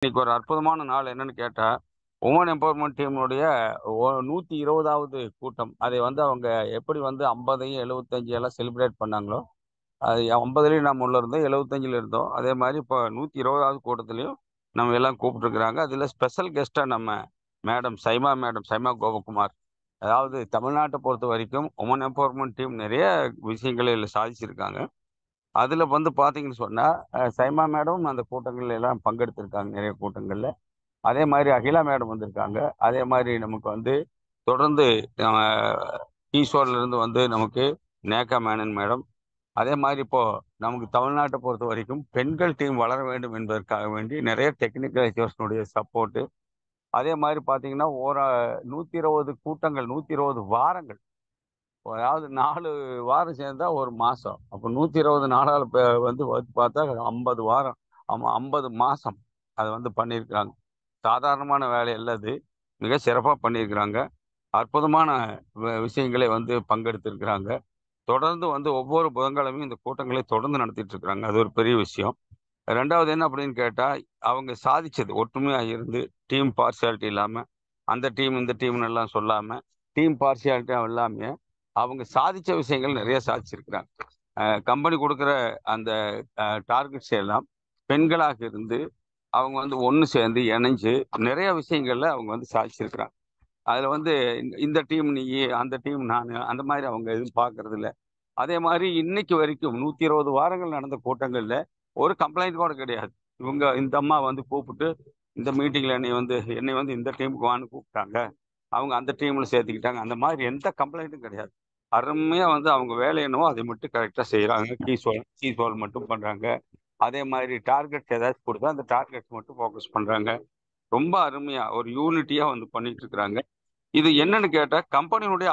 இன்னைக்கு ஒரு அற்புதமான நாள் என்னன்னு கேட்டா, உமன் எம்பவர்மென்ட் டீமுடைய 120வது கூட்டம். அதை வந்து அவங்க எப்படி வந்து 50, 75 எல்லாம் செலிப்ரேட் பண்ணாங்களோ, அது 50லயும் நம்ம உள்ள இருந்தோம், 75ல இருந்தோம். அதே மாரி இப்போ 120வது கூட்டத்திலயும் நம்ம எல்லாம் கூப்பிட்டுருக்கிறாங்க. அதில ஸ்பெஷல் கெஸ்ட்டா நம்ம சைமா கோபகுமார். அதாவது தமிழ்நாட்ட பொறுத்தவரைக்கும் உமன் எம்பவர்மென்ட் டீம் நிறைய விஷயங்கள இதுல சாதிச்சிருக்காங்க. அதில வந்து பார்த்தீங்கன்னு சொன்னா, சைமா மேடம் அந்த கூட்டங்கள்ல எல்லாம் பங்கெடுத்திருக்காங்க, நிறைய கூட்டங்கள்ல. அதே மாரி அகிலா மேடம் வந்திருக்காங்க. அதே மாரி நமக்கு வந்து தொடர்ந்து நம்ம ஈஸ்வர்லேருந்து வந்து நமக்கு நேகா மேனன் மேடம். அதே மாரி இப்போ நமக்கு தமிழ்நாட்ட பொறுத்தவரைக்கும் பெண்கள் டீம் வளர வேண்டும் என்பதற்காக வேண்டி நிறைய டெக்னிக்கல் எஜுகேஷனுடைய சப்போர்ட்டு. அதே மாரி பார்த்தீங்கன்னா, 120 கூட்டங்கள், 120 வாரங்கள். அதாவது 4 வாரம் சேர்ந்தா 1 மாசம். அப்ப 120 நாளால வந்து வகுத்து பார்த்தா 50 வாரம். ஆமா 50 மாசம். அத வந்து பண்ணியிருக்கிறாங்க. சாதாரணமான வேலை அல்ல அது. மிக சிறப்பா பண்ணியிருக்கிறாங்க. அற்புதமான விஷயங்களை வந்து பங்கெடுத்திருக்கிறாங்க. தொடர்ந்து வந்து ஒவ்வொரு புதன்கிழமையும் இந்த கூட்டங்களை தொடர்ந்து நடத்திட்டு இருக்கிறாங்க. அது ஒரு பெரிய விஷயம். 2வது என்ன அப்படின்னு கேட்டா, அவங்க சாதிச்சது ஒற்றுமையா இருந்து, டீம் பார்சியாலிட்டி இல்லாம, அந்த டீம், இந்த டீம்ன்னு எல்லாம் சொல்லாம, டீம் பார்சியாலிட்டியா இல்லாம, அவங்க சாதிச்ச விஷயங்கள் நிறைய சாதிச்சிருக்கிறாங்க. கம்பெனி குடுக்குற அந்த டார்கெட்ஸ் எல்லாம் பெண்களாக இருந்து, அவங்க வந்து ஒண்ணு சேர்ந்து இணைஞ்சு, நிறைய விஷயங்கள்ல அவங்க வந்து சாதிச்சிருக்கிறாங்க. அதுல வந்து இந்த டீம் நீயி, அந்த டீம் நானு, அந்த மாரி அவங்க எதுவும் பார்க்கறதில்ல. அதே மாரி இன்னைக்கு வரைக்கும் 120 வாரங்கள் நடந்த கூட்டங்கள்ல ஒரு கம்ப்ளைண்ட் கூட கிடையாது. இந்த அம்மா வந்து கூப்பிட்டு, இந்த மீட்டிங்ல என்னை வந்து இந்த டீமுக்கு வான்னு கூப்பிட்டாங்க. அவங்க அந்த டீம்ல சேர்த்துக்கிட்டாங்க. அந்த மாதிரி எந்த கம்ப்ளைண்ட்டும் கிடையாது. அருமையா வந்து அவங்க வேலை என்னவோ அதை மட்டும் கரெக்ட்டா செய்றாங்க. கீ சோல் மட்டும் பண்றாங்க. அதே மாதிரி டார்கெட் ஏதாச்சும் குடுத்தா, அந்த டார்கெட்ஸ் மட்டும் ஃபோக்கஸ் பண்றாங்க. ரொம்ப அருமையா ஒரு யூனிட்டியா வந்து பண்ணிட்டு இருக்கிறாங்க. இது என்னன்னு கேட்டா, கம்பெனியுடைய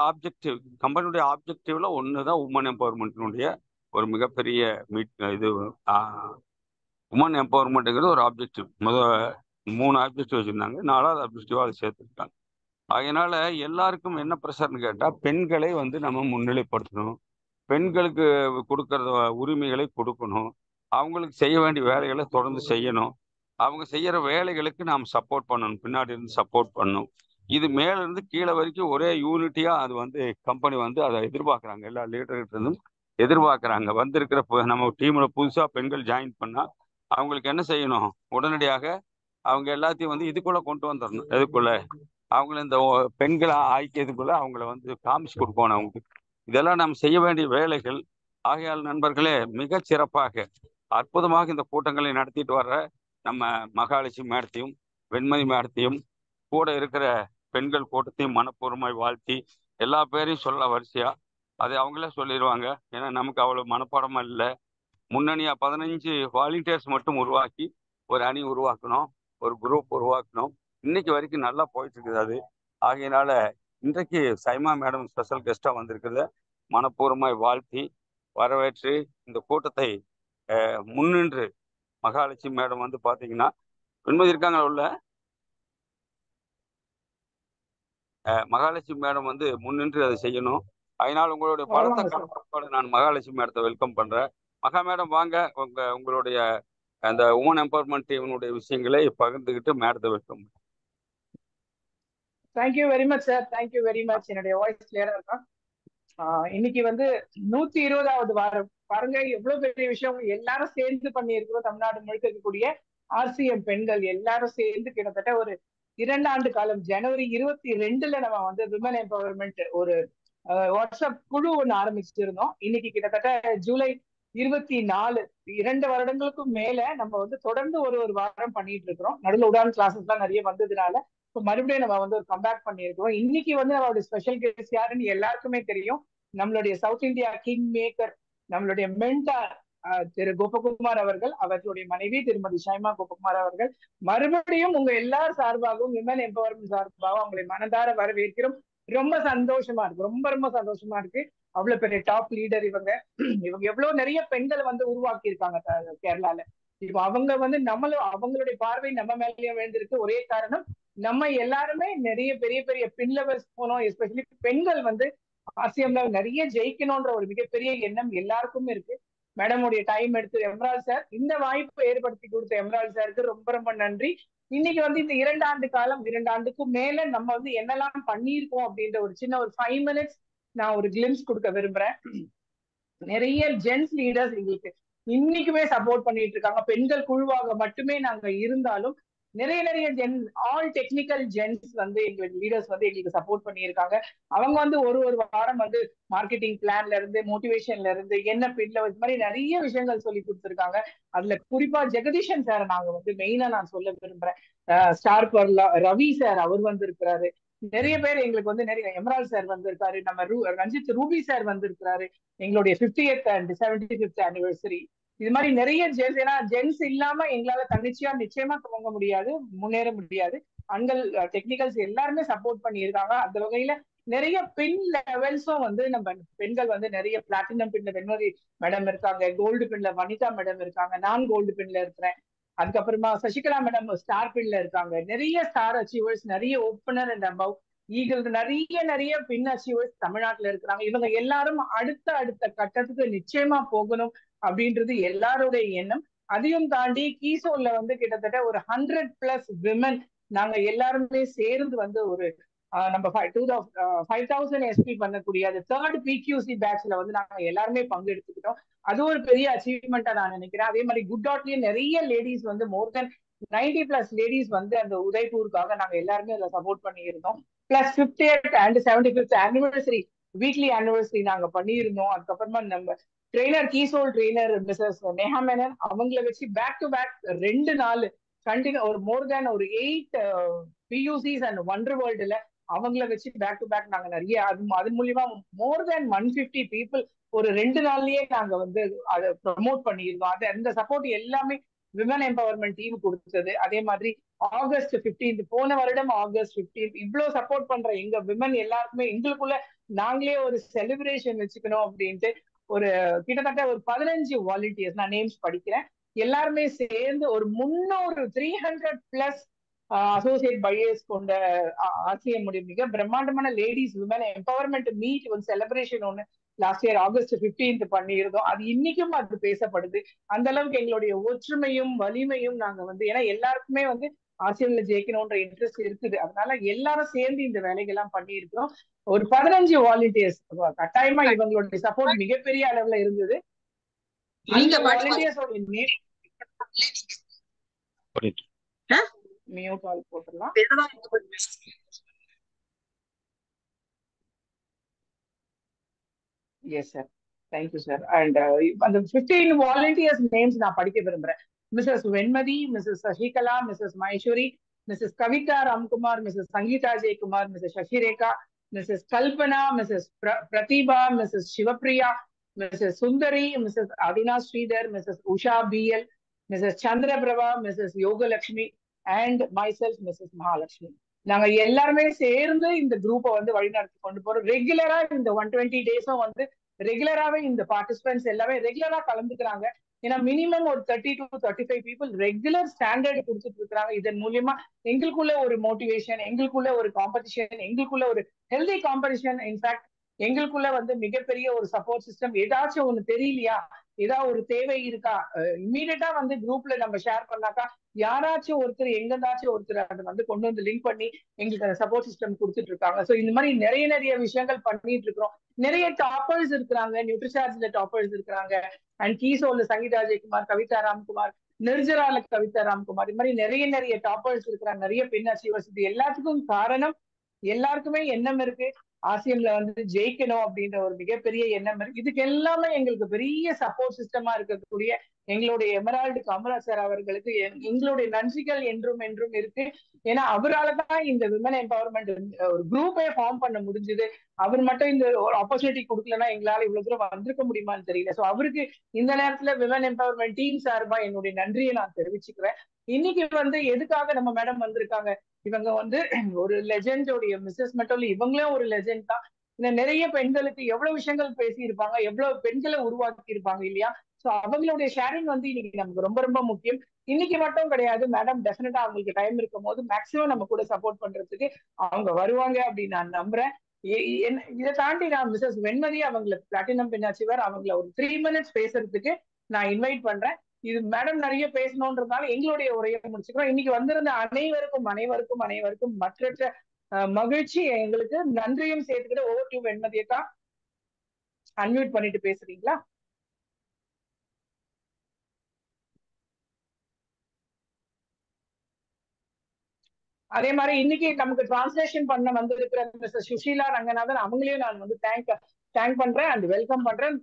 ஆப்ஜெக்டிவ்ல ஒண்ணு தான் உமன் எம்பவர்மென்ட்னுடைய ஒரு மிகப்பெரிய இது ஆ உமன் எம்பவர்மென்ட்ங்கிறது ஒரு ஆப்ஜெக்டிவ். 3 ஆப்ஜெக்டிவ் வச்சிருந்தாங்க. 4வது ஆப்ஜெக்டிவா அத சேர்த்திருக்காங்க. அதனால எல்லாருக்கும் என்ன பிரஷர்ன்னு கேட்டா, பெண்களை வந்து நம்ம முன்னிலைப்படுத்தணும். பெண்களுக்கு குடுக்கற உரிமைகளை குடுக்கணும். அவங்களுக்கு செய்ய வேண்டிய வேலைகள தொடர்ந்து செய்யணும். அவங்க செய்யற வேலைகளுக்கு நாம் சப்போர்ட் பண்ணணும். பின்னாடி இருந்து சப்போர்ட் பண்ணணும். இது மேல இருந்து கீழ வரைக்கும் ஒரே யூனிட்டியா அது வந்து கம்பெனி வந்து அத எதிர்பார்க்குறாங்க. எல்லா லீடர்கிட்ட இருந்தும் எதிர்பார்க்குறாங்க. வந்திருக்கிற நம்ம டீம்ல புதுசா பெண்கள் ஜாயின் பண்ணா, அவங்களுக்கு என்ன செய்யணும்? உடனடியாக அவங்க எல்லாத்தையும் வந்து இதுக்குள்ள கொண்டு வந்துரணும். எதுக்குள்ள? அவங்கள இந்த பெண்கள ஆக்கியதுக்குள்ள அவங்கள வந்து காமிச்சு குடுக்கணும் அவங்களுக்கு. இதெல்லாம் நாம் செய்ய வேண்டிய வேலைகள். ஆகையால் நண்பர்களே, மிகச் சிறப்பாக, அற்புதமாக இந்த கூட்டங்களை நடத்திட்டு வர்ற நம்ம மகாலட்சுமி மேடத்தையும், வெண்மதி மேடத்தையும், கூட இருக்கிற பெண்கள் கூட்டத்தையும் மனப்பூர்வமாய் வாழ்த்தி, எல்லா பேரையும் சொல்லலாம் வரிசையா. அதை அவங்களே சொல்லிருவாங்க. ஏன்னா நமக்கு அவ்வளவு மனப்பாடமா இல்ல. முன்னணியா 15 வாலண்டியர்ஸ் மட்டும் உருவாக்கி, ஒரு அணி உருவாக்கணும். ஒரு குரூப் உருவாக்கணும். இன்னைக்கு வரைக்கும் நல்லா போயிட்டு இருக்குது அது. ஆகையினால இன்றைக்கு சைமா மேடம் ஸ்பெஷல் கெஸ்ட்டா வந்திருக்கிறத மனப்பூர்வமாய் வாழ்த்தி, வரவேற்று இந்த கூட்டத்தை முன்னின்று மகாலட்சுமி மேடம் வந்து பார்த்தீங்கன்னா, வெண்மதி இருக்காங்களா உள்ள? மகாலட்சுமி மேடம் வந்து முன்னின்று அதை செய்யணும். அதனால உங்களுடைய பலத்த ஆமாங்க சார். கரவொலியோட நான் மகாலட்சுமி மேடத்தை வெல்கம் பண்றேன். மகா மேடம் வாங்க. உங்களுடைய அந்த உமன் எம்பவர்மென்ட் டீமினுடைய விஷயங்களை பகிர்ந்துகிட்டு மேடத்தை welcome. Thank you very much sir. Thank you very much. என்னுடைய வாய்ஸ் கிளியரா இருக்கா? இன்னைக்கு வந்து 120வது வாரம். பாருங்க எவ்வளவு பெரிய விஷயம். எல்லாரும் சேர்ந்து பண்ணியிருக்கிறோம். தமிழ்நாடு முழுக்க இருக்கக்கூடிய ஆர்சிஎம் பெண்கள் எல்லாரும் சேர்ந்து கிட்டத்தட்ட ஒரு 2 ஆண்டு காலம் ஜனவரி 22ல நம்ம வந்து விமன் எம்பவர்மெண்ட் ஒரு வாட்ஸ்அப் குழு ஒண்ணு ஆரம்பிச்சிருந்தோம். இன்னைக்கு கிட்டத்தட்ட ஜூலை 24, 2 வருடங்களுக்கும் மேல நம்ம வந்து தொடர்ந்து ஒரு ஒரு வாரம் பண்ணிட்டு இருக்கிறோம். நடுவில் உடான் கிளாஸஸ் எல்லாம் நிறைய வந்ததுனால இப்ப மறுபடியும் நம்ம வந்து ஒரு கம்பேக் பண்ணியிருக்கிறோம். இன்னைக்கு வந்து நம்மளுடைய ஸ்பெஷல் கெஸ்ட் யாருன்னு எல்லாருக்குமே தெரியும். நம்மளுடைய சவுத் இந்தியா கிங் மேக்கர், நம்மளுடைய மென்டார் திரு கோபகுமார் அவர்கள், அவர்களுடைய மனைவி திருமதி ஷைமா கோபகுமார் அவர்கள். மறுபடியும் உங்க எல்லார் சார்பாகவும் விமன் எம்பவர்மெண்ட் சார்பாகவும் அவங்களை மனதார வரவேற்கிறோம். ரொம்ப சந்தோஷமா இருக்கு. ரொம்ப ரொம்ப சந்தோஷமா இருக்கு. அவ்வளவு பெரிய டாப் லீடர் இவங்க. இவங்க எவ்வளவு நிறைய பெண்களை வந்து உருவாக்கி இருக்காங்க கேரளால. இப்ப அவங்க வந்து நம்மளும் அவங்களுடைய பார்வை நம்ம மேலேயும் விழுந்திருக்கு. ஒரே காரணம், நம்ம எல்லாருமே நிறைய பெரிய பெரிய பெண் லெவல்ஸ் போனோம். எஸ்பெஷலி பெண்கள் வந்து ஆசியம்ல நிறைய ஜெயிக்கணும்ன்ற ஒரு மிகப்பெரிய எண்ணம் எல்லாருக்குமே இருக்கு. மேடமுடைய டைம் எடுத்து எம்ரால் சார் இந்த வாய்ப்பை ஏற்படுத்தி கொடுத்த எம்ரால் சாருக்கு ரொம்ப ரொம்ப நன்றி. இன்னைக்கு வந்து இந்த 2 ஆண்டு காலம் 2 ஆண்டுக்கும் மேல நம்ம வந்து என்னெல்லாம் பண்ணியிருக்கோம் அப்படின்ற ஒரு சின்ன ஒரு 5 மினிட்ஸ் நான் ஒரு கிளிம்ஸ் கொடுக்க விரும்புறேன். நிறைய ஜென்ஸ் லீடர்ஸ் எங்களுக்கு இன்னைக்குமே சப்போர்ட் பண்ணிட்டு இருக்காங்க. பெண்கள் குழுவாக மட்டுமே நாங்க இருந்தாலும் நிறைய நிறைய ஆல் டெக்னிக்கல் ஜென்ஸ் வந்து எங்களுக்கு லீடர்ஸ் வந்து எங்களுக்கு சப்போர்ட் பண்ணியிருக்காங்க. அவங்க வந்து ஒரு ஒரு வாரம் வந்து மார்க்கெட்டிங் பிளான்ல இருந்து மோட்டிவேஷன்ல இருந்து என்ன பின்ல இது மாதிரி நிறைய விஷயங்கள் சொல்லி கொடுத்துருக்காங்க. அதுல குறிப்பா ஜெகதீஷன் சார் நாங்க வந்து மெயினா நான் சொல்ல விரும்புறேன். ஸ்டார் பர்லா ரவி சார் அவர் வந்து இருக்கிறாரு. நிறைய பேர் எங்களுக்கு வந்து நிறைய எமரால் சார் வந்திருக்காரு. நம்ம ரஞ்சித் ரூபி சார் வந்திருக்கிறாரு. எங்களுடைய 50th and 75th anniversary இது மாதிரி நிறைய ஜென்ஸ். ஏன்னா ஜென்ஸ் இல்லாம எங்களால தன்னிச்சையா நிச்சயமா துவங்க முடியாது, முன்னேற முடியாது. ஆண்கள் டெக்னிக்கல்ஸ் எல்லாருமே சப்போர்ட் பண்ணியிருக்காங்க. அந்த வகையில நிறைய பின் லெவல்ஸும் வந்து நம்ம பெண்கள் வந்து நிறைய பிளாட்டினம் பின்ல வெண்மதி மேடம் இருக்காங்க, கோல்டு பின்ல வனிதா மேடம் இருக்காங்க, நான் கோல்டு பின்ல இருக்கிறேன். அதுக்கப்புறமா சசிகலா மேடம் ஸ்டார் பின்ல இருக்காங்க. நிறைய ஸ்டார் அச்சீவர்ஸ், நிறைய ஓப்பனர் அண்ட் அபவ் ஈகிள், நிறைய நிறைய பின் அச்சீவர்ஸ் தமிழ்நாட்டுல இருக்கிறாங்க. இவங்க எல்லாரும் அடுத்த அடுத்த கட்டத்துக்கு நிச்சயமா போகணும் அப்படின்றது எல்லாருடைய எண்ணம். அதையும் தாண்டி கீசோல்ல வந்து கிட்டத்தட்ட ஒரு 100+ விமன் நாங்க எல்லாருமே சேர்ந்து வந்து ஒரு நம்ம 5000 எஸ்பி பண்ணக்கூடிய அது 3rd PQC பேட்ச்ல வந்து நாங்க எல்லாருமே பங்கெடுத்துக்கிட்டோம். அது ஒரு பெரிய அச்சீவ்மெண்டா நான் நினைக்கிறேன். அதே மாதிரி குட் டாட்லயே நிறைய லேடிஸ் வந்து மோர் தென் 90+ லேடிஸ் வந்து அந்த உதய்பூருக்காக நாங்க எல்லாருமே அதுல சப்போர்ட் பண்ணியிருந்தோம். Plus 50th and 75th anniversary weekly anniversary நாங்க பண்ணியிருந்தோம். அதுக்கப்புறமா நம்ம ட்ரெயினர் கீசோல் ட்ரெயினர் மிஸ்ஸஸ் நேஹா மேனன் அவங்கள வச்சு பேக் டு பேக் 2 நாள் கண்டினியூ ஒரு மோர் தேன் ஒரு 8 PUCs அண்ட் ஒண்டர் வேர்ல்டுல அவங்கள வச்சு பேக் டு பேக் நாங்க நிறைய அது மூலியமா மோர் தேன் 150 பீப்புள் ஒரு 2 நாள்லயே நாங்க வந்து அதை ப்ரமோட் பண்ணியிருந்தோம். அது அந்த சப்போர்ட் எல்லாமே விமன் எம்பவர்மெண்ட் டீம் கொடுத்தது. அதே மாதிரி ஆகஸ்ட் 15 போன வருடம் ஆகஸ்ட் 15 இவ்வளவு சப்போர்ட் பண்ற எங்க விமன் எல்லாருக்குமே எங்களுக்குள்ள நாங்களே ஒரு செலிப்ரேஷன் வச்சுக்கணும் அப்படின்ட்டு ஒரு கிட்டத்தட்ட ஒரு 15 வாலண்டியர்ஸ் நான் நேம்ஸ் படிக்கிறேன். எல்லாருமே சேர்ந்து ஒரு 300 அசோசியேட் பையர்ஸ் கொண்ட ஆர்சிஎம் மிக பிரம்மாண்டமான லேடிஸ் விமன் எம்பவர்மெண்ட் மீட் ஒரு செலிப்ரேஷன் ஒண்ணு லாஸ்ட் இயர் ஆகஸ்ட் 15 பண்ணியிருந்தோம். அது இன்னைக்கும் அது பேசப்படுது. அந்த அளவுக்கு எங்களுடைய ஒற்றுமையும் வலிமையும் நாங்க வந்து ஏன்னா எல்லாருக்குமே வந்து ஆர்சிஎம்ல ஜெயிக்கணும்ன்ற இன்ட்ரெஸ்ட் இருக்குது. அதனால எல்லாரும் சேர்ந்து இந்த வேலைகள்லாம் பண்ணியிருக்கிறோம். ஒரு 15 வாலண்டியர்ஸ் கட்டாயமா இவங்களுடைய சப்போர்ட் மிகப்பெரிய அளவுல இருந்தது. அந்த வாலண்டியர்ஸோட மியூட் ஆல் போட்டுடலாம். Yes sir, thank you sir. And அந்த 15 வாலண்டியர்ஸ் நேம்ஸ் நான் படிக்க விரும்புறேன். Mrs Venmathi, Mrs Sasikala, Mrs Maheswari, Mrs Kavitha Ramkumar, Mrs Sangeetha Jayakumar, Mrs Sasirekha, Mrs Kalpana, Mrs Prathiba, Mrs Sivapriya, Mrs Sundari, Mrs Aruna Sridhar, Mrs Usha BL, Mrs Chandraprabha, Mrs Yogalakshmi and myself Mrs Mahalakshmi. நாங்க எல்லாருமே சேர்ந்து இந்த குரூப்பை வந்து வழிநடத்தி கொண்டு போறோம். ரெகுலரா இந்த 120 டேஸும் வந்து ரெகுலராவே இந்த பார்ட்டிசிபென்ட்ஸ் எல்லாமே ரெகுலரா கலந்துக்கிறாங்க. ஏன்னா மினிமம் ஒரு 30 to 35 பீப்புள் ரெகுலர் ஸ்டாண்டர்ட் கொடுத்துட்டு இருக்கிறாங்க. இதன் மூலியமா எங்களுக்குள்ள ஒரு மோட்டிவேஷன், எங்களுக்குள்ள ஒரு காம்படிஷன், எங்களுக்குள்ள ஒரு ஹெல்தி காம்படிஷன், இன்ஃபேக்ட் எங்களுக்குள்ள வந்து மிகப்பெரிய ஒரு சப்போர்ட் சிஸ்டம். ஏதாச்சும் ஒண்ணு தெரியலையா, ஏதாவது ஒரு தேவை இருக்கா, இம்மீடியட்டா வந்து குரூப்ல நம்ம ஷேர் பண்ணாக்கா யாராச்சும் ஒருத்தர் எங்கேதாச்சும் ஒருத்தர் அதை வந்து கொண்டு வந்து லிங்க் பண்ணி எங்களுக்கு அந்த சப்போர்ட் சிஸ்டம் கொடுத்துட்டு இருக்காங்க. ஸோ இந்த மாதிரி நிறைய நிறைய விஷயங்கள் பண்ணிட்டு இருக்கிறோம். நிறைய டாப்பர்ஸ் இருக்கிறாங்க, நியூட்ரிசார்ஜ்ல டாப்பர்ஸ் இருக்கிறாங்க, அண்ட் கீசோல சங்கீதா ஜெயக்குமார், கவிதா ராம்குமார், நிர்ஜரால கவிதா ராம்குமார், இது மாதிரி நிறைய நிறைய டாப்பர்ஸ் இருக்கிறாங்க, நிறைய பெண் அச்சீவர்ஸ். இது எல்லாத்துக்கும் காரணம் எல்லாருக்குமே எண்ணம் இருக்கு, ஆசியம்ல வந்து ஜெயிக்கணும் அப்படின்ற ஒரு மிகப்பெரிய எண்ணம் இருக்கு. இதுக்கு எல்லாமே எங்களுக்கு பெரிய சப்போர்ட் சிஸ்டமா இருக்கக்கூடிய எங்களுடைய எமரால்டு கமலா சார் அவர்களுக்கு எங்களுடைய நன்றிகள் என்றும் என்றும் இருக்கு. ஏன்னா அவரால் தான் இந்த விமன் எம்பவர்மெண்ட் ஒரு குரூப்பே ஃபார்ம் பண்ண முடிஞ்சது. அவர் மட்டும் இந்த ஒரு ஆப்பர்ச்சுனிட்டி கொடுக்கலன்னா எங்களால இவ்வளவு தூரம் வந்திருக்க முடியுமான்னு தெரியல. ஸோ அவருக்கு இந்த நேரத்துல விமன் எம்பவர்மெண்ட் டீம் சார்பா என்னுடைய நன்றியை நான் தெரிவிச்சுக்கிறேன். இன்னைக்கு வந்து எதுக்காக நம்ம மேடம் வந்திருக்காங்க, இவங்க வந்து ஒரு லெஜெண்டோடைய மிஸ்ஸஸ் மட்டும் இல்ல, இவங்களும் ஒரு லெஜெண்ட் தான். இந்த நிறைய பெண்களுக்கு எவ்வளவு விஷயங்கள் பேசியிருப்பாங்க, எவ்வளவு பெண்களை உருவாக்கி இருப்பாங்க இல்லையா. சோ அவங்களுடைய ஷேரிங் வந்து இன்னைக்கு நமக்கு ரொம்ப ரொம்ப முக்கியம். இன்னைக்கு மட்டும் கிடையாது, மேடம் டெஃபினட்டா அவங்களுக்கு டைம் இருக்கும் போது மேக்சிமம் நம்ம கூட சப்போர்ட் பண்றதுக்கு அவங்க வருவாங்க அப்படின்னு நான் நம்புறேன். இதை தாண்டி நான் மிஸ்ஸஸ் வெண்மதி அவங்களை பிளாட்டினம் பென் அச்சீவர் அவங்கள ஒரு 3 minutes பேசுறதுக்கு நான் இன்வைட் பண்றேன். இது மேடம் நிறைய பேசணும்ன்றதுனால எங்களுடைய உரையை முடிச்சுக்கிறோம். இன்னைக்கு வந்திருந்த அனைவருக்கும் அனைவருக்கும் அனைவருக்கும் மற்ற மகிழ்ச்சி, எங்களுக்கு நன்றியும் சேர்த்துக்கிட்டு ஓவர் டு வெண்மதி அக்கா. அன்மியூட் பண்ணிட்டு பேசுறீங்களா? அதே மாதிரி இன்னைக்கு நமக்கு டிரான்ஸ்லேஷன் பண்ண வந்திருக்கிற மிஸ்டர் சுஷீலா ரங்கநாதன் அவங்களையும் நான் வந்து தேங்க் பண்றேன் அண்ட் வெல்கம் பண்றேன்.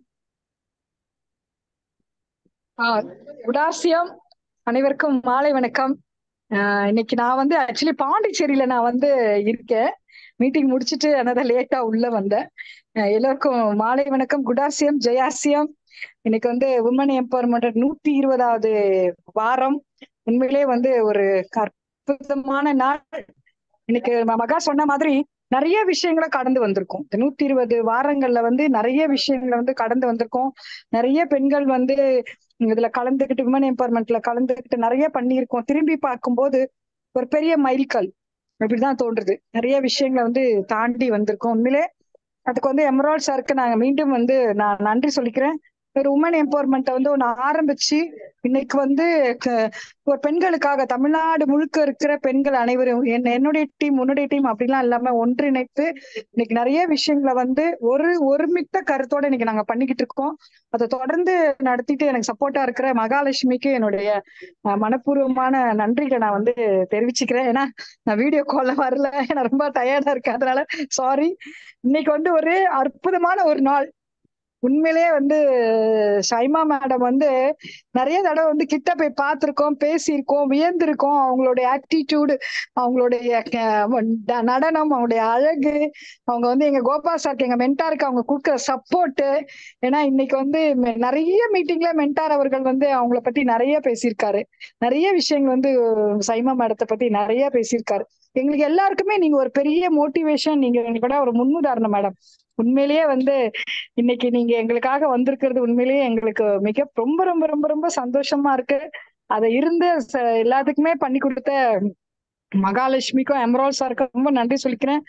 குடாசியம் அனைவருக்கும் மாலை வணக்கம். இன்னைக்கு நான் வந்து ஆக்சுவலி பாண்டிச்சேரியில நான் வந்து இருக்கேன். மீட்டிங் முடிச்சுட்டு அதனால லேட்டா உள்ள வந்தேன். எல்லாருக்கும் மாலை வணக்கம். குடாசியம் ஜெயாசியம். இன்னைக்கு வந்து உமன் எம்பவர்மெண்ட் 120வது வாரம். உண்மையிலே வந்து ஒரு அற்புதமான நாள். இன்னைக்கு மகா சொன்ன மாதிரி நிறைய விஷயங்களை கடந்து வந்திருக்கோம். 120 வாரங்கள்ல வந்து நிறைய விஷயங்களை வந்து கடந்து வந்திருக்கோம். நிறைய பெண்கள் வந்து இதுல கலந்துகிட்டு விமன் எம்பவர்மெண்ட்ல கலந்துகிட்டு நிறைய பண்ணியிருக்கோம். திரும்பி பார்க்கும்போது ஒரு பெரிய மைல்கல் அப்படிதான் தோன்றுது. நிறைய விஷயங்களை வந்து தாண்டி வந்திருக்கோம். உண்மையிலே அதுக்கு வந்து எமரால்ட் சாருக்கு நாங்க மீண்டும் வந்து நான் நன்றி சொல்லிக்கிறேன். ஒரு உமன் எம்பவர்மெண்ட்டை வந்து ஒண்ணு ஆரம்பிச்சு இன்னைக்கு வந்து ஒரு பெண்களுக்காக தமிழ்நாடு முழுக்க இருக்கிற பெண்கள் அனைவரும் என்னுடைய டீம் உன்னுடைய டீம் அப்படிலாம் இல்லாம ஒன்றிணைத்து இன்னைக்கு நிறைய விஷயங்களை வந்து ஒருமித்த கருத்தோட இன்னைக்கு நாங்க பண்ணிக்கிட்டு இருக்கோம். அதை தொடர்ந்து நடத்திட்டு எனக்கு சப்போர்ட்டா இருக்கிற மகாலட்சுமிக்கு என்னுடைய மனப்பூர்வமான நன்றிகளை நான் வந்து தெரிவிச்சுக்கிறேன். ஏன்னா நான் வீடியோ கால்ல வரல, ஏன்னா ரொம்ப டயர்டா இருக்கேன், அதனால சாரி. இன்னைக்கு வந்து ஒரு அற்புதமான ஒரு நாள். உண்மையிலேயே வந்து ஷைமா மேடம் வந்து நிறைய தடவை வந்து கிட்ட போய் பார்த்திருக்கோம், பேசியிருக்கோம், வியந்திருக்கோம். அவங்களுடைய ஆட்டிடியூடு, அவங்களுடைய நடனம், அவங்களுடைய அழகு, அவங்க வந்து எங்க கோபால் சாருக்கு எங்க மென்டாருக்கு அவங்க கொடுக்குற சப்போர்ட். ஏன்னா இன்னைக்கு வந்து நிறைய மீட்டிங்ல மென்டார் அவர்கள் வந்து அவங்கள பத்தி நிறைய பேசியிருக்காரு. நிறைய விஷயங்கள் வந்து சைமா மேடத்தை பத்தி நிறைய பேசியிருக்காரு. எங்களுக்கு எல்லாருக்குமே நீங்க ஒரு பெரிய மோட்டிவேஷன், நீங்க கூட ஒரு முன்னுதாரணம் மேடம். உண்மையிலேயே வந்து இன்னைக்கு நீங்க எங்களுக்காக வந்திருக்கிறது உண்மையிலேயே எங்களுக்கு மிக ரொம்ப ரொம்ப ரொம்ப ரொம்ப சந்தோஷமா இருக்கு. அதை இருந்து எல்லாத்துக்குமே பண்ணி கொடுத்த மகாலட்சுமிக்கும் எமரால்ட் சாருக்கும் ரொம்ப நன்றி சொல்லிக்கிறேன்.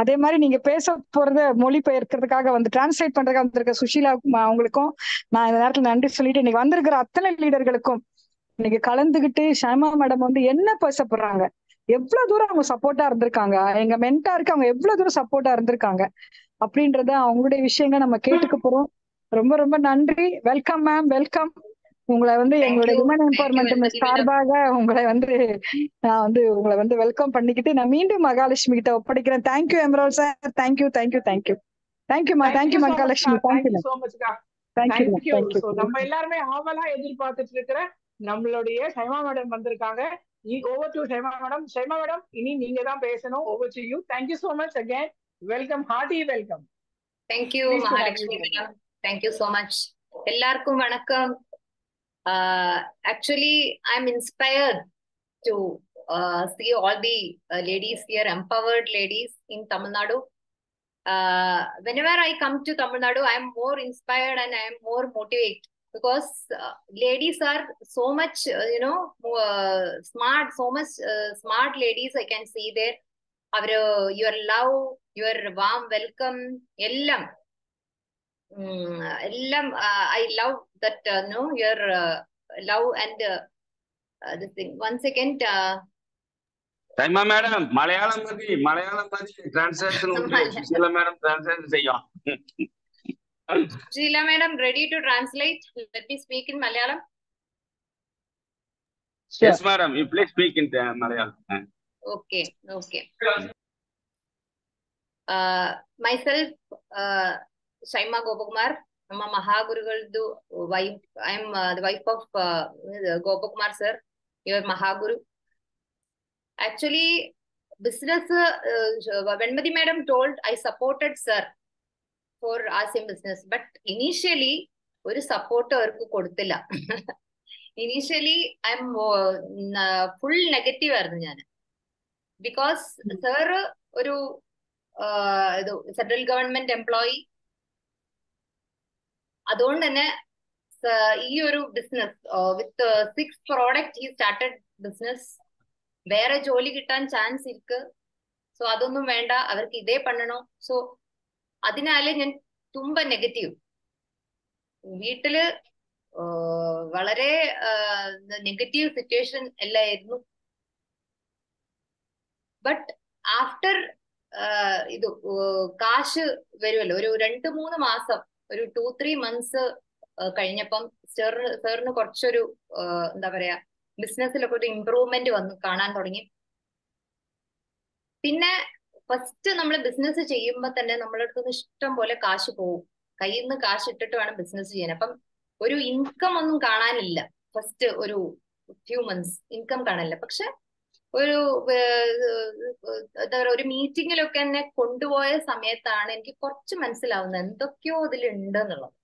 அதே மாதிரி நீங்க பேச போறத மொழி பெயர்க்கிறதுக்காக வந்து டிரான்ஸ்லேட் பண்றதுக்காக வந்திருக்க சுஷீலா அவங்களுக்கும் நான் இந்த நேரத்துல நன்றி சொல்லிட்டு இன்னைக்கு வந்திருக்கிற அத்தனை லீடர்களுக்கும் இன்னைக்கு கலந்துகிட்டு ஷைமா மேடம் வந்து என்ன பேசப்படுறாங்க, எவ்வளவு தூரம் அவங்க சப்போர்ட்டா இருந்திருக்காங்க, எங்க மென்டாருக்கு அவங்க எவ்வளவு தூரம் சப்போர்ட்டா இருந்திருக்காங்க அப்படின்றத அவங்களுடைய விஷயங்களை நம்ம கேட்டுக்க போறோம். ரொம்ப ரொம்ப நன்றி. Welcome ma'am, welcome. உங்களை வந்து எங்களுடைய விமன் எம்பவர்மெண்ட் சார்பாக உங்களை வந்து நான் வந்து உங்களை வந்து வெல்கம் பண்ணிக்கிட்டு நான் மீண்டும் மகாலட்சுமி கிட்ட ஒப்படைக்கிறேன். Thank you Emerald sir. Thank you thank you thank you தேங்க்யூமா. தேங்க்யூ மகாலட்சுமி. Thank you thank you. நம்ம எல்லாருமே ஆவலா எதிர்பார்த்துட்டு இருக்கிற நம்மளுடைய ஷைமா மேடம் வந்திருக்காங்க. Over to Shaima madam. Shaima madam, இனி நீங்க தான் பேசணும். Over to you. Thank you so much again. Welcome, hearty welcome. Thank you Mahalakshmi madam. Thank you so much. எல்லாருக்கும் வணக்கம். Actually, I'm inspired to see all the ladies here, empowered ladies in Tamil Nadu. Whenever I come to Tamil Nadu, I'm more inspired and I'm more motivated because ladies are so much, smart, so much smart ladies I can see there. Your love, your warm welcome, ellam, I love that, your love and this thing. Once again, Shaima madam Malayalam பத்தி translation Sushila madam translation செய்யும். Sheila madam, ready to translate? Let me speak in Malayalam. Yes madam, you please speak in Malayalam. Okay. Myself, Shaima Gopakumar. I'm a Mahagurugaldu wife. I'm the wife of Gopakumar sir, your Mahaguru. Actually, business, Venmati madam told I supported sir for RCM business, but initially, ഒരു support അവർക്ക് കൊടുത്തില്ല. Initially I M full negative ആയിരുന്നു ഞാൻ. Because sir ഒരു central government employee, അതുകൊണ്ട് തന്നെ ഈ ഒരു business with 6 product he started business. വേറെ ജോലി കിട്ടാൻ ചാൻസ് ഇരിക്ക്. സോ സോ അതൊന്നും വേണ്ട, അവർക്ക് ഇതേ പണ്ണണോ. സോ അതിനാല് ഞാൻ തുമ്പ നെഗറ്റീവ്. വീട്ടില് വളരെ നെഗറ്റീവ് സിറ്റുവേഷൻ എല്ലായിരുന്നു. ബട്ട് ആഫ്റ്റർ ഇത് കാശ് വരുമല്ലോ, ഒരു 2-3 മാസം, ഒരു 2-3 months കഴിഞ്ഞപ്പം സാറിന് കുറച്ചൊരു എന്താ പറയാ, ബിസിനസ്സിലൊക്കെ ഒരു ഇമ്പ്രൂവ്മെന്റ് വന്നു കാണാൻ തുടങ്ങി. പിന്നെ ഫസ്റ്റ് നമ്മൾ ബിസിനസ് ചെയ്യുമ്പോൾ തന്നെ നമ്മുടെ അടുത്ത് ഇഷ്ടം പോലെ കാശ് പോകും. കയ്യിൽ നിന്ന് കാശ് ഇട്ടിട്ട് വേണം ബിസിനസ് ചെയ്യാൻ. അപ്പം ഒരു ഇൻകം ഒന്നും കാണാനില്ല. ഫസ്റ്റ് ഒരു ഫ്യൂ മന്ത്സ് ഇൻകം കാണില്ല. പക്ഷെ ഒരു എന്താ പറയുക, ഒരു മീറ്റിങ്ങിലൊക്കെ എന്നെ കൊണ്ടുപോയ സമയത്താണ് എനിക്ക് കുറച്ച് മനസ്സിലാവുന്നത് എന്തൊക്കെയോ അതിലുണ്ട് എന്നുള്ളത്.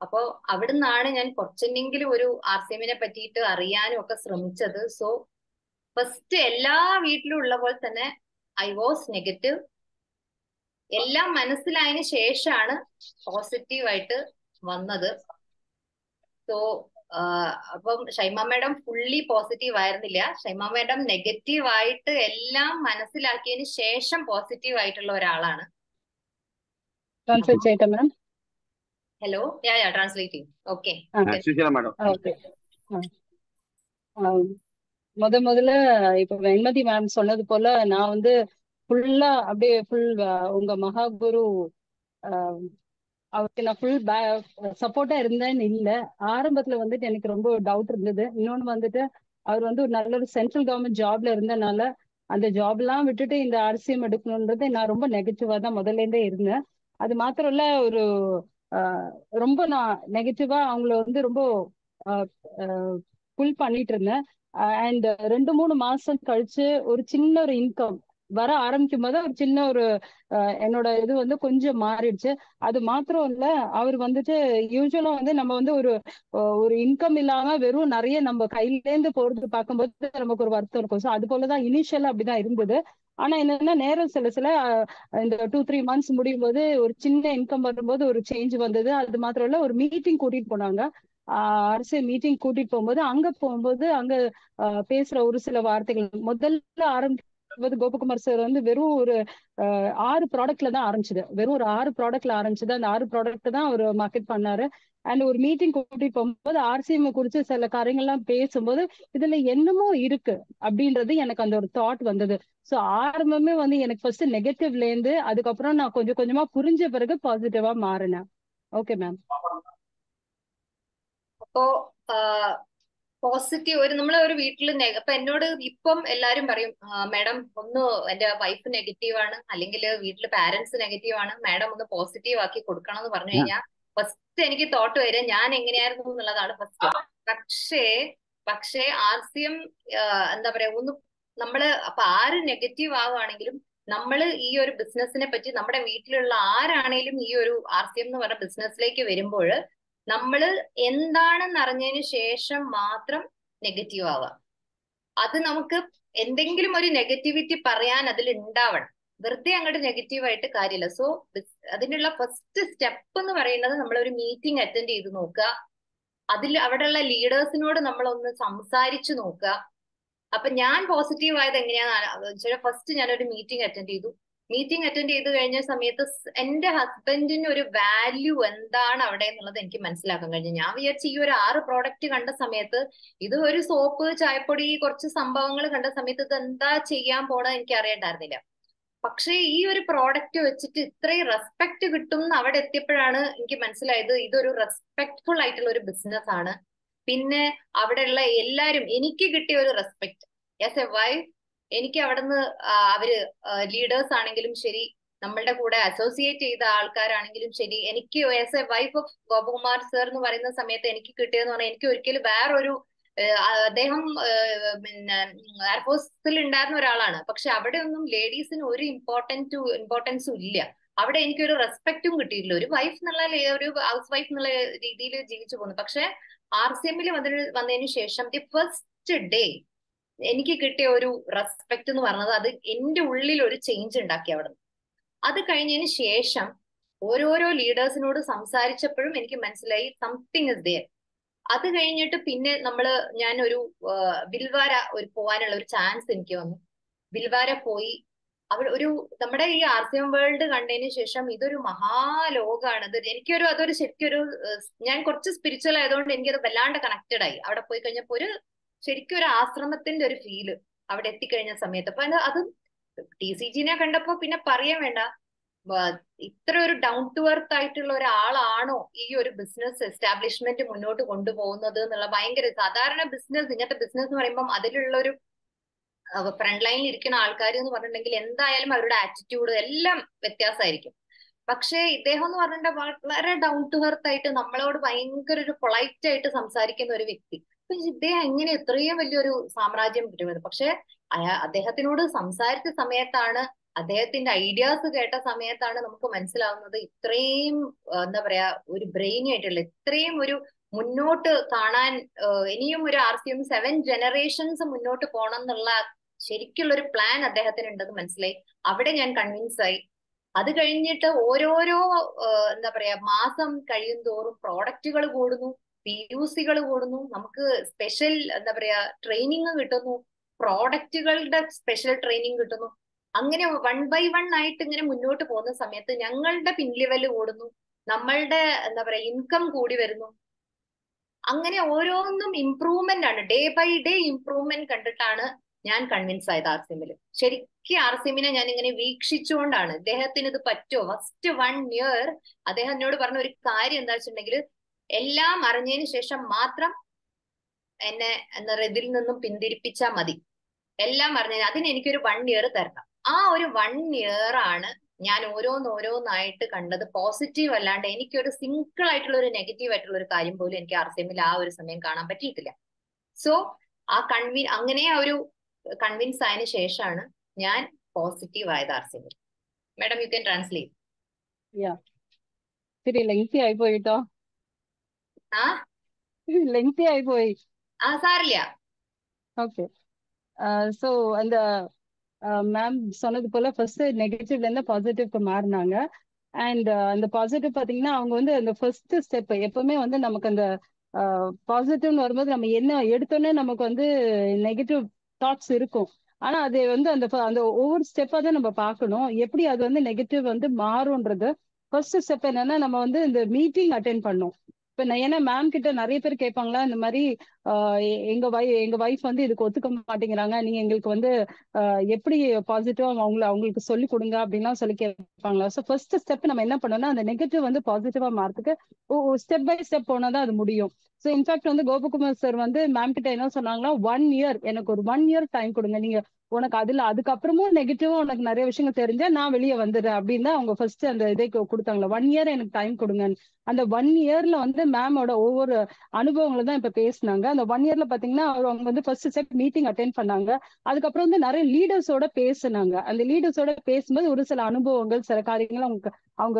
അപ്പോ അവിടുന്നാണ് ഞാൻ കുറച്ചെങ്കിലും ഒരു RCMനെ പറ്റിയിട്ട് അറിയാനും ഒക്കെ ശ്രമിച്ചത്. സോ ഫസ്റ്റ് എല്ലാ വീട്ടിലും ഉള്ള പോലെ തന്നെ ഐ വാസ് നെഗറ്റീവ്. എല്ലാം മനസ്സിലായതിനു ശേഷമാണ് പോസിറ്റീവായിട്ട് വന്നത്. സോ അപ്പം ഷൈമ മാഡം ഫുള്ളി പോസിറ്റീവ് ആയിരുന്നില്ല. ഷൈമ മാഡം നെഗറ്റീവ് ആയിട്ട് എല്ലാം മനസ്സിലാക്കിയതിന് ശേഷം പോസിറ്റീവ് ആയിട്ടുള്ള ഒരാളാണ്. ട്രാൻസ്ലേറ്റ് ചെയ്യട്ടെ മാം? ഹലോ, ട്രാൻസ്ലേറ്റ് ചെയ്യും. Okay, madam. ஓகே. முதல்ல இப்ப வெண்மதி மேம் சொன்னது போல நான் வந்து ஃபுல்லா அப்படியே உங்க மகாகுரு அவருக்கு நான் ஃபுல் சப்போர்ட்டா இருந்தேன்னு இல்ல. ஆரம்பத்துல வந்துட்டு எனக்கு ரொம்ப டவுட் இருந்தது. இன்னொன்னு வந்துட்டு அவர் வந்து ஒரு நல்ல ஒரு சென்ட்ரல் கவர்மெண்ட் ஜாப்ல இருந்தனால அந்த ஜாப் எல்லாம் விட்டுட்டு இந்த RCM எடுக்கணும்ன்றது நான் ரொம்ப நெகட்டிவா தான் முதல்ல இருந்தே இருந்தேன். அது மாத்திரம் இல்ல, ஒரு ரொம்ப நான் நெகட்டிவா அவங்கள வந்து ரொம்ப புல் பண்ணிட்டு இருந்தேன். அண்ட் 2-3 மாசம் கழிச்சு ஒரு சின்ன ஒரு இன்கம் வர ஆரம்பிக்கும் போது ஒரு சின்ன ஒரு என்னோட இது வந்து கொஞ்சம் மாறிடுச்சு. அது மாத்திரம் இல்ல, அவர் வந்துட்டு யூஸ்வலா வந்து நம்ம வந்து ஒரு இன்கம் இல்லாம வெறும் நிறைய நம்ம கையிலேருந்து போறது பார்க்கும்போது நமக்கு ஒரு வருத்தம் இருக்கும். ஸோ அது போலதான் இனிஷியலா அப்படிதான் இருந்தது. ஆனா என்னன்னா நேரம் சில இந்த 2-3 months முடியும் போது ஒரு சின்ன இன்கம் வரும்போது ஒரு சேஞ்ச் வந்தது. அது மாத்திரம் இல்ல, ஒரு மீட்டிங் கூட்டிட்டு போனாங்க. அரசு மீட்டிங் கூட்டிட்டு போகும்போது அங்க பேசுற ஒரு சில வார்த்தைகள் முதல்ல ஆரம்பிக்கும்போது கோபகுமார் சார் வந்து வெறும் ஒரு 6 ப்ராடக்ட்ல தான் ஆரம்பிச்சது. வெறும் ஒரு 6 ப்ராடக்ட்ல ஆரம்பிச்சது. அந்த 6 ப்ராடக்ட் தான் அவர் மார்க்கெட் பண்ணாரு. அண்ட் ஒரு மீட்டிங் கூட்டிட்டு போகும்போது RCM குறிச்சு சில காரியங்கள்லாம் பேசும்போது இதுல என்னமோ இருக்கு அப்படின்றது எனக்கு அந்த ஒரு தாட் வந்தது. ஸோ ஆரம்பமே வந்து எனக்கு ஃபர்ஸ்ட் நெகட்டிவ்ல இருந்து அதுக்கப்புறம் நான் கொஞ்சம் கொஞ்சமா புரிஞ்ச பிறகு பாசிட்டிவா மாறினேன். Okay ma'am. അപ്പോ പോസിറ്റീവ് നമ്മളെ ഒരു വീട്ടിൽ അപ്പൊ എന്നോട് ഇപ്പം എല്ലാരും പറയും, മാഡം ഒന്ന് എന്റെ വൈഫ് നെഗറ്റീവ് ആണ്, അല്ലെങ്കിൽ വീട്ടില് പാരന്റ്സ് നെഗറ്റീവ് ആണ്, മാഡം ഒന്ന് പോസിറ്റീവ് ആക്കി കൊടുക്കണം എന്ന് പറഞ്ഞു കഴിഞ്ഞാൽ ഫസ്റ്റ് എനിക്ക് തോട്ട് വരിക ഞാൻ എങ്ങനെയായിരുന്നു എന്നുള്ളതാണ് ഫസ്റ്റ്. പക്ഷേ RCM എന്താ പറയാ, ഒന്ന് നമ്മള് അപ്പൊ ആര് നെഗറ്റീവ് ആവുകയാണെങ്കിലും നമ്മള് ഈ ഒരു ബിസിനസിനെ പറ്റി നമ്മുടെ വീട്ടിലുള്ള ആരാണേലും ഈ ഒരു RCM എന്ന് പറഞ്ഞ ബിസിനസ്സിലേക്ക് വരുമ്പോൾ നമ്മള് എന്താണെന്ന് അറിഞ്ഞതിന് ശേഷം മാത്രം നെഗറ്റീവ് ആവുക. അത് നമുക്ക് എന്തെങ്കിലും ഒരു നെഗറ്റിവിറ്റി പറയാൻ അതിൽ ഉണ്ടാവണം. വെറുതെ അങ്ങോട്ട് നെഗറ്റീവായിട്ട് കാര്യമില്ല. സോ അതിനുള്ള ഫസ്റ്റ് സ്റ്റെപ്പ് എന്ന് പറയുന്നത് നമ്മളൊരു മീറ്റിംഗ് അറ്റൻഡ് ചെയ്ത് നോക്കുക. അവിടെയുള്ള ലീഡേഴ്സിനോട് നമ്മളൊന്ന് സംസാരിച്ചു നോക്കുക. അപ്പൊ ഞാൻ പോസിറ്റീവ് ആയത് എങ്ങനെയാണെന്ന് വെച്ചാൽ ഫസ്റ്റ് ഞാനൊരു മീറ്റിംഗ് അറ്റൻഡ് ചെയ്തു. മീറ്റിംഗ് അറ്റൻഡ് ചെയ്ത് കഴിഞ്ഞ സമയത്ത് എന്റെ ഹസ്ബൻഡിന് ഒരു വാല്യൂ എന്താണ് അവിടെ എന്നുള്ളത് എനിക്ക് മനസ്സിലാക്കാൻ കഴിഞ്ഞു. ഞാൻ വിചാരിച്ചു ഈ ഒരു 6 പ്രോഡക്റ്റ് കണ്ട സമയത്ത് ഇത് ഒരു സോപ്പ്, ചായപ്പൊടി, കുറച്ച് സംഭവങ്ങൾ കണ്ട സമയത്ത് ഇത് എന്താ ചെയ്യാൻ പോണെന്ന് എനിക്ക് അറിയണ്ടായിരുന്നില്ല. പക്ഷേ ഈ ഒരു പ്രോഡക്റ്റ് വെച്ചിട്ട് ഇത്രയും റെസ്പെക്ട് കിട്ടും എന്ന് അവിടെ എത്തിയപ്പോഴാണ് എനിക്ക് മനസ്സിലായത് ഇതൊരു റെസ്പെക്ട്ഫുൾ ആയിട്ടുള്ള ഒരു ബിസിനസ് ആണ്. പിന്നെ അവിടെയുള്ള എല്ലാരും എനിക്ക് കിട്ടിയ ഒരു റെസ്പെക്ട് ആസ് എ വൈഫ്, എനിക്ക് അവിടുന്ന് അവര് ലീഡേഴ്സ് ആണെങ്കിലും ശരി, നമ്മളുടെ കൂടെ അസോസിയേറ്റ് ചെയ്ത ആൾക്കാരാണെങ്കിലും ശരി, എനിക്ക് as A wife of Gopakumar sir എന്ന് പറയുന്ന സമയത്ത് എനിക്ക് കിട്ടിയെന്ന് പറഞ്ഞാൽ എനിക്ക് ഒരിക്കലും വേറൊരു അദ്ദേഹം പിന്നെ എയർഫോഴ്സിൽ ഉണ്ടായിരുന്ന ഒരാളാണ്. പക്ഷെ അവിടെ ഒന്നും ലേഡീസിന് ഒരു ഇമ്പോർട്ടൻസും ഇല്ല. അവിടെ എനിക്കൊരു റെസ്പെക്റ്റും കിട്ടിയിട്ടില്ല. ഒരു വൈഫ് എന്നുള്ള ഒരു ഹൗസ് വൈഫ് എന്നുള്ള രീതിയിൽ ജീവിച്ചു പോകുന്നു. പക്ഷെ RCMൽ വന്നതിന് ശേഷം ദി ഫസ്റ്റ് ഡേ എനിക്ക് കിട്ടിയ ഒരു റെസ്പെക്ട് എന്ന് പറഞ്ഞത് അത് എന്റെ ഉള്ളിൽ ഒരു ചേഞ്ച് ഉണ്ടാക്കി അവിടെ. അത് കഴിഞ്ഞതിന് ശേഷം ഓരോരോ ലീഡേഴ്സിനോട് സംസാരിച്ചപ്പോഴും എനിക്ക് മനസ്സിലായി സംതിങ് ഇസ് ദെയർ. അത് കഴിഞ്ഞിട്ട് പിന്നെ ഞാനൊരു ബിൽവാര പോകാനുള്ള ഒരു ചാൻസ് എനിക്ക് വന്നു. ബിൽവാര പോയി അവിടെ ഒരു നമ്മുടെ ഈ RCM വേൾഡ് കണ്ടതിന് ശേഷം ഇതൊരു മഹാലോകമാണ്. അതൊരു ശരിക്കും ഒരു ഞാൻ കുറച്ച് സ്പിരിച്വൽ ആയതുകൊണ്ട് എനിക്കത് വല്ലാണ്ട് കണക്റ്റഡ് ആയി. അവിടെ പോയി കഴിഞ്ഞപ്പോ ശരിക്കും ഒരു ആശ്രമത്തിന്റെ ഒരു ഫീല് അവിടെ എത്തിക്കഴിഞ്ഞ സമയത്ത്. അപ്പൊ അത് TCGനെ കണ്ടപ്പോ പിന്നെ പറയാൻ വേണ്ട, ഇത്ര ഒരു ഡൗൺ ടു എർത്ത് ആയിട്ടുള്ള ഒരാളാണോ ഈ ഒരു ബിസിനസ് എസ്റ്റാബ്ലിഷ്മെന്റ് മുന്നോട്ട് കൊണ്ടുപോകുന്നത് എന്നുള്ള ഭയങ്കര. സാധാരണ ബിസിനസ്, ഇങ്ങനത്തെ ബിസിനസ് എന്ന് പറയുമ്പോൾ അതിലുള്ള ഒരു ഫ്രണ്ട് ലൈനിൽ ഇരിക്കുന്ന ആൾക്കാർ എന്ന് പറഞ്ഞിട്ടുണ്ടെങ്കിൽ എന്തായാലും അവരുടെ ആറ്റിറ്റ്യൂഡ് എല്ലാം വ്യത്യാസമായിരിക്കും. പക്ഷെ ഇദ്ദേഹം എന്ന് പറഞ്ഞിട്ടുണ്ടെങ്കിൽ വളരെ ഡൗൺ ടു എർത്ത് ആയിട്ട് നമ്മളോട് ഭയങ്കര ഒരു പൊളൈറ്റ് ആയിട്ട് സംസാരിക്കുന്ന ഒരു വ്യക്തി. അപ്പൊ ഇദ്ദേഹം എങ്ങനെ ഇത്രയും വലിയൊരു സാമ്രാജ്യം കിട്ടുന്നത്? പക്ഷെ അദ്ദേഹത്തിനോട് സംസാരിച്ച സമയത്താണ്, അദ്ദേഹത്തിന്റെ ഐഡിയാസ് കേട്ട സമയത്താണ് നമുക്ക് മനസ്സിലാവുന്നത് ഇത്രയും എന്താ പറയാ ഒരു ബ്രെയിനി ആയിട്ടുള്ള, ഇത്രയും ഒരു മുന്നോട്ട് കാണാൻ ഇനിയും ഒരു RCM 7 ജനറേഷൻസ് മുന്നോട്ട് പോകണം എന്നുള്ള ശരിക്കുള്ള ഒരു പ്ലാൻ അദ്ദേഹത്തിന് ഉണ്ടെന്ന് മനസ്സിലായി. അവിടെ ഞാൻ കൺവിൻസ് ആയി. അത് കഴിഞ്ഞിട്ട് ഓരോരോ എന്താ പറയാ മാസം കഴിയും തോറും പ്രോഡക്റ്റുകൾ കൂടുന്നു, PUCകൾ കൂടുന്നു, നമുക്ക് സ്പെഷ്യൽ എന്താ പറയാ ട്രെയിനിങ് കിട്ടുന്നു, പ്രോഡക്റ്റുകളുടെ സ്പെഷ്യൽ ട്രെയിനിങ് കിട്ടുന്നു. അങ്ങനെ 1 by 1 ആയിട്ട് ഇങ്ങനെ മുന്നോട്ട് പോകുന്ന സമയത്ത് ഞങ്ങളുടെ പിൻ ലെവൽ കൂടുന്നു, നമ്മളുടെ എന്താ പറയാ ഇൻകം കൂടി വരുന്നു. അങ്ങനെ ഓരോന്നും ഇംപ്രൂവ്മെന്റ് ആണ്, ഡേ ബൈ ഡേ ഇംപ്രൂവ്മെന്റ് കണ്ടിട്ടാണ് ഞാൻ കൺവിൻസ് ആയത് RCMല്. ശരിക്കും RCMനെ ഞാൻ ഇങ്ങനെ വീക്ഷിച്ചുകൊണ്ടാണ് ഇദ്ദേഹത്തിന് ഇത് പറ്റുമോ. ഫസ്റ്റ് 1 year അദ്ദേഹം എന്നോട് പറഞ്ഞ ഒരു കാര്യം എന്താ വെച്ചിട്ടുണ്ടെങ്കിൽ, എല്ലാം അറിഞ്ഞതിന് ശേഷം മാത്രം എന്നെ എന്താ പറയുക ഇതിൽ നിന്നും പിന്തിരിപ്പിച്ചാൽ മതി. എല്ലാം അറിഞ്ഞതിന് അതിന് എനിക്കൊരു 1 year തരണം. ആ ഒരു 1 year ആണ് ഞാൻ ഓരോന്നായിട്ട് കണ്ടത്. പോസിറ്റീവ് അല്ലാണ്ട് എനിക്കൊരു സിംഗിൾ ആയിട്ടുള്ള ഒരു നെഗറ്റീവ് ആയിട്ടുള്ള ഒരു കാര്യം പോലും എനിക്ക് RCMൽ ആ ഒരു സമയം കാണാൻ പറ്റിയിട്ടില്ല. സോ അങ്ങനെ ആ ഒരു കൺവിൻസ് ആയതിനു ശേഷമാണ് ഞാൻ പോസിറ്റീവ് ആയത് RCMൽ. Madam you can translate. Lengthy ആയി പോയിട്ടോ. ലെങ്തി ആയി പോയി. സാരില്ല. ஓகே. ஸோ அந்த மேம் சொன்னது போல ஃபர்ஸ்ட் நெகட்டிவ்ல இருந்து பாசிட்டிவ்க்கு மாறினாங்க. அண்ட் அந்த பாசிட்டிவ் பாத்தீங்கன்னா அவங்க வந்து அந்த ஃபர்ஸ்ட் ஸ்டெப் எப்பவுமே வந்து நமக்கு அந்த பாசிட்டிவ்னு வரும்போது நம்ம என்ன எடுத்தோன்னே நமக்கு வந்து நெகட்டிவ் தாட்ஸ் இருக்கும். ஆனா அது வந்து அந்த ஒவ்வொரு ஸ்டெப்பா தான் நம்ம பார்க்கணும், எப்படி அது வந்து நெகட்டிவ் வந்து மாறும்ன்றது. ஃபர்ஸ்ட் ஸ்டெப் என்னன்னா நம்ம வந்து இந்த மீட்டிங் அட்டென்ட் பண்ணோம். இப்ப ஏன்னா மேம் கிட்ட நிறைய பேர் கேட்பாங்களா, இந்த மாதிரி எங்க வைஃப் வந்து இதுக்கு ஒத்துக்க மாட்டேங்கிறாங்க, நீங்க எங்களுக்கு வந்து எப்படி பாசிட்டிவா அவங்களுக்கு சொல்லி கொடுங்க அப்படின்லாம் சொல்லி கேட்பாங்களா. ஸோ ஃபர்ஸ்ட் ஸ்டெப் நம்ம என்ன பண்ணோம்னா அந்த நெகட்டிவ் வந்து பாசிட்டிவா மாறதுக்கு ஸ்டெப் பை ஸ்டெப் போனாதான் அது முடியும். ஸோ இன்ஃபேக்ட் வந்து கோபகுமார் சார் வந்து மேம் கிட்ட என்ன சொன்னாங்கன்னா, 1 year எனக்கு ஒரு 1 year டைம் கொடுங்க, நீங்க உனக்கு அதுக்கப்புறமும் நெகட்டிவா உனக்கு நிறைய விஷயங்கள் தெரிஞ்சா நான் வெளியே வந்துடுறேன் அப்படின்னு தான் அவங்க ஃபர்ஸ்ட் அந்த இதை கொடுத்தாங்களா. 1 year எனக்கு டைம் கொடுங்க. அந்த 1 yearல வந்து மேமோட ஒவ்வொரு அனுபவங்களை தான் இப்ப பேசினாங்க. அந்த 1 yearல பாத்தீங்கன்னா அவங்க வந்து ஃபர்ஸ்ட் ஸ்டெப் மீட்டிங் அட்டென்ட் பண்ணாங்க. அதுக்கப்புறம் வந்து நிறைய லீடர்ஸோட பேசினாங்க. அந்த லீடர்ஸோட பேசும்போது ஒரு சில அனுபவங்கள், சில காரியங்கள் அவங்க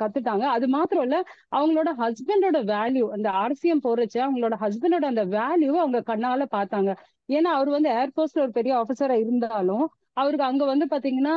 கத்துட்டாங்க. அது மாத்திரம் இல்ல, அவங்களோட ஹஸ்பண்டோட வேல்யூ, அந்த RCM போறச்சு அவங்களோட ஹஸ்பண்டோட அந்த வேல்யூ அவங்க கண்ணால பார்த்தாங்க. ஏன்னா அவர் வந்து ஏர்போர்ட்ஸ்ல ஒரு பெரிய ஆபீசரா இருந்தாலும் அவருக்கு அங்க வந்து பாத்தீங்கன்னா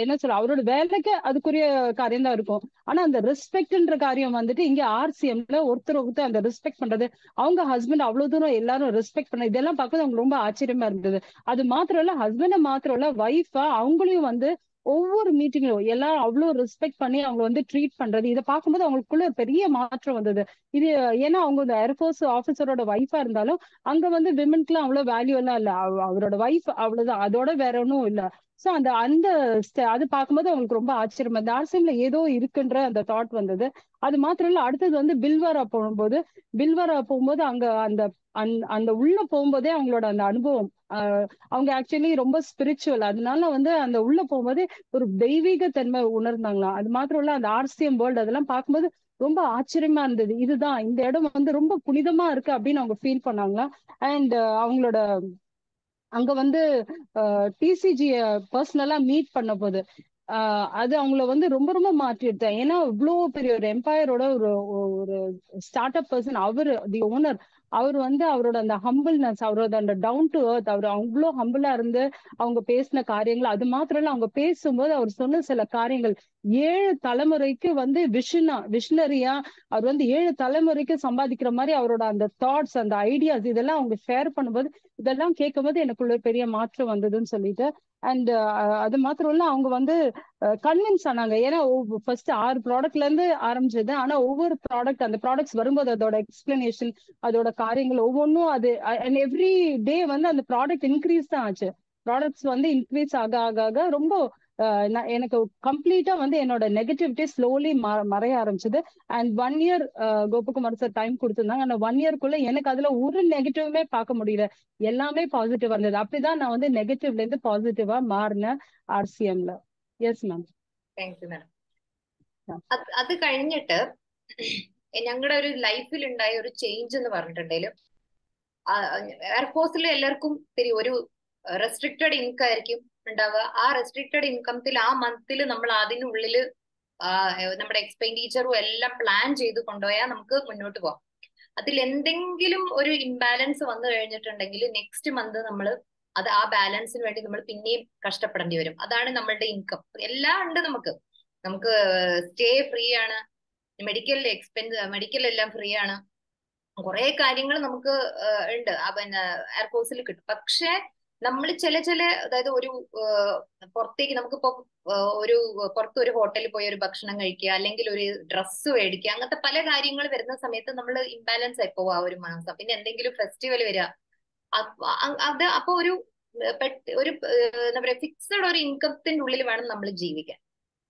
என்ன சொல்ல, அவரோட வேலைக்கு அதுக்குரிய காரியம் தான் இருக்கும். ஆனா அந்த ரெஸ்பெக்ட்ன்ற காரியம் வந்துட்டு இங்க RCMல ஒருத்தர் அந்த ரெஸ்பெக்ட் பண்றது, அவங்க ஹஸ்பண்ட் அவ்வளவு தூரம் எல்லாரும் ரெஸ்பெக்ட் பண்ண, இதெல்லாம் பார்க்கும்போது அவங்க ரொம்ப ஆச்சரியமா இருந்தது. அது மாத்திரம் இல்ல, ஹஸ்பண்ட மாத்திரம் இல்ல, வைஃபா அவங்களையும் வந்து ஒவ்வொரு மீட்டிங்லும் எல்லாரும் அவ்வளவு ரெஸ்பெக்ட் பண்ணி அவங்க வந்து ட்ரீட் பண்றது, இதை பார்க்கும்போது அவங்களுக்குள்ள ஒரு பெரிய மாற்றம் வந்தது. இது ஏன்னா அவங்க இந்த ஏர்போர்ஸ் ஆபீசரோட வைஃபா இருந்தாலும் அங்க வந்து விமென்க்கு எல்லாம் அவ்வளவு வேல்யூ எல்லாம் இல்ல, அவரோட வைஃப் அவ்வளவுதான், அதோட வேற ஒன்றும் இல்ல. சோ அது பார்க்கும்போது அவங்களுக்கு ரொம்ப ஆச்சரியம், அந்த RCMல ஏதோ இருக்குன்ற அந்த தாட் வந்தது. அது மாத்திரம் இல்ல, அடுத்தது வந்து பில்வாரா போகும்போது அங்க அந்த உள்ள போகும்போதே அவங்களோட அந்த அனுபவம், அவங்க ஆக்சுவலி ரொம்ப ஸ்பிரிச்சுவல், அதனால வந்து அந்த உள்ள போகும்போது ஒரு தெய்வீக தன்மை உணர்ந்தாங்களாம். அது மாத்திரம் இல்ல, அந்த RCM வேர்ல்டு அதெல்லாம் பார்க்கும்போது ரொம்ப ஆச்சரியமா இருந்தது. இதுதான் இந்த இடம் வந்து ரொம்ப புனிதமா இருக்கு அப்படின்னு அவங்க ஃபீல் பண்ணாங்களாம். அண்ட் அவங்களோட அங்க வந்து TCG பர்சனலா மீட் பண்ண போது அது அவங்கள வந்து ரொம்ப ரொம்ப மாற்றி எடுத்தேன். ஏன்னா இவ்வளவு பெரிய ஒரு எம்பையரோட ஒரு ஸ்டார்ட் அப் பர்சன், அவரு தி ஓனர், அவர் வந்து அவரோட அந்த ஹம்பிள்னஸ், அவரோட அந்த டவுன் டு எர்த், அவர் அவ்வளோ ஹம்பிளா இருந்து அவங்க பேசின காரியங்கள், அது மாத்திரம் இல்ல, அவங்க பேசும்போது அவர் சொன்ன சில காரியங்கள் 7 தலைமுறைக்கு வந்து விஷனரியா அவர் வந்து 7 தலைமுறைக்கு சம்பாதிக்கிற மாதிரி அவரோட அந்த தாட்ஸ், அந்த ஐடியாஸ் இதெல்லாம் அவங்க ஷேர் பண்ணும்போது, இதெல்லாம் கேட்கும்போது எனக்குள்ள பெரிய மாற்றம் வந்ததுன்னு சொல்லிட்டு. அண்ட் அது மாத்திரம் இல்ல, அவங்க வந்து கன்வின்ஸ் ஆனாங்க. ஏன்னா ஃபர்ஸ்ட் 6 ப்ராடக்ட்ல இருந்து ஆரம்பிச்சது. ஆனா ஒவ்வொரு ப்ராடக்ட், அந்த ப்ராடக்ட்ஸ் வரும்போது அதோட எக்ஸ்பிளனேஷன், அதோட காரியங்கள் ஒவ்வொன்றும் அது அண்ட் எவ்ரி டே வந்து அந்த ப்ராடக்ட் இன்க்ரீஸ் தான் ஆச்சு. ப்ராடக்ட்ஸ் வந்து இன்க்ரீஸ் ஆக ஆக ஆக ரொம்ப எனக்கு கம்ப்ளீட்டா வந்து என்னோட நெகட்டிவிட்டி ஸ்லோலி மறைய ஆரம்பிச்சது. And 1 year Gopakumar sir time கொடுத்திருந்தாங்க. அந்த 1 இயர்க்குள்ள எனக்கு அதுல ஒரு நெகட்டிவுமே பார்க்க முடியல. எல்லாமே பாசிட்டிவ் வந்தது. அப்படிதான் நான் வந்து நெகட்டிவ்ல இருந்து பாசிட்டிவா மாறினேன் RCMல. Yes ma'am. Thank you madam. അത് കഴിഞ്ഞിട്ട് ഞങ്ങളുടെ ഒരു ലൈഫിൽ ഉണ്ടായ ഒരു ചേഞ്ച് എന്ന് പറഞ്ഞിട്ടുണ്ടെങ്കിലും എയർഫോഴ്സിൽ എല്ലാവർക്കും ഒരു റെസ്ട്രിക്റ്റഡ് ഇൻകം ആയിരിക്കും ഉണ്ടാവുക. ആ റെസ്ട്രിക്റ്റഡ് ഇൻകത്തിൽ ആ മന്തിൽ നമ്മൾ അതിനുള്ളിൽ നമ്മുടെ എക്സ്പെൻഡിച്ചറും എല്ലാം പ്ലാൻ ചെയ്ത് കൊണ്ടുപോയാൽ നമുക്ക് മുന്നോട്ട് പോകാം. അതിൽ എന്തെങ്കിലും ഒരു ഇംബാലൻസ് വന്നു കഴിഞ്ഞിട്ടുണ്ടെങ്കിൽ നെക്സ്റ്റ് മന്ത് നമ്മൾ അത് ആ ബാലൻസിന് വേണ്ടി നമ്മൾ പിന്നെയും കഷ്ടപ്പെടേണ്ടി വരും. അതാണ് നമ്മളുടെ ഇൻകം. എല്ലാം ഉണ്ട് നമുക്ക്. നമുക്ക് സ്റ്റേ ഫ്രീ ആണ്, മെഡിക്കൽ എല്ലാം ഫ്രീ ആണ്, കുറെ കാര്യങ്ങൾ നമുക്ക് ഉണ്ട് പിന്നെ എയർഫോഴ്സിൽ കിട്ടും. പക്ഷെ നമ്മൾ ചില അതായത് ഒരു പുറത്തേക്ക് നമുക്കിപ്പോ ഒരു പുറത്ത് ഒരു ഹോട്ടലിൽ പോയി ഒരു ഭക്ഷണം കഴിക്കുക, അല്ലെങ്കിൽ ഒരു ഡ്രസ്സ് മേടിക്കുക, അങ്ങനത്തെ പല കാര്യങ്ങൾ വരുന്ന സമയത്ത് നമ്മൾ ഇംബാലൻസ് ആയി പോകും ആ ഒരു മാസം. പിന്നെ എന്തെങ്കിലും ഫെസ്റ്റിവൽ വരിക, അത് അപ്പൊ ഒരു എന്താ പറയാ ഫിക്സഡ് ഒരു ഇൻകത്തിന്റെ ഉള്ളിൽ വേണം നമ്മൾ ജീവിക്കാൻ.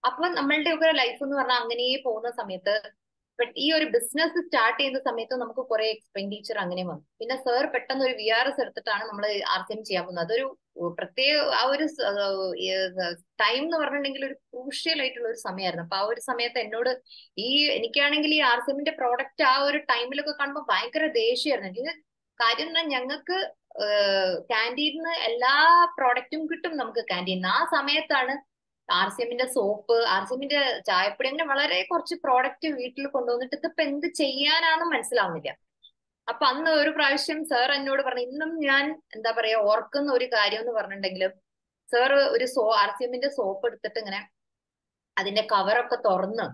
അപ്പൊ നമ്മളുടെ ഒക്കെ ലൈഫ് എന്ന് പറഞ്ഞാൽ അങ്ങനെ പോകുന്ന സമയത്ത് ഈ ഒരു ബിസിനസ് സ്റ്റാർട്ട് ചെയ്യുന്ന സമയത്ത് നമുക്ക് കുറെ എക്സ്പെൻഡിച്ചർ അങ്ങനെ വന്നു. പിന്നെ സാർ പെട്ടെന്ന് ഒരു VRS എടുത്തിട്ടാണ് നമ്മൾ RCM ചെയ്യാൻ പോകുന്നത്. അതൊരു പ്രത്യേക ആ ഒരു ടൈം എന്ന് പറഞ്ഞിട്ടുണ്ടെങ്കിൽ ഒരു ക്രൂഷ്യൽ ആയിട്ടുള്ള ഒരു സമയമായിരുന്നു. അപ്പൊ ആ ഒരു സമയത്ത് എന്നോട് എനിക്കാണെങ്കിൽ ഈ RCMന്റെ പ്രോഡക്റ്റ് ആ ഒരു ടൈമിലൊക്കെ കാണുമ്പോൾ ഭയങ്കര ദേഷ്യമായിരുന്നു. കാര്യം എന്താ, ഞങ്ങൾക്ക് ക്യാൻറ്റീനിന്ന് എല്ലാ പ്രോഡക്റ്റും കിട്ടും നമുക്ക് ക്യാൻറ്റീനിന്ന്. ആ സമയത്താണ് RCMന്റെ സോപ്പ്, RCMന്റെ ചായപ്പൊടി, അങ്ങനെ വളരെ കുറച്ച് പ്രോഡക്റ്റ് വീട്ടിൽ കൊണ്ടുവന്നിട്ട് ഇതിപ്പോ എന്ത് ചെയ്യാനാണെന്ന് മനസ്സിലാവുന്നില്ല. അപ്പൊ അന്ന് ഒരു പ്രാവശ്യം സാർ എന്നോട് പറഞ്ഞു, ഇന്നും ഞാൻ എന്താ പറയാ ഓർക്കുന്ന ഒരു കാര്യം എന്ന് പറഞ്ഞിട്ടുണ്ടെങ്കിലും, സാർ ഒരു RCMന്റെ സോപ്പ് എടുത്തിട്ട് ഇങ്ങനെ അതിന്റെ കവറൊക്കെ തുറന്ന്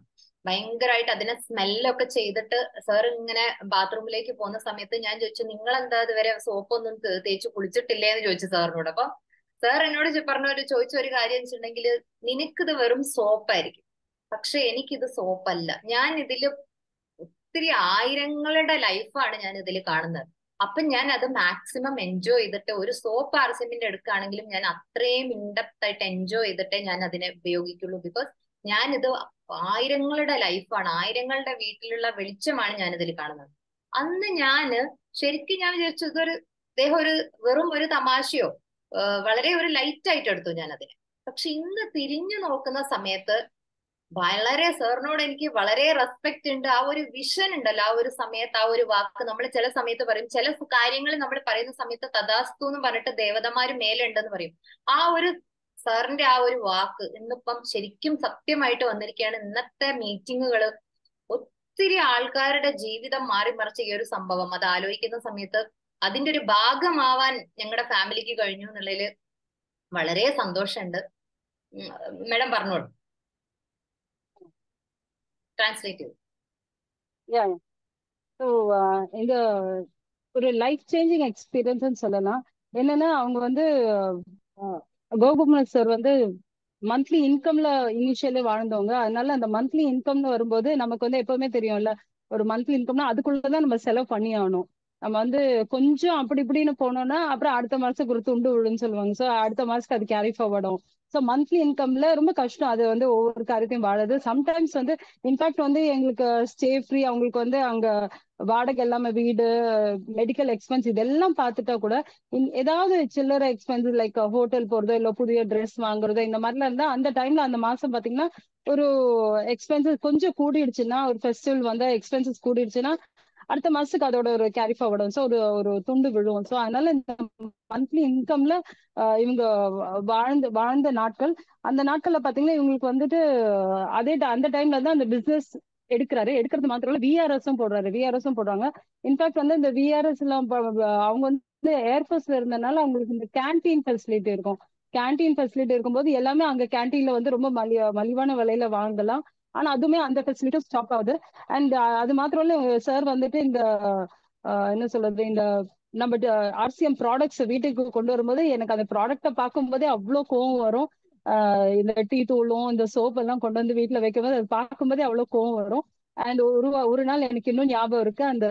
ഭയങ്കരമായിട്ട് അതിനെ സ്മെല്ലൊക്കെ ചെയ്തിട്ട് സാർ ഇങ്ങനെ ബാത്റൂമിലേക്ക് പോകുന്ന സമയത്ത് ഞാൻ ചോദിച്ചു, നിങ്ങൾ എന്താ ഇതുവരെ സോപ്പൊന്നും തേച്ച് കുളിച്ചിട്ടില്ലേ എന്ന് ചോദിച്ചു സാറിനോട്. അപ്പൊ സാർ എന്നോട് ചോദിച്ച ഒരു കാര്യം വെച്ചിട്ടുണ്ടെങ്കിൽ, നിനക്കിത് വെറും സോപ്പായിരിക്കും, പക്ഷെ എനിക്കിത് സോപ്പല്ല. ഞാൻ ഇതില് ഒത്തിരി ആയിരങ്ങളുടെ ലൈഫാണ് ഞാൻ ഇതിൽ കാണുന്നത്. അപ്പൊ ഞാൻ അത് മാക്സിമം എൻജോയ് ചെയ്തിട്ട്, ഒരു സോപ്പ് RCMന്റെ എടുക്കുകയാണെങ്കിലും ഞാൻ അത്രയും ഇൻഡെപ്ത് ആയിട്ട് എൻജോയ് ചെയ്തിട്ടേ ഞാൻ അതിനെ ഉപയോഗിക്കുള്ളൂ. ബിക്കോസ് ഞാനിത് ആയിരങ്ങളുടെ ലൈഫാണ്, ആയിരങ്ങളുടെ വീട്ടിലുള്ള വെളിച്ചമാണ് ഞാനിതിൽ കാണുന്നത്. അന്ന് ശരിക്കും ഞാൻ വിചാരിച്ചു ഇദ്ദേഹം വെറും ഒരു തമാശയോ വളരെ ഒരു ലൈറ്റ് ആയിട്ട് എടുത്തു ഞാൻ അതിനെ. പക്ഷെ ഇന്ന് തിരിഞ്ഞു നോക്കുന്ന സമയത്ത് വളരെ സാറിനോട് എനിക്ക് വളരെ റെസ്പെക്ട് ഉണ്ട്. ആ ഒരു വിഷൻ ഉണ്ടല്ലോ, ആ ഒരു സമയത്ത് ആ ഒരു വാക്ക് നമ്മൾ ചില സമയത്ത് പറയും, ചില കാര്യങ്ങൾ നമ്മൾ പറയുന്ന സമയത്ത് തഥാസ്തു എന്ന് പറഞ്ഞിട്ട് ദേവതമാര് മേലെ ഉണ്ടെന്ന് പറയും. ആ ഒരു സാറിന്റെ ആ ഒരു വാക്ക് ഇന്നിപ്പം ശരിക്കും സത്യമായിട്ട് വന്നിരിക്കുകയാണ്. ഇന്നത്തെ മീറ്റിങ്ങുകള് ഒത്തിരി ആൾക്കാരുടെ ജീവിതം മാറിമറിച്ച ഈ ഒരു സംഭവം അത് ആലോചിക്കുന്ന സമയത്ത് അതിന്റെ ഒരു ഭാഗമാവാൻ ഞങ്ങളുടെ ഫാമിലിക്ക് കഴിഞ്ഞു എന്നുള്ളതിൽ വളരെ സന്തോഷമുണ്ട്. മാഡം പറഞ്ഞോളൂ, ട്രാൻസ്ലേറ്റ് ചെയ്തു. ஸோ இந்த ஒரு லைஃப் சேஞ்சிங் எக்ஸ்பீரியன்ஸ்னு சொல்லலாம். என்னன்னா அவங்க வந்து கோகுமன் சார் வந்து மந்த்லி இன்கம்ல இனிஷியலி வாழ்ந்தவங்க. அதனால அந்த மந்த்லி இன்கம்னு வரும்போது நமக்கு வந்து எப்பவுமே தெரியும்ல, ஒரு மந்த்லி இன்கம்னா அதுக்குள்ளதான் நம்ம செலவு பண்ணி ஆகணும். நம்ம வந்து கொஞ்சம் அப்படி இப்படின்னு போனோம்னா அப்புறம் அடுத்த மாசத்துக்கு ஒரு துண்டு விழுன்னு சொல்லுவாங்க. ஸோ அடுத்த மாசத்துக்கு அது கேரி ஃபார்வர்டும். ஸோ மந்த்லி இன்கம்ல ரொம்ப கஷ்டம் அது வந்து ஒவ்வொரு காரியத்தையும் வாழது. சம்டைம்ஸ் வந்து இன்ஃபேக்ட் வந்து எங்களுக்கு ஸ்டே ஃப்ரீ, அவங்களுக்கு வந்து அங்க வாடகை எல்லாமே, வீடு, மெடிக்கல் எக்ஸ்பென்ஸ் இதெல்லாம் பார்த்துட்டா கூட ஏதாவது சில்லறை எக்ஸ்பென்ஸ் லைக் ஹோட்டல் போறதோ இல்ல புதிய ட்ரெஸ் வாங்குறதோ இந்த மாதிரிலாம் இருந்தா அந்த டைம்ல அந்த மாசம் பாத்தீங்கன்னா ஒரு எக்ஸ்பென்சஸ் கொஞ்சம் கூடிடுச்சுன்னா, ஒரு ஃபெஸ்டிவல் வந்து எக்ஸ்பென்சஸ் கூடிடுச்சுன்னா அடுத்த மாசத்துக்கு அதோட ஒரு கேரி ஃபார்வர்டும். ஸோ ஒரு துண்டு விழுவும். ஸோ அதனால இந்த மந்த்லி இன்கம்ல இவங்க வாழ்ந்த நாட்கள், அந்த நாட்கள்ல பாத்தீங்கன்னா இவங்களுக்கு வந்துட்டு அந்த டைம்ல தான் அந்த பிசினஸ் எடுக்கிறது மாத்திரம் இல்ல, VRSம் போடுறாங்க. இன்ஃபேக்ட் வந்து இந்த VRS எல்லாம் அவங்க வந்து ஏர்ஃபோர்ஸ்ல இருந்தனால அவங்களுக்கு இந்த கேன்டீன் ஃபெசிலிட்டி இருக்கும். கேண்டீன் ஃபெசிலிட்டி இருக்கும்போது எல்லாமே அங்க கேண்டீன்ல வந்து ரொம்ப மலிவான விலையில வாங்கலாம். ஆனா அதுவுமே அந்த ஃபெசிலிட்டி ஸ்டாப் ஆகுது. அண்ட் அது மாத்திரம் இல்ல, சார் வந்துட்டு இந்த என்ன சொல்றது, இந்த நம்ம ஆர்சிஎம் ப்ராடக்ட்ஸ் வீட்டுக்கு கொண்டு வரும்போது எனக்கு அந்த ப்ராடக்ட்டை பார்க்கும்போதே அவ்வளோ கோவம் வரும். இந்த டீ தூளும் இந்த சோப் எல்லாம் கொண்டு வந்து வீட்டுல வைக்கும்போது அது பார்க்கும்போதே அவ்வளவு கோவம் வரும். அண்ட் ஒரு நாள் எனக்கு இன்னும் ஞாபகம் இருக்கு. அந்த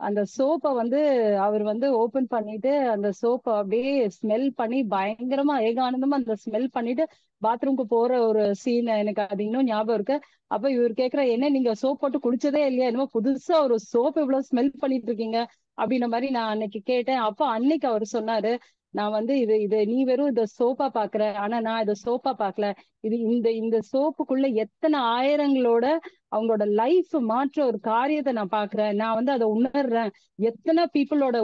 அந்த சோப்பை வந்து அவர் வந்து ஓபன் பண்ணிட்டு அந்த சோப்பை அப்படியே ஸ்மெல் பண்ணி பயங்கரமா ஏகானந்தமா அந்த ஸ்மெல் பண்ணிட்டு பாத்ரூம்க்கு போற ஒரு சீன் எனக்கு அது இன்னும் ஞாபகம் இருக்கு. அப்ப இவர் கேக்குற, என்ன நீங்க சோப் போட்டு குடிச்சதே இல்லையா, என்னமோ புதுசா ஒரு சோப் இவ்வளவு ஸ்மெல் பண்ணிட்டு இருக்கீங்க அப்படின்ற மாதிரி நான் அன்னைக்கு கேட்டேன். அப்ப அன்னைக்கு அவர் சொன்னாரு, நான் வந்து இது இது நீ வெறும் இத சோப்பா பாக்குற, ஆனா நான் இத சோப்பா பாக்கல. இது இந்த இந்த சோப்புக்குள்ள எத்தனை ஆயிரங்களோட அவங்களோட லைஃப் மாற்ற ஒரு காரியத்தை நான் பாக்குறேன், நான் வந்து அதை உணர்றேன். எத்தனை பீப்புளோட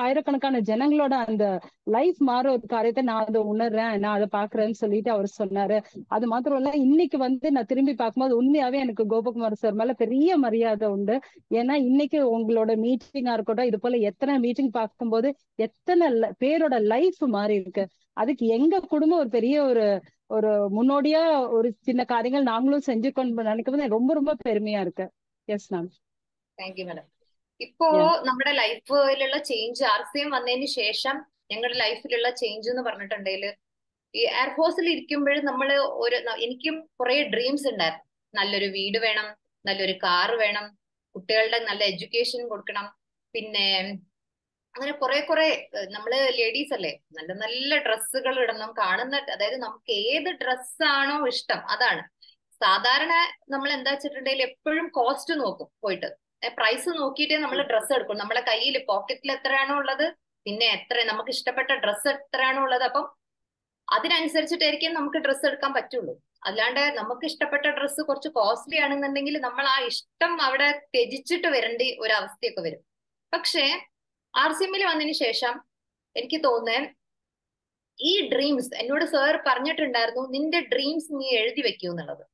ஆயிரக்கணக்கான ஜனங்களோட அந்த லைஃப் மாற ஒரு காரியத்தை நான் அதை உணர்றேன், நான் அதை பாக்குறேன்னு சொல்லிட்டு அவர் சொன்னாரு. அது மாத்திரம் இல்ல, இன்னைக்கு வந்து நான் திரும்பி பார்க்கும்போது உண்மையாவே எனக்கு கோபகுமார் சார் மேல பெரிய மரியாதை உண்டு. ஏன்னா இன்னைக்கு உங்களோட மீட்டிங்கா இருக்கட்டும், இது போல எத்தனை மீட்டிங் பார்க்கும்போது எத்தனை பேரோட லைஃப் மாறி இருக்கு. அதுக்கு எங்க குடும்பம் ஒரு பெரிய ஒரு ஒரு முன்னோடியா ஒரு சின்ன காரியங்கள் நாங்களும் செஞ்சுக்கணும் நினைக்கும் போது ரொம்ப ரொம்ப பெருமையா இருக்கு. Yes ma'am. Thank you madam. ഇപ്പോ നമ്മുടെ ലൈഫിലുള്ള ചേഞ്ച് RCM വന്നതിന് ശേഷം ഞങ്ങളുടെ ലൈഫിലുള്ള ചേഞ്ച് എന്ന് പറഞ്ഞിട്ടുണ്ടെങ്കിൽ, ഈ എയർഫോഴ്സിൽ ഇരിക്കുമ്പോൾ നമ്മള് എനിക്കും കുറെ ഡ്രീംസ് ഉണ്ടായിരുന്നു. നല്ലൊരു വീട് വേണം, നല്ലൊരു കാറ് വേണം, കുട്ടികളുടെ നല്ല എഡ്യൂക്കേഷൻ കൊടുക്കണം, പിന്നെ അങ്ങനെ കുറെ നമ്മള് ലേഡീസ് അല്ലേ, നല്ല നല്ല ഡ്രസ്സുകൾ ഇടണം, കാണുന്ന അതായത് നമുക്ക് ഏത് ഡ്രസ്സാണോ ഇഷ്ടം അതാണ്. സാധാരണ നമ്മൾ എന്താ വെച്ചിട്ടുണ്ടെങ്കിൽ എപ്പോഴും കോസ്റ്റ് നോക്കും, പോയിട്ട് പ്രൈസ് നോക്കിയിട്ടേ നമ്മൾ ഡ്രസ്സ് എടുക്കും. നമ്മളെ കയ്യിൽ പോക്കറ്റിൽ എത്രയാണോ ഉള്ളത്, പിന്നെ നമുക്ക് ഇഷ്ടപ്പെട്ട ഡ്രസ്സ് എത്രയാണോ ഉള്ളത്, അപ്പം അതിനനുസരിച്ചിട്ടായിരിക്കും നമുക്ക് ഡ്രസ്സ് എടുക്കാൻ പറ്റുള്ളൂ. അല്ലാണ്ട് നമുക്ക് ഇഷ്ടപ്പെട്ട ഡ്രസ്സ് കുറച്ച് കോസ്റ്റ്ലി ആണെന്നുണ്ടെങ്കിൽ നമ്മൾ ആ ഇഷ്ടം അവിടെ ത്യജിച്ചിട്ട് വരേണ്ട ഒരു അവസ്ഥയൊക്കെ വരും. പക്ഷേ RCM വന്നതിന് ശേഷം എനിക്ക് തോന്നുന്നത് ഈ ഡ്രീംസ്, എന്നോട് സാർ പറഞ്ഞിട്ടുണ്ടായിരുന്നു, നിന്റെ ഡ്രീംസ് നീ എഴുതി വെക്കൂ എന്നുള്ളത്.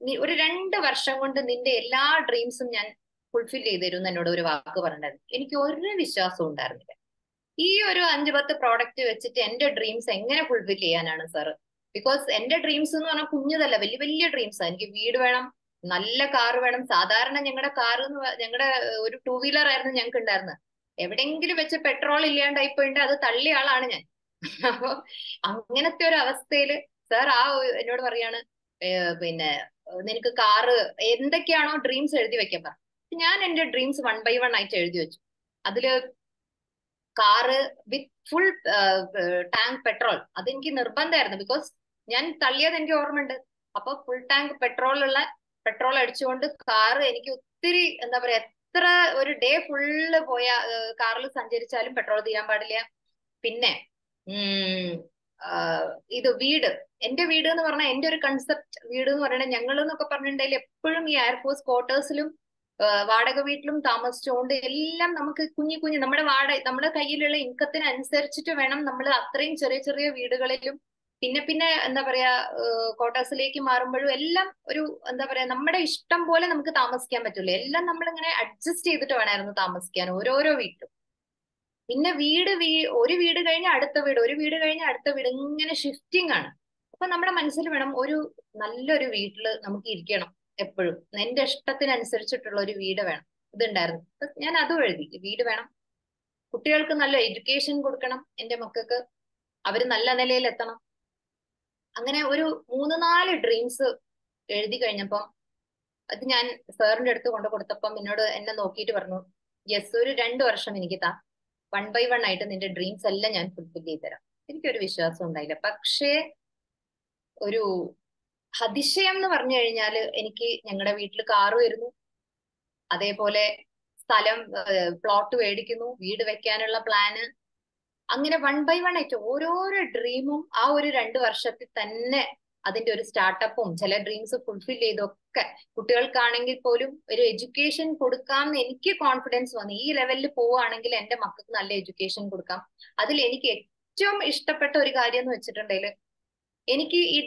നീ ഒരു 2 വർഷം കൊണ്ട് നിന്റെ എല്ലാ ഡ്രീംസും ഞാൻ ഫുൾഫിൽ ചെയ്ത് തരും എന്ന് എന്നോട് ഒരു വാക്ക് പറഞ്ഞിട്ടുണ്ടായിരുന്നു. എനിക്ക് ഒരു വിശ്വാസവും ഉണ്ടായിരുന്നില്ല. ഈ ഒരു 5-10 പ്രോഡക്റ്റ് വെച്ചിട്ട് എന്റെ ഡ്രീംസ് എങ്ങനെ ഫുൾഫിൽ ചെയ്യാനാണ് സാർ? ബിക്കോസ് എന്റെ ഡ്രീംസ് എന്ന് പറഞ്ഞാൽ കുഞ്ഞതല്ല, വലിയ വലിയ ഡ്രീംസ്. എനിക്ക് വീട് വേണം, നല്ല കാറ് വേണം. സാധാരണ ഞങ്ങളുടെ കാറ് ഞങ്ങളുടെ ഒരു 2 വീലർ ആയിരുന്നു ഞങ്ങൾക്ക് ഉണ്ടായിരുന്നത്. എവിടെയെങ്കിലും വെച്ച് പെട്രോൾ ഇല്ലാണ്ടായിപ്പോയിട്ട് അത് തള്ളിയ ആളാണ് ഞാൻ. അപ്പൊ അങ്ങനത്തെ ഒരു അവസ്ഥയില് സാർ എന്നോട് പറയാണ്, പിന്നെ നിനക്ക് കാറ് എന്തൊക്കെയാണോ ഡ്രീംസ് എഴുതി വെക്കാൻ പറഞ്ഞു. ഞാൻ എന്റെ ഡ്രീംസ് 1 by 1 ആയിട്ട് എഴുതി വെച്ചു. അതില് car with full tank petrol അതെനിക്ക് നിർബന്ധമായിരുന്നു. ബിക്കോസ് ഞാൻ തള്ളിയത് എനിക്ക് ഓർമ്മയുണ്ട്. അപ്പൊ ഫുൾ ടാങ്ക് പെട്രോൾ അടിച്ചുകൊണ്ട് കാറ് എനിക്ക് ഒത്തിരി, എന്താ പറയാ, എത്ര ഒരു ഡേ ഫുള്ള് പോയ കാറിൽ സഞ്ചരിച്ചാലും പെട്രോൾ തീരാൻ പാടില്ല. പിന്നെ ഇത് വീട്, എന്റെ വീട് എന്ന് പറഞ്ഞാൽ എന്റെ ഒരു കൺസെപ്റ്റ് വീട് എന്ന് പറയുന്നത്, ഞങ്ങൾ എന്നൊക്കെ പറഞ്ഞിട്ടുണ്ടെങ്കിൽ എപ്പോഴും ഈ എയർഫോഴ്സ് ക്വാർട്ടേഴ്സിലും വാടക വീട്ടിലും താമസിച്ചുകൊണ്ട് എല്ലാം നമുക്ക് കുഞ്ഞു നമ്മുടെ കയ്യിലുള്ള ഇൻകത്തിനനുസരിച്ചിട്ട് വേണം നമ്മൾ അത്രയും ചെറിയ ചെറിയ വീടുകളിലും പിന്നെ എന്താ പറയാ ക്വാർട്ടേഴ്സിലേക്ക് മാറുമ്പോഴും എല്ലാം ഒരു എന്താ പറയാ നമ്മുടെ ഇഷ്ടം പോലെ നമുക്ക് താമസിക്കാൻ പറ്റില്ല. എല്ലാം നമ്മളിങ്ങനെ അഡ്ജസ്റ്റ് ചെയ്തിട്ട് വേണമായിരുന്നു താമസിക്കാൻ ഓരോരോ വീട്ടിലും. പിന്നെ ഒരു വീട് കഴിഞ്ഞ് അടുത്ത വീട്, ഒരു വീട് കഴിഞ്ഞ് അടുത്ത വീട്, ഇങ്ങനെ ഷിഫ്റ്റിംഗ് ആണ്. അപ്പൊ നമ്മുടെ മനസ്സിൽ വേണം ഒരു നല്ലൊരു വീട്ടില് നമുക്ക് ഇരിക്കണം എപ്പോഴും, എന്റെ ഇഷ്ടത്തിനനുസരിച്ചിട്ടുള്ള ഒരു വീട് വേണം. ഇതുണ്ടായിരുന്നു. ഞാൻ അതും എഴുതി, വീട് വേണം, കുട്ടികൾക്ക് നല്ല എഡ്യൂക്കേഷൻ കൊടുക്കണം, എന്റെ മക്കൾക്ക് അവര് നല്ല നിലയിൽ എത്തണം. അങ്ങനെ ഒരു 3-4 ഡ്രീംസ് എഴുതി കഴിഞ്ഞപ്പം അത് ഞാൻ സാറിന്റെ അടുത്ത് കൊണ്ടു കൊടുത്തപ്പം എന്നെ നോക്കിയിട്ട് പറഞ്ഞു, യെസ്, ഒരു 2 വർഷം എനിക്ക് 1 by 1 ആയിട്ട് നിന്റെ ഡ്രീംസ് എല്ലാം ഞാൻ ഫുൾഫിൽ ചെയ്ത് തരാം. എനിക്കൊരു വിശ്വാസം ഉണ്ടായില്ല. പക്ഷേ ഒരു അതിശയം എന്ന് പറഞ്ഞു കഴിഞ്ഞാല്, എനിക്ക് ഞങ്ങളുടെ വീട്ടിൽ കാറ് വരുന്നു, അതേപോലെ സ്ഥലം പ്ലോട്ട് മേടിക്കുന്നു, വീട് വെക്കാനുള്ള പ്ലാന്, അങ്ങനെ 1 by 1 ആയിട്ട് ഓരോരോ ഡ്രീമും ആ ഒരു 2 വർഷത്തിൽ തന്നെ അതിന്റെ ഒരു സ്റ്റാർട്ടപ്പും ചില ഡ്രീംസ് ഫുൾഫിൽ ചെയ്തൊക്കെ. കുട്ടികൾക്കാണെങ്കിൽ പോലും ഒരു എഡ്യൂക്കേഷൻ കൊടുക്കാമെന്ന് എനിക്ക് കോൺഫിഡൻസ് വന്നു. ഈ ലെവലിൽ പോവുകയാണെങ്കിൽ എന്റെ മക്കൾക്ക് നല്ല എഡ്യൂക്കേഷൻ കൊടുക്കാം. അതിൽ എനിക്ക് ഏറ്റവും ഇഷ്ടപ്പെട്ട ഒരു കാര്യം എന്ന് വെച്ചിട്ടുണ്ടെങ്കിൽ, എനിക്ക് ഈ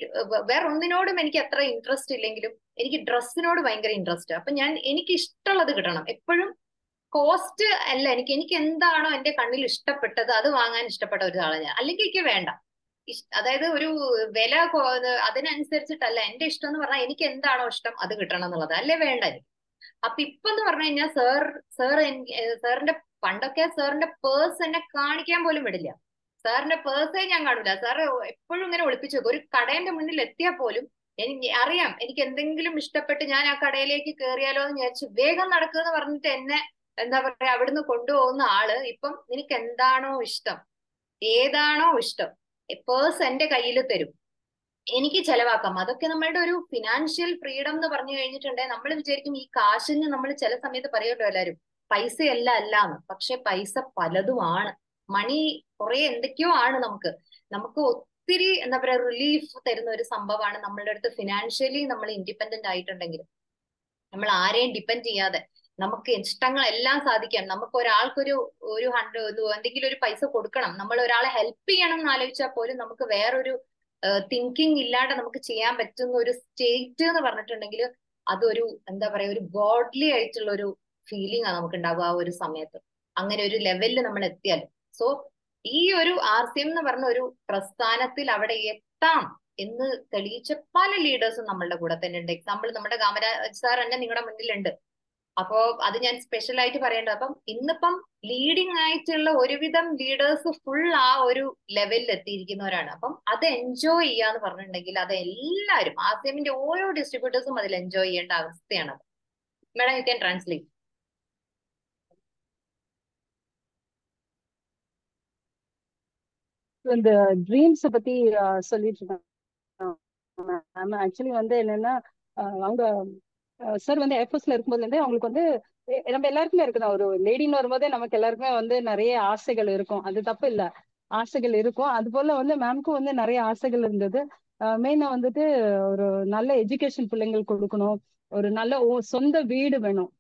വേറെ ഒന്നിനോടും എനിക്ക് അത്ര ഇൻട്രസ്റ്റ് ഇല്ലെങ്കിലും എനിക്ക് ഡ്രസ്സിനോട് ഭയങ്കര ഇൻട്രസ്റ്റ്. അപ്പൊ എനിക്ക് ഇഷ്ടമുള്ളത് കിട്ടണം എപ്പോഴും. കോസ്റ്റ് അല്ല, എനിക്ക് എന്താണോ എന്റെ കണ്ണിൽ ഇഷ്ടപ്പെട്ടത് അത് വാങ്ങാൻ ഇഷ്ടപ്പെട്ട ഒരാളാണ് ഞാൻ. അല്ലെങ്കിൽ എനിക്ക് വേണ്ട, അതായത് ഒരു വില അതിനനുസരിച്ചിട്ടല്ല. എന്റെ ഇഷ്ടം എന്ന് പറഞ്ഞാൽ എനിക്ക് എന്താണോ ഇഷ്ടം അത് കിട്ടണം എന്നുള്ളത് അല്ലേ വേണ്ട എനിക്ക്. അപ്പൊ ഇപ്പൊ എന്ന് പറഞ്ഞു കഴിഞ്ഞാൽ സാറിന്റെ പണ്ടൊക്കെ സാറിന്റെ പേഴ്സ് എന്നെ കാണിക്കാൻ പോലും വിടില്ല. സാറിന്റെ പേഴ്സേ ഞാൻ കാണൂല. സാറ് എപ്പോഴും ഇങ്ങനെ ഒളിപ്പിച്ചു വെക്കും. ഒരു കടയുടെ മുന്നിൽ എത്തിയാൽ പോലും എനിക്ക് അറിയാം എനിക്ക് എന്തെങ്കിലും ഇഷ്ടപ്പെട്ട് ഞാൻ ആ കടയിലേക്ക് കയറിയാലോ എന്ന് വിചാരിച്ച് വേഗം നടക്കുക എന്ന് പറഞ്ഞിട്ട് എന്നെ എന്താ പറയാ അവിടുന്ന് കൊണ്ടുപോകുന്ന ആള് ഇപ്പം നിനക്ക് എന്താണോ ഇഷ്ടം, ഏതാണോ ഇഷ്ടം, പേഴ്സ് എന്റെ കയ്യിൽ തരും, എനിക്ക് ചെലവാക്കാം. അതൊക്കെ നമ്മളുടെ ഒരു ഫിനാൻഷ്യൽ ഫ്രീഡം എന്ന് പറഞ്ഞു കഴിഞ്ഞിട്ടുണ്ടെങ്കിൽ നമ്മൾ വിചാരിക്കും ഈ കാശിന് നമ്മൾ ചില സമയത്ത് പറയുമല്ലോ എല്ലാവരും പൈസയല്ല അല്ലാന്ന്. പക്ഷെ പൈസ പലതുമാണ്. മണി കുറെ എന്തൊക്കെയോ ആണ് നമുക്ക് ഒത്തിരി എന്താ പറയാ റിലീഫ് തരുന്ന ഒരു സംഭവമാണ് നമ്മളുടെ അടുത്ത് ഫിനാൻഷ്യലി നമ്മൾ ഇൻഡിപെൻഡന്റ് ആയിട്ടുണ്ടെങ്കിൽ. നമ്മൾ ആരെയും ഡിപ്പെൻഡ് ചെയ്യാതെ നമുക്ക് ഇഷ്ടങ്ങളെല്ലാം സാധിക്കാം. നമുക്ക് ഒരാൾക്കൊരു എന്തെങ്കിലും ഒരു പൈസ കൊടുക്കണം, നമ്മൾ ഒരാളെ ഹെൽപ്പ് ചെയ്യണം എന്ന് ആലോചിച്ചാൽ പോലും നമുക്ക് വേറൊരു തിങ്കിങ് ഇല്ലാണ്ട് നമുക്ക് ചെയ്യാൻ പറ്റുന്ന ഒരു സ്റ്റേറ്റ് എന്ന് പറഞ്ഞിട്ടുണ്ടെങ്കിൽ അതൊരു എന്താ പറയാ ഒരു ഗോഡ്ലി ആയിട്ടുള്ള ഒരു ഫീലിംഗ് ആണ് നമുക്ക് ഉണ്ടാവുക ആ ഒരു സമയത്ത്, അങ്ങനെ ഒരു ലെവലിൽ നമ്മൾ എത്തിയാൽ. സോ ഈ ഒരു RCM എന്ന് പറഞ്ഞ ഒരു പ്രസ്ഥാനത്തിൽ അവിടെ എത്താം എന്ന് തെളിയിച്ച പല ലീഡേഴ്സും നമ്മളുടെ കൂടെ തന്നെ ഉണ്ട്. എക്സാമ്പിൾ നമ്മുടെ കാമരാജ് സാർ തന്നെ നിങ്ങളുടെ മുന്നിലുണ്ട്. അപ്പോ അത് ഞാൻ സ്പെഷ്യൽ ആയിട്ട് പറയേണ്ടത്. അപ്പം ഇന്നിപ്പം ലീഡിങ് ആയിട്ടുള്ള ഒരുവിധം ലീഡേഴ്സ് ഫുൾ ആ ഒരു ലെവലിൽ എത്തിയിരിക്കുന്നവരാണ്. അപ്പം അത് എൻജോയ് ചെയ്യാന്ന് പറഞ്ഞിട്ടുണ്ടെങ്കിൽ അത് എല്ലാവരും RCMന്റെ ഓരോ ഡിസ്ട്രിബ്യൂട്ടേഴ്സും അതിൽ എൻജോയ് ചെയ്യേണ്ട അവസ്ഥയാണ്. Madam U can translate. இந்த ட்ரீம்ஸ பத்தி சொல்லிட்டு இருக்காங்க. ஆக்சுவலி வந்து என்னன்னா அவங்க சார் வந்து ஏர்ஃபோர்ஸ்ல இருக்கும்போதுல இருந்தே அவங்களுக்கு வந்து நம்ம எல்லாருக்குமே இருக்குதான். ஒரு லேடின்னு வரும்போதே நமக்கு எல்லாருக்குமே வந்து நிறைய ஆசைகள் இருக்கும். அது தப்பு இல்ல, ஆசைகள் இருக்கும். அது போல வந்து மேம்க்கும் வந்து நிறைய ஆசைகள் இருந்தது. மெயினா வந்துட்டு ஒரு நல்ல எஜுகேஷன் பிள்ளைங்களுக்கு கொடுக்கணும், ஒரு நல்ல சொந்த வீடு வேணும்.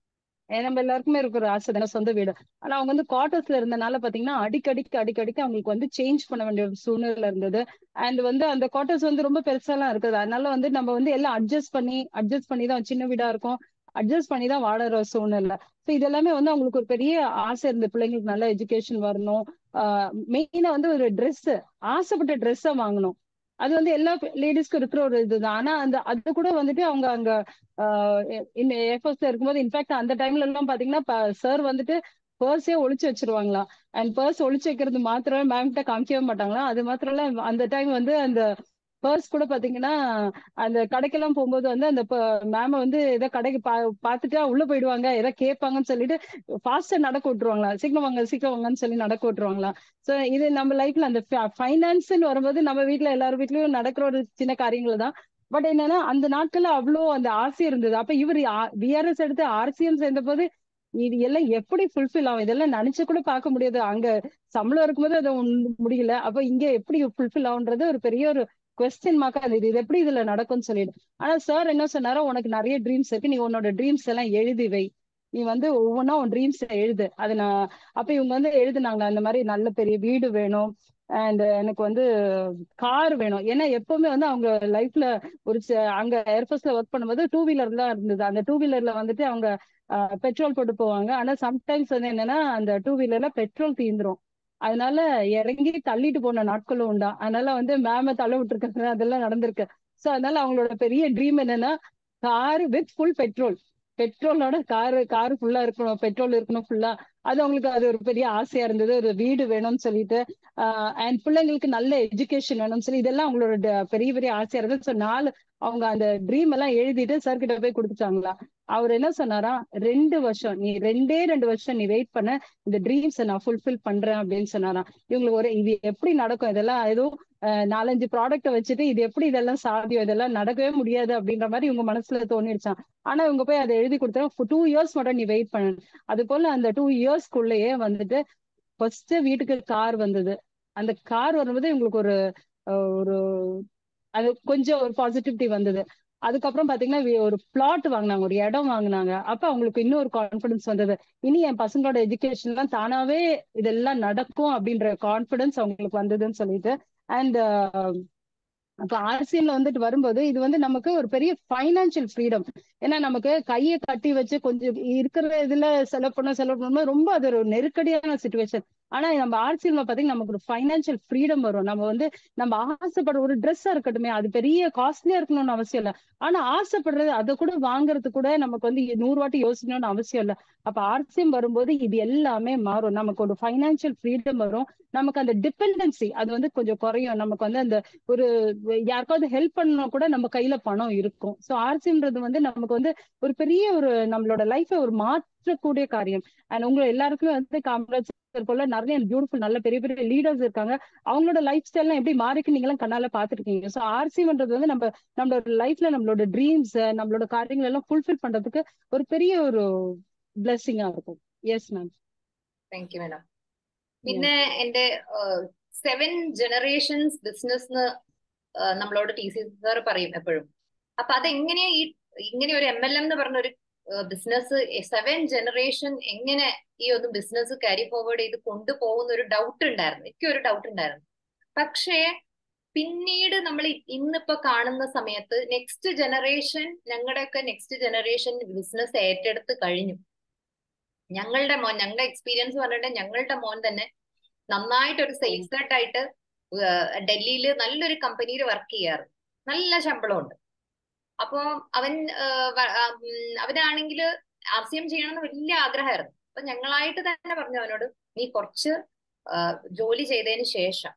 நம்ம எல்லாருக்குமே இருக்கிற ஆசை தானே சொந்த வீடு. ஆனா அவங்க வந்து குவார்டர்ஸ்ல இருந்தனால பாத்தீங்கன்னா அடிக்கடிக்கு அவங்களுக்கு வந்து சேஞ்ச் பண்ண வேண்டிய ஒரு சூழ்நிலை இருந்தது. அண்ட் வந்து அந்த குவார்டர்ஸ் வந்து ரொம்ப பெருசாலாம் இருக்குது. அதனால வந்து நம்ம வந்து எல்லாம் அட்ஜஸ்ட் பண்ணி தான், சின்ன வீடா இருக்கும், அட்ஜஸ்ட் பண்ணி தான் வாழற சூழ்நிலை. ஸோ இது எல்லாமே வந்து அவங்களுக்கு ஒரு பெரிய ஆசை இருந்தது, பிள்ளைங்களுக்கு நல்ல எஜுகேஷன் வரணும். மெயினா வந்து ஒரு ட்ரெஸ், ஆசைப்பட்ட ட்ரெஸ்ஸை வாங்கணும். அது வந்து எல்லா லேடிஸ்க்கும் இருக்கிற ஒரு இதுதான். ஆனா அது கூட வந்துட்டு அவங்க அங்க ஏர்ஃபோர்ஸ்ல இருக்கும்போது இன்ஃபேக்ட் அந்த டைம்ல எல்லாம் பாத்தீங்கன்னா சார் வந்துட்டு பர்ஸே ஒளிச்சு வச்சிருவாங்களா. அண்ட் பர்ஸ் ஒளிச்சு வைக்கிறது மாத்திரம் மேம் கிட்ட காமிக்கவே மாட்டாங்களா. அது மாத்திரம் இல்ல, அந்த டைம் வந்து அந்த பர்ஸ் கூட பாத்தீங்கன்னா அந்த கடைக்கெல்லாம் போகும்போது வந்து அந்த மேம வந்து ஏதோ கடைக்கு பாத்துட்டா உள்ள போயிடுவாங்க, ஏதோ கேட்பாங்கன்னு சொல்லிட்டு ஃபாஸ்டா நடக்க விட்டுருவாங்களா, சீக்கிரம் வாங்கன்னு சொல்லி நடக்க விட்டுருவாங்களா. சோ இது நம்ம லைஃப்ல அந்த ஃபைனான்ஸ்ன்னு வரும்போது நம்ம வீட்டுல எல்லாரும் வீட்லயும் நடக்கிற ஒரு சின்ன காரியங்கள் தான். பட் என்னன்னா அந்த நாட்கள்ல அவ்வளோ அந்த ஆசை இருந்தது. அப்ப இவர் VRS எடுத்து RCM சேர்ந்த போது இது எல்லாம் எப்படி ஃபுல்ஃபில் ஆகும், இதெல்லாம் நினைச்சு கூட பார்க்க முடியாது. அங்க சம்பளம் இருக்கும்போது அது முடியல, அப்ப இங்க எப்படி ஃபுல்ஃபில் ஆகுன்றது ஒரு பெரிய ஒரு கொஸ்டின் மார்க்கா இருந்தது. இது எப்படி இதுல நடக்கும்னு சொல்லிட்டு. ஆனா சார் என்ன சொன்னாரோ, உனக்கு நிறைய ட்ரீம்ஸ் இருக்கு, நீ உன்னோட ட்ரீம்ஸ் எல்லாம் எழுதி வை, நீ வந்து ஒவ்வொன்னா உன் ட்ரீம்ஸ் எழுது. அது நான் அப்ப இவங்க வந்து எழுதுனாங்க, அந்த மாதிரி நல்ல பெரிய வீடு வேணும், அண்ட் எனக்கு வந்து கார் வேணும். ஏன்னா எப்பவுமே வந்து அவங்க லைஃப்ல ஒரு அங்க ஏர்ஃபோர்ஸ்ல ஒர்க் பண்ணும்போது 2 வீலர் தான் இருந்தது. அந்த 2 வீலர்ல வந்துட்டு அவங்க பெட்ரோல் போட்டு போவாங்க. ஆனா சம்டைம்ஸ் வந்து என்னன்னா அந்த 2 வீலர்ல பெட்ரோல் தீந்துரும். அதனால இறங்கி தள்ளிட்டு போன நாட்களும் உண்டா. அதனால வந்து மேம தள்ள விட்டுருக்காங்க, அதெல்லாம் நடந்திருக்கு. சோ அதனால அவங்களோட பெரிய ட்ரீம் என்னன்னா கார் வித் ஃபுல் பெட்ரோலோட காரு ஃபுல்லா இருக்கணும், பெட்ரோல் இருக்கணும் ஃபுல்லா. அது அவங்களுக்கு அது ஒரு பெரிய ஆசையா இருந்தது. ஒரு வீடு வேணும்னு சொல்லிட்டு அண்ட் பிள்ளைங்களுக்கு நல்ல எஜுகேஷன் வேணும்னு சொல்லி இதெல்லாம் அவங்களோட பெரிய பெரிய ஆசையா இருந்தது. ஸோ அவங்க அந்த ட்ரீம் எல்லாம் எழுதிட்டு சார் கிட்ட போய் கொடுத்துட்டாங்களா. அவர் என்ன சொன்னாரா, 2 வருஷம் நீ 2 வருஷம் நீ வெயிட் பண்ண, இந்த ட்ரீம்ஸை நான் ஃபுல்ஃபில் பண்றேன் அப்படின்னு சொன்னாராம். இவங்களுக்கு இது எப்படி நடக்கும், இதெல்லாம் ஏதோ 4-5 ப்ராடக்ட வச்சுட்டு இது எப்படி இதெல்லாம் சாத்தியம், இதெல்லாம் நடக்கவே முடியாது அப்படின்ற மாதிரி இவங்க மனசுல தோணிடுச்சான். ஆனா இவங்க போய் அதை எழுதி கொடுத்தா 2 இயர்ஸ் மட்டும் நீ வெயிட் பண்ணு. அது போல அந்த 2 இயர்ஸ்க்குள்ளேயே வந்துட்டு ஃபர்ஸ்ட் வீட்டுக்கு கார் வந்தது. அந்த கார் வரும்போது இவங்களுக்கு ஒரு அது கொஞ்சம் ஒரு பாசிட்டிவிட்டி வந்தது. அதுக்கப்புறம் பாத்தீங்கன்னா ஒரு பிளாட் வாங்கினாங்க, ஒரு இடம் வாங்கினாங்க. அப்ப அவங்களுக்கு இன்னும் ஒரு கான்பிடன்ஸ் வந்தது, இனி என் பசங்களோட எஜுகேஷன் எல்லாம் தானாவே இதெல்லாம் நடக்கும் அப்படின்ற கான்பிடன்ஸ் அவங்களுக்கு வந்ததுன்னு சொல்லிட்டு. அண்ட் அப்ப RCMல வந்துட்டு வரும்போது இது வந்து நமக்கு ஒரு பெரிய ஃபைனான்சியல் ஃப்ரீடம். ஏன்னா நமக்கு கையை கட்டி வச்சு கொஞ்சம் இருக்கிற இதுல செலவு பண்ணும்போது ரொம்ப அது ஒரு நெருக்கடியான சுச்சுவேஷன். ஆனா நம்ம ஆர்சிஎம்ல பாத்தீங்கன்னா நமக்கு ஒரு ஃபைனான்சியல் ஃப்ரீடம் வரும். நம்ம வந்து நம்ம ஆசைப்படுற ஒரு ட்ரெஸ்ஸா இருக்கட்டுமே, அது பெரிய காஸ்ட்லியா இருக்கணும்னு அவசியம் இல்ல. ஆனா ஆசைப்படுறது அதை கூட வாங்குறது கூட நமக்கு வந்து 100 வாட்டி யோசிக்கணும்னு அவசியம் இல்ல. அப்ப ஆர்சிஎம் வரும்போது இது எல்லாமே மாறும். நமக்கு ஒரு ஃபைனான்சியல் ஃப்ரீடம் வரும். நமக்கு அந்த டிபெண்டன்சி அது வந்து கொஞ்சம் குறையும். நமக்கு வந்து அந்த ஒரு யாருக்காவது ஹெல்ப் பண்ணா கூட நம்ம கையில பணம் இருக்கும். சோ ஆர்சின்றது வந்து நமக்கு வந்து ஒரு பெரிய ஒரு நம்மளோட லைஃபை ஒரு மாற்றக்கூடிய காரியம். அண்ட் உங்க எல்லாருக்குமே வந்து காமராஜ் போல நிறைய பியூட்டிஃபுல் நல்ல பெரிய பெரிய லீடர்ஸ் இருக்காங்க. அவங்களோட லைஃப் ஸ்டைல்லாம் எப்படி மாறிக்கு நீங்க எல்லாம் கண்ணால பாத்துருக்கீங்க. சோ ஆர்சின்றது வந்து நம்மளோட லைஃப்ல நம்மளோட ட்ரீம்ஸ் நம்மளோட காரியங்கள் எல்லாம் ஃபுல்ஃபில் பண்றதுக்கு ஒரு பெரிய ஒரு பிளெஸிங்கா இருக்கும். Yes ma'am. Thank you madam. പിന്നെ എന്റെ 7 ജനറേഷൻസ് ബിസിനസ് നമ്മളോട് ടി സി സാർ പറയും എപ്പോഴും. അപ്പൊ അതെങ്ങനെയാ ഇങ്ങനെ ഒരു MLM എന്ന് പറഞ്ഞ ഒരു ബിസിനസ് 7 ജനറേഷൻ എങ്ങനെ ഈ ഒരു ബിസിനസ് ക്യാരി ഫോർവേഡ് ചെയ്ത് കൊണ്ടുപോകുന്ന ഒരു ഡൗട്ട് ഉണ്ടായിരുന്നു. എനിക്കൊരു ഡൗട്ട് ഉണ്ടായിരുന്നു. പക്ഷേ പിന്നീട് നമ്മൾ ഇന്നിപ്പോ കാണുന്ന സമയത്ത് നെക്സ്റ്റ് ജനറേഷൻ, ഞങ്ങളുടെയൊക്കെ നെക്സ്റ്റ് ജനറേഷൻ ബിസിനസ് ഏറ്റെടുത്ത് കഴിഞ്ഞു. ഞങ്ങളുടെ എക്സ്പീരിയൻസ് പറഞ്ഞിട്ട് ഞങ്ങളുടെ മോൻ തന്നെ നന്നായിട്ട് ഒരു സെയിൽസ് ഹെഡ് ആയിട്ട് ഡൽഹിയിൽ നല്ലൊരു കമ്പനിയിൽ വർക്ക് ചെയ്യാറ്. നല്ല ശമ്പളമുണ്ട്. അപ്പൊ അവനാണെങ്കിൽ RCM ചെയ്യണമെന്ന് വലിയ ആഗ്രഹമായിരുന്നു. അപ്പൊ ഞങ്ങളായിട്ട് തന്നെ പറഞ്ഞു അവനോട്, നീ കുറച്ച് ജോലി ചെയ്തതിന് ശേഷം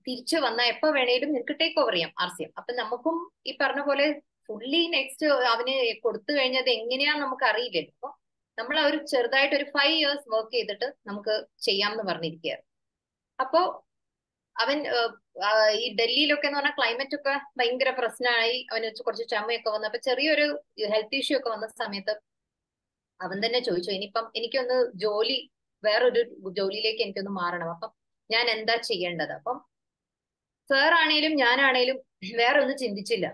തിരിച്ചു വന്നാൽ എപ്പോ വേണേലും നിനക്ക് ടേക്ക് ഓവർ ചെയ്യാം RCM. അപ്പൊ നമുക്കും ഈ പറഞ്ഞ പോലെ ഫുള്ളി നെക്സ്റ്റ് അവന് കൊടുത്തു കഴിഞ്ഞത് എങ്ങനെയാന്ന് നമുക്ക് അറിയില്ലല്ലോ. അപ്പൊ നമ്മൾ ഒരു ചെറുതായിട്ട് ഒരു 5 years വർക്ക് ചെയ്തിട്ട് നമുക്ക് ചെയ്യാമെന്ന് പറഞ്ഞിരിക്കുകയായിരുന്നു. അപ്പോ അവൻ ഈ ഡൽഹിയിലൊക്കെ എന്ന് പറഞ്ഞാൽ ക്ലൈമറ്റ് ഒക്കെ ഭയങ്കര പ്രശ്നമായി. അവന് കുറച്ച് ചുമയൊക്കെ വന്നു. അപ്പൊ ചെറിയൊരു ഹെൽത്ത് ഇഷ്യൂ ഒക്കെ വന്ന സമയത്ത് അവൻ തന്നെ ചോദിച്ചു, ഇനിയിപ്പം എനിക്കൊന്ന് വേറൊരു ജോലിയിലേക്ക് എനിക്കൊന്ന് മാറണം. അപ്പം ഞാൻ എന്താ ചെയ്യേണ്ടത്? അപ്പം സാർ ആണേലും ഞാനാണേലും വേറെ ഒന്നും ചിന്തിച്ചില്ല.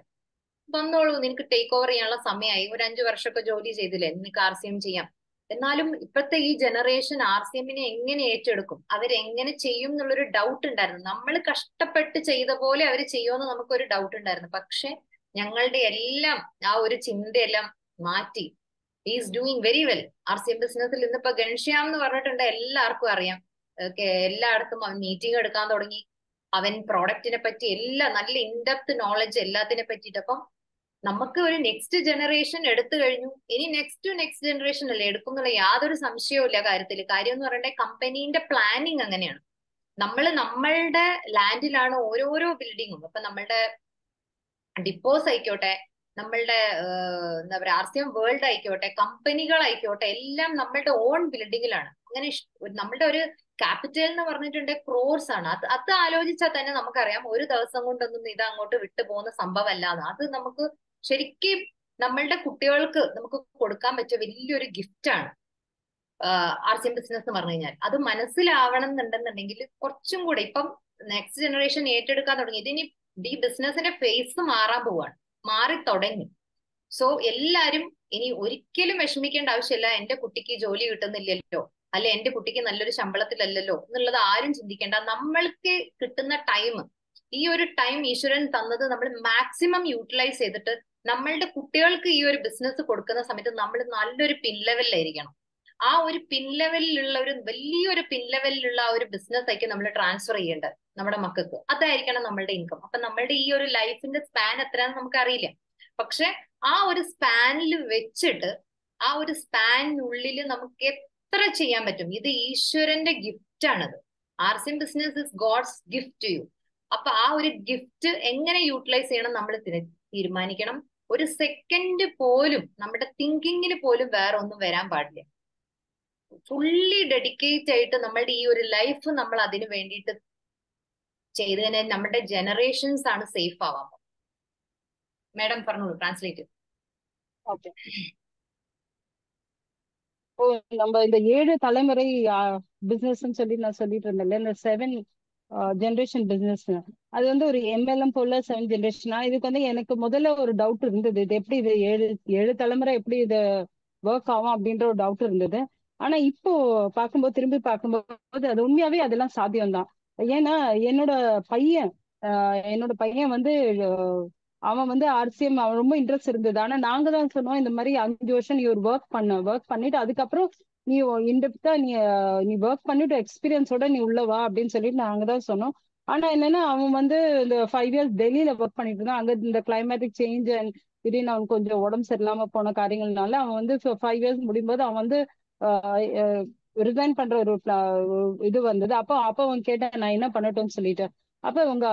വന്നോളൂ, നിനക്ക് ടേക്ക് ഓവർ ചെയ്യാനുള്ള സമയമായി. ഒരു 5 വർഷമൊക്കെ ജോലി ചെയ്തില്ലേ, നിനക്ക് RCM ചെയ്യാം. എന്നാലും ഇപ്പോഴത്തെ ഈ ജനറേഷൻ RCMനെ എങ്ങനെ ഏറ്റെടുക്കും, അവരെങ്ങനെ ചെയ്യും എന്നുള്ളൊരു ഡൗട്ട് ഉണ്ടായിരുന്നു. നമ്മൾ കഷ്ടപ്പെട്ട് ചെയ്ത പോലെ അവർ ചെയ്യുമെന്ന് നമുക്കൊരു ഡൗട്ട് ഉണ്ടായിരുന്നു. പക്ഷെ ഞങ്ങളുടെ എല്ലാം ആ ഒരു ചിന്തയെല്ലാം മാറ്റി is doing very well. RCM ബിസിനസ്സിൽ ഇന്നിപ്പോ ഗൺഷ്യാം എന്ന് പറഞ്ഞിട്ടുണ്ട്, എല്ലാവർക്കും അറിയാം. എല്ലായിടത്തും അവൻ മീറ്റിംഗ് എടുക്കാൻ തുടങ്ങി. അവൻ പ്രോഡക്റ്റിനെ പറ്റി എല്ലാം നല്ല ഇൻഡെപ്ത് നോളജ് എല്ലാത്തിനെ പറ്റിയിട്ട്. അപ്പം നമുക്ക് ഒരു നെക്സ്റ്റ് ജനറേഷൻ എടുത്തു കഴിഞ്ഞു. ഇനി നെക്സ്റ്റ് ജനറേഷൻ അല്ലേ എടുക്കും എന്നുള്ള യാതൊരു സംശയവും ഇല്ല കാര്യത്തിൽ. കാര്യം എന്ന് പറയണ്ടേ, കമ്പനീന്റെ പ്ലാനിങ് അങ്ങനെയാണ്. നമ്മളുടെ ലാൻഡിലാണ് ഓരോരോ ബിൽഡിങ്ങും. അപ്പൊ നമ്മളുടെ ഡിപ്പോസ് ആയിക്കോട്ടെ, നമ്മളുടെ എന്താ പറയാ RCM വേൾഡ് ആയിക്കോട്ടെ, കമ്പനികളായിക്കോട്ടെ, എല്ലാം നമ്മളുടെ ഓൺ ബിൽഡിങ്ങിലാണ്. അങ്ങനെ നമ്മളുടെ ഒരു ക്യാപിറ്റൽ എന്ന് പറഞ്ഞിട്ടുണ്ട് ക്രോർസ് ആണ്. അത് ആലോചിച്ചാൽ തന്നെ നമുക്കറിയാം ഒരു ദിവസം കൊണ്ടൊന്നും ഇത് അങ്ങോട്ട് വിട്ടു പോകുന്ന സംഭവമല്ലാന്ന്. അത് നമുക്ക് ശരിക്കും നമ്മളുടെ കുട്ടികൾക്ക് നമുക്ക് കൊടുക്കാൻ പറ്റിയ വലിയൊരു ഗിഫ്റ്റ് ആണ് RCM ബിസിനസ് എന്ന് പറഞ്ഞു കഴിഞ്ഞാൽ. അത് മനസ്സിലാവണം എന്നുണ്ടെന്നുണ്ടെങ്കിൽ കുറച്ചും കൂടെ ഇപ്പം നെക്സ്റ്റ് ജനറേഷൻ ഏറ്റെടുക്കാൻ തുടങ്ങി. ഇതിനി ഈ ബിസിനസിന്റെ ഫേസ് മാറാൻ പോവാണ്, മാറി തുടങ്ങി. സോ എല്ലാരും ഇനി ഒരിക്കലും വിഷമിക്കേണ്ട ആവശ്യമില്ല, എന്റെ കുട്ടിക്ക് ജോലി കിട്ടുന്നില്ലല്ലോ, അല്ലെ എന്റെ കുട്ടിക്ക് നല്ലൊരു ശമ്പളത്തിലല്ലല്ലോ എന്നുള്ളത് ആരും ചിന്തിക്കേണ്ട. നമ്മൾക്ക് കിട്ടുന്ന ടൈം, ഈ ഒരു ടൈം ഈശ്വരൻ തന്നത് നമ്മൾ മാക്സിമം യൂട്ടിലൈസ് ചെയ്തിട്ട് നമ്മളുടെ കുട്ടികൾക്ക് ഈ ഒരു ബിസിനസ് കൊടുക്കുന്ന സമയത്ത് നമ്മൾ നല്ലൊരു പിൻലെവലിലായിരിക്കണം. ആ ഒരു പിൻലെവലിലുള്ള ഒരു വലിയൊരു പിൻലെവലിലുള്ള ആ ഒരു ബിസിനസ് ആയിരിക്കും നമ്മൾ ട്രാൻസ്ഫർ ചെയ്യേണ്ടത് നമ്മുടെ മക്കൾക്ക്. അതായിരിക്കണം നമ്മളുടെ ഇൻകം. അപ്പൊ നമ്മളുടെ ഈ ഒരു ലൈഫിന്റെ സ്പാൻ എത്രയാണെന്ന് നമുക്ക് അറിയില്ല. പക്ഷെ ആ ഒരു സ്പാനിൽ വെച്ചിട്ട് ആ ഒരു സ്പാനിനുള്ളിൽ നമുക്ക് എത്ര ചെയ്യാൻ പറ്റും. ഇത് ഈശ്വരന്റെ ഗിഫ്റ്റ് ആണത്. RCM business is God's gift to you. അപ്പൊ ആ ഒരു ഗിഫ്റ്റ് എങ്ങനെ യൂട്ടിലൈസ് ചെയ്യണം നമ്മൾ തീരുമാനിക്കണം. ഒരു സെക്കൻഡ് പോലും നമ്മുടെ തിങ്കിങ്ങിന് പോലും വേറെ ഒന്നും വരാൻ പാടില്ല. ഫുള്ളി ഡെഡിക്കേറ്റ് ആയിട്ട് നമ്മളുടെ ഈ ഒരു ലൈഫ് നമ്മൾ അതിന് വേണ്ടിയിട്ട് ചെയ്ത് കഴിഞ്ഞാൽ നമ്മുടെ ജനറേഷൻസ് ആണ് സേഫ് ആവാൻ. மேடம் പറഞ്ഞോളൂ, ട്രാൻസ്ലേറ്റ്. ஓகே. நம்ம இந்த 7 தலைமுறை பிசினஸ் சொல்லி நான் சொல்லிட்டு இருந்தேன்ல, இந்த 7 ஜெனரேஷன் பிசினஸ், அது வந்து ஒரு MLM போல 7 ஜெனரேஷனா. இதுக்கு வந்து எனக்கு முதல்ல ஒரு டவுட் இருந்தது, இது எப்படி இது 7 தலைமுறை எப்படி இது ஒர்க் ஆகும் அப்படின்ற ஒரு டவுட் இருந்தது. ஆனா இப்போ திரும்பி பார்க்கும்போது அது உண்மையாவே அதெல்லாம் சாத்தியம்தான். ஏன்னா என்னோட பையன் வந்து அவன் வந்து RCM அவன் ரொம்ப இன்ட்ரெஸ்ட் இருந்தது. ஆனா நாங்க தான் சொன்னோம், இந்த மாதிரி 5 வருஷம் நீ ஒரு ஒர்க் பண்ணிட்டு அதுக்கப்புறம் நீ இன்டெப்தா நீ ஒர்க் பண்ணிட்டு எக்ஸ்பீரியன்ஸோட நீ உள்ளவா அப்படின்னு சொல்லிட்டு நாங்க தான் சொன்னோம். ஆனா என்னன்னா அவன் வந்து இந்த 5 இயர்ஸ் டெல்லியில ஒர்க் பண்ணிட்டு இருந்தான். அங்க இந்த கிளைமேட்டிக் சேஞ்ச் அண்ட் திடீர்னு அவன் கொஞ்சம் உடம்பு சரியில்லாம போன காரியங்கள்னால அவன் வந்து 5 இயர்ஸ் முடியும்போது அவன் வந்து ரிசைன் பண்ற ஒரு இது வந்தது. அப்போ அவன் கேட்டேன் நான் என்ன பண்ணட்டும்னு சொல்லிட்டு. அப்ப உங்க